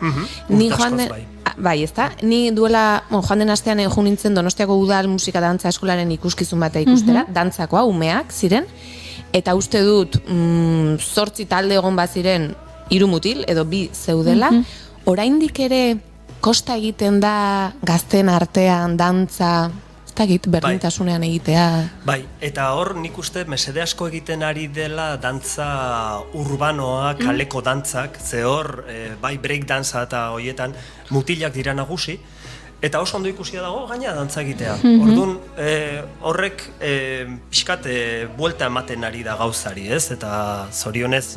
ni joan den... Bai, ezta? Ni duela, joan den astean joan nintzen Donostiako Udal musika dantza eskolaren ikuskizun batea ikustera, dantzakoa, umeak ziren, eta uste dut 8 talde egon baziren 3 mutil, edo 2 zeudela, oraindik ere kosta egiten da gazten artean dantza, ez dakit berdintasunean egitea. Bai, eta hor nik uste mesede asko egiten ari dela dantza urbanoa, kaleko dantzak, ze hor, bai break dantza eta hoietan mutilak dira nagusi, eta oso ondo ikusia dago gaina dantza egitea. Orduan, horrek pixkat buelta ematen ari da gauzari, ez? Eta zorionez,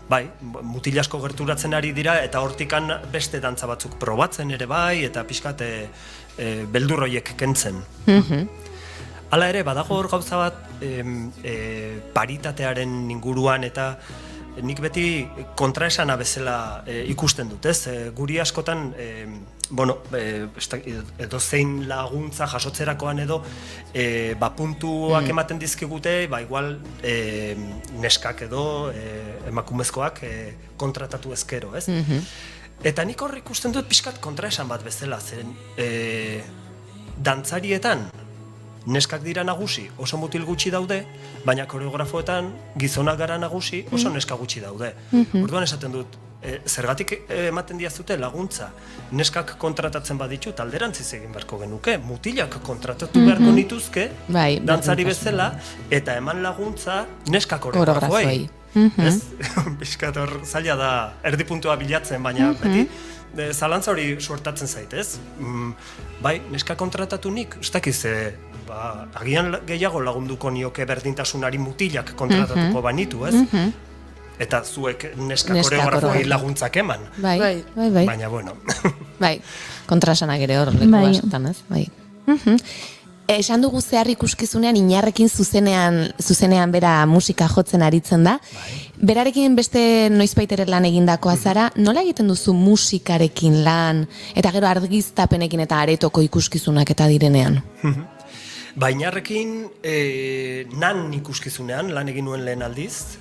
bai, mutil asko gerturatzen ari dira, eta hortikan beste dantza batzuk probatzen ere bai, eta pixkat beldurroiek kentzen. Hala ere, badago hor gauza bat paritatearen inguruan, eta nik beti kontraesana bezala ikusten dut, ez? Guri askotan, edozein laguntza jasotzerakoan edo puntuak ematen dizkigute, igual neskak edo emakumezkoak kontratatu ezkero, ez? Eta nik hor ikusten dut pixkat kontraesan bat bezala, zen dantzarietan neskak dira nagusi, oso mutil gutxi daude, baina koreografoetan gizonak gara nagusi, oso neska gutxi daude. Orduan esaten dut, zergatik ematen diazute laguntza, neskak kontratatzen baditu, alderantziz egin beharko genuke, mutilak kontratatu beharko nituzke, dantzari bezala, eta eman laguntza neska koreografoei. Bizkat hor zaila da erdipuntua bilatzen, baina beti zalantza hori suertatzen zait, ez? Bai, neska kontratatu nik, ez dakiz, agian gehiago lagunduko nioke berdintasunari mutilak kontratatuko banitu, ez? eta zuek neska Neska koreografoei koreografo. laguntzak eman. Bai. Baina, bueno. Bai, kontrasanak ere hor, leku Bai. askotan, ez? Bai. Esan dugu zehar ikuskizunean Inarrekin zuzenean bera musika jotzen aritzen da. Berarekin beste noizbait ere lan egindakoa zara, nola egiten duzu musikarekin lan, eta gero argiztapenekin eta aretoko ikuskizunak eta direnean? Bainarrekin nan ikuskizunean lan egin nuen lehen aldiz.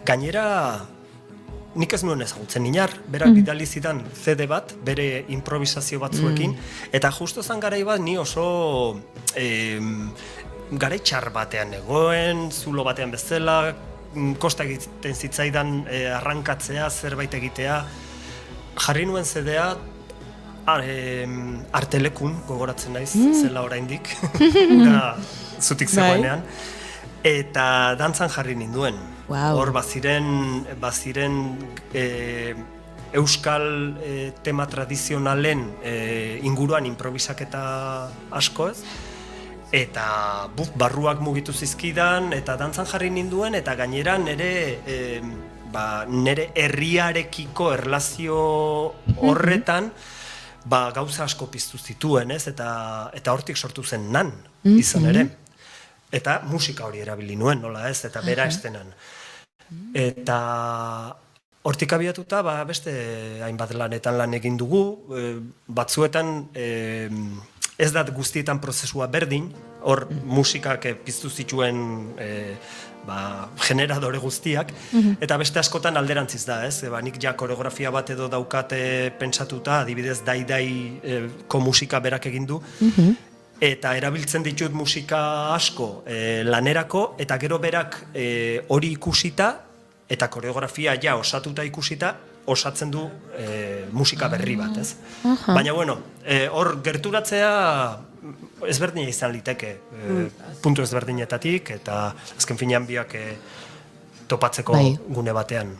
Gainera nik ez nuen ezagutzen Inar, berak bidali zidan CD bat, bere improvisazio batzuekin, eta justo zan garai bat ni oso garai txar batean egoen, zulo batean bezala, kosta egiten zitzaidan arrankatzea, zerbait egitea, jarri nuen CD-a Artelekun, gogoratzen naiz, zela oraindik, zutik zegoenean, eta dantzan jarri ninduen. Hor baziren euskal tema tradizionalen inguruan improvisaketa asko ez, eta barruak mugitu zizkidan, eta dantzan jarri ninduen, eta gainera nire herriarekiko erlazio horretan gauza asko piztu zituen, ez? Eta hortik sortu zen nan, izan ere. Eta musika hori erabili nuen, nola ez, eta bera estenan. Eta hortik abiatuta, beste hainbat lanetan lan egin dugu, batzuetan ez da guztietan prozesua berdin, hor musikak piztu zituen generadore guztiak, eta beste askotan alderantziz da, ez? Nik ja koreografia bat edo daukate pentsatuta, adibidez Dai-Daiko musika berak egin du, eta erabiltzen ditut musika asko lanerako, eta gero berak hori ikusita, eta koreografia ja osatuta ikusita, osatzen du musika berri bat, ez? Baina, bueno, hor gerturatzea ezberdina izan liteke, puntu ezberdinetatik, eta azken finean biak topatzeko gune batean.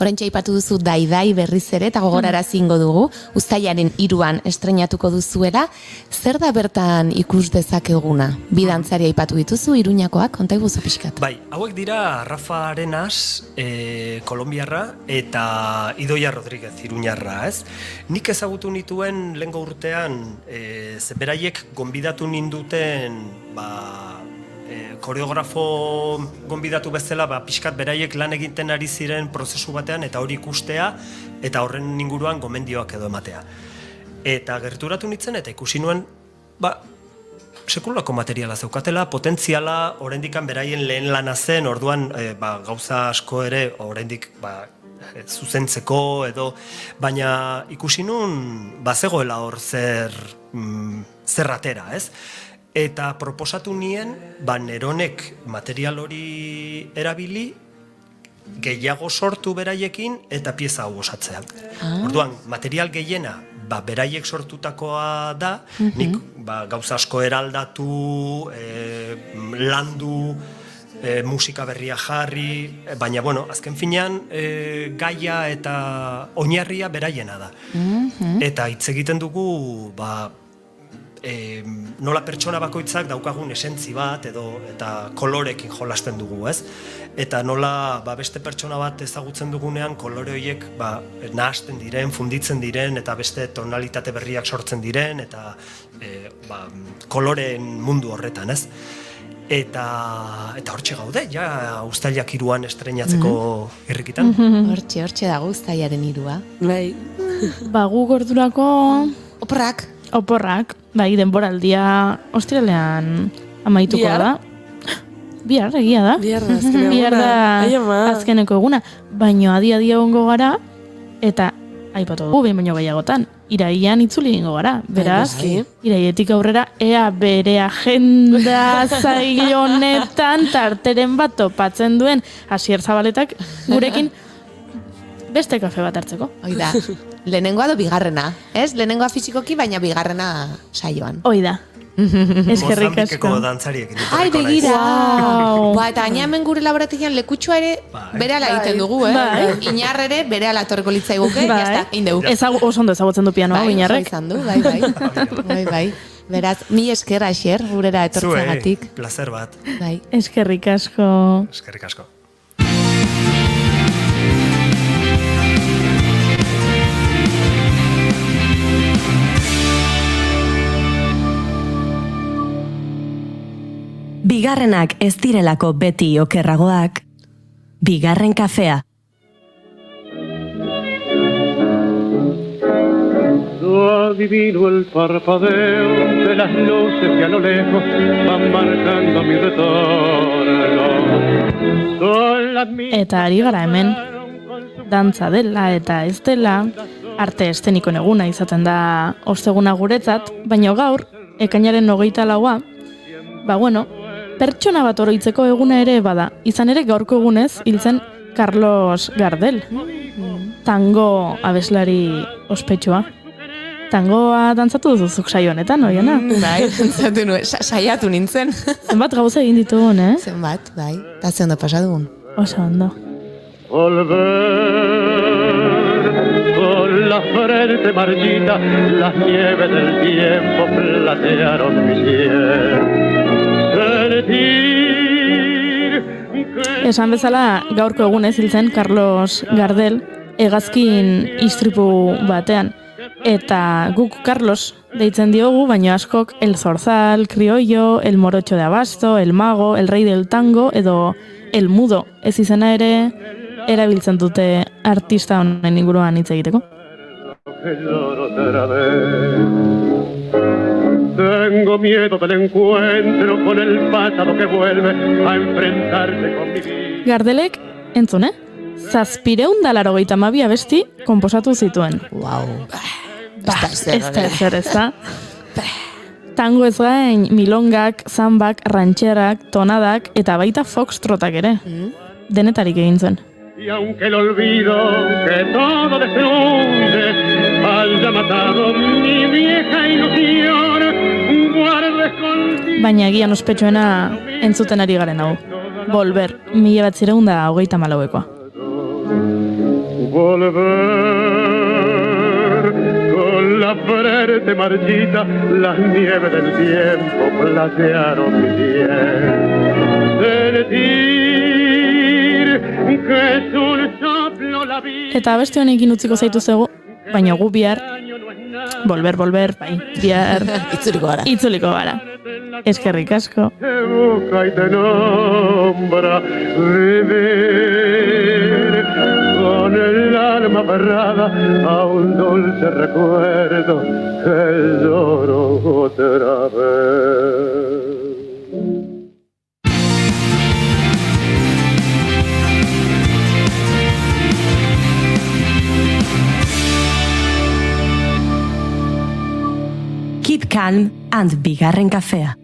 Oraintxe aipatu duzu Dai-Dai berriz ere, eta gogorarazi ingo dugu, uztailaren 3an estreinatuko duzuela, zer da bertan ikus dezakeguna? Bi dantzari aipatu dituzu, Iruñakoak, konta iguzu pixkat. Bai, hauek dira Rafa Arenas, kolombiarra, eta Idoia Rodríguez, iruñarra, ez? Nik ezagutu nituen lehengo urtean, beraiek gonbidatu ninduten, koreografo gonbidatu bezala, pixkat beraiek lan egiten ari ziren prozesu batean, eta hori ikustea, eta horren inguruan gomendioak edo ematea. Eta gerturatu nintzen, eta ikusi nuen, sekulako materiala zeukatela, potentziala, oraindikan beraien lehen lana zen, orduan gauza asko ere, oraindik zuzentzeko edo, baina ikusi nuen, bazegoela hor zer atera, ez? Eta proposatu nien, Neronek material hori erabili, gehiago sortu beraiekin eta pieza hau osatzea. Orduan, material gehiena beraiek sortutakoa da, nik gauza asko eraldatu, landu, musika berria jarri, baina, bueno, azken finean, gaia eta oinarria beraiena da. Eta hitz egiten dugu, nola pertsona bakoitzak daukagun esentzi bat eta kolorekin jolasten dugu, ez? Eta nola beste pertsona bat ezagutzen dugunean kolore horiek nahasten diren, funditzen diren eta beste tonalitate berriak sortzen diren eta koloreen mundu horretan, ez? Eta hortxe gaude, ja uztailak 3an estreinatzeko irrikitan. Hortxe dago uztailaren 3a. Bai. Gu gordurako... Oporrak, denboraldia ostiralean amaitukoa da. Bihar, egia da. Bihar da azkeneko eguna. Baina adi ongo gara, eta aipatu dugu behin baino gehiagotan. Iraian itzuli egingo gara. Beraz, iraietik aurrera, ea bere agenda zail honetan tarteren bat topatzen duen Asier Zabaletak gurekin beste kafe bat hartzeko. Oida. Lehenengoa do bigarrena, ez? Lehenengoa fisikoki, baina bigarrena saioan. Oida. Eskerrik asko. Mozambikeko dantzariek. Ai, begira! Eta gaina hemen gure laborategian lekutxoa ere berehala egiten dugu, Inar ere berehala etorriko litzaiguke, jazta, indegu. Oso ondo ezagutzen du pianoa, Inarrek. Izan du, bai. Beraz, mi esker Asier, gurera etortzeagatik. Placer bat. Eskerrik asko. Eskerrik asko. bigarrenak ez direlako beti okerragoak, bigarren kafea. Adivino el parpadeo de las luces que a lo lejos van marcando mi retorno. Eta ari gara hemen, dantza dela eta ez dela, arte estenikoen eguna izaten da osteguna guretzat, baina gaur, ekainaren 24, pertsona bat oroitzeko eguna ere bada, izan ere gaurko egunez hil zen Carlos Gardel, tango abeslari ospetsua. Tangoa dantzatu duzuzuk saio honetan, oiena? Bai, dantzatu nuen, saiatu nintzen. Zenbat gauza egin ditugun, Zenbat, bai, eta ze ondo pasadugun. Oso ondo. Volver con la frente marchita, las nieves del tiempo platearon mi piel. Esan bezala, gaurko egunez hil zen Carlos Gardel hegazkin istripu batean. Eta guk Carlos deitzen diogu, baina askok el zorzal, criollo, el morocho de abasto, el mago, el rey del tango edo el mudo. Ez izena ere erabiltzen dute artista honen inguruan hitz egiteko. Tengo miedo del encuentro con el pasado que vuelve a enfrentarse con mi vida. Gardelek, entzune? 782 abesti konposatu zituen. Wow. Ez da. Tango ez gain, milongak, zambak, rancherak, tonadak eta baita foxtrotak ere. Denetarik egin zuen. Y aunque el olvido que todo destruye haya matado mi vieja ilusión, guardes contigo. Baina egian ospetsuena entzuten ari garen hau. Volver, 1934koa. Volver con la frente marchita, las nieves del tiempo platearon mi piel. Sentir que es un soplo la vida. Eta beste honekin utziko zaitu zego, baina gu bihar, volver, bai, bihar itzuliko gara. Eskerrik asko. Te busca y te nombra vivir con el alma aferrada a un dulce recuerdo que lloro otra vez. Keep calm and bigarren kafea.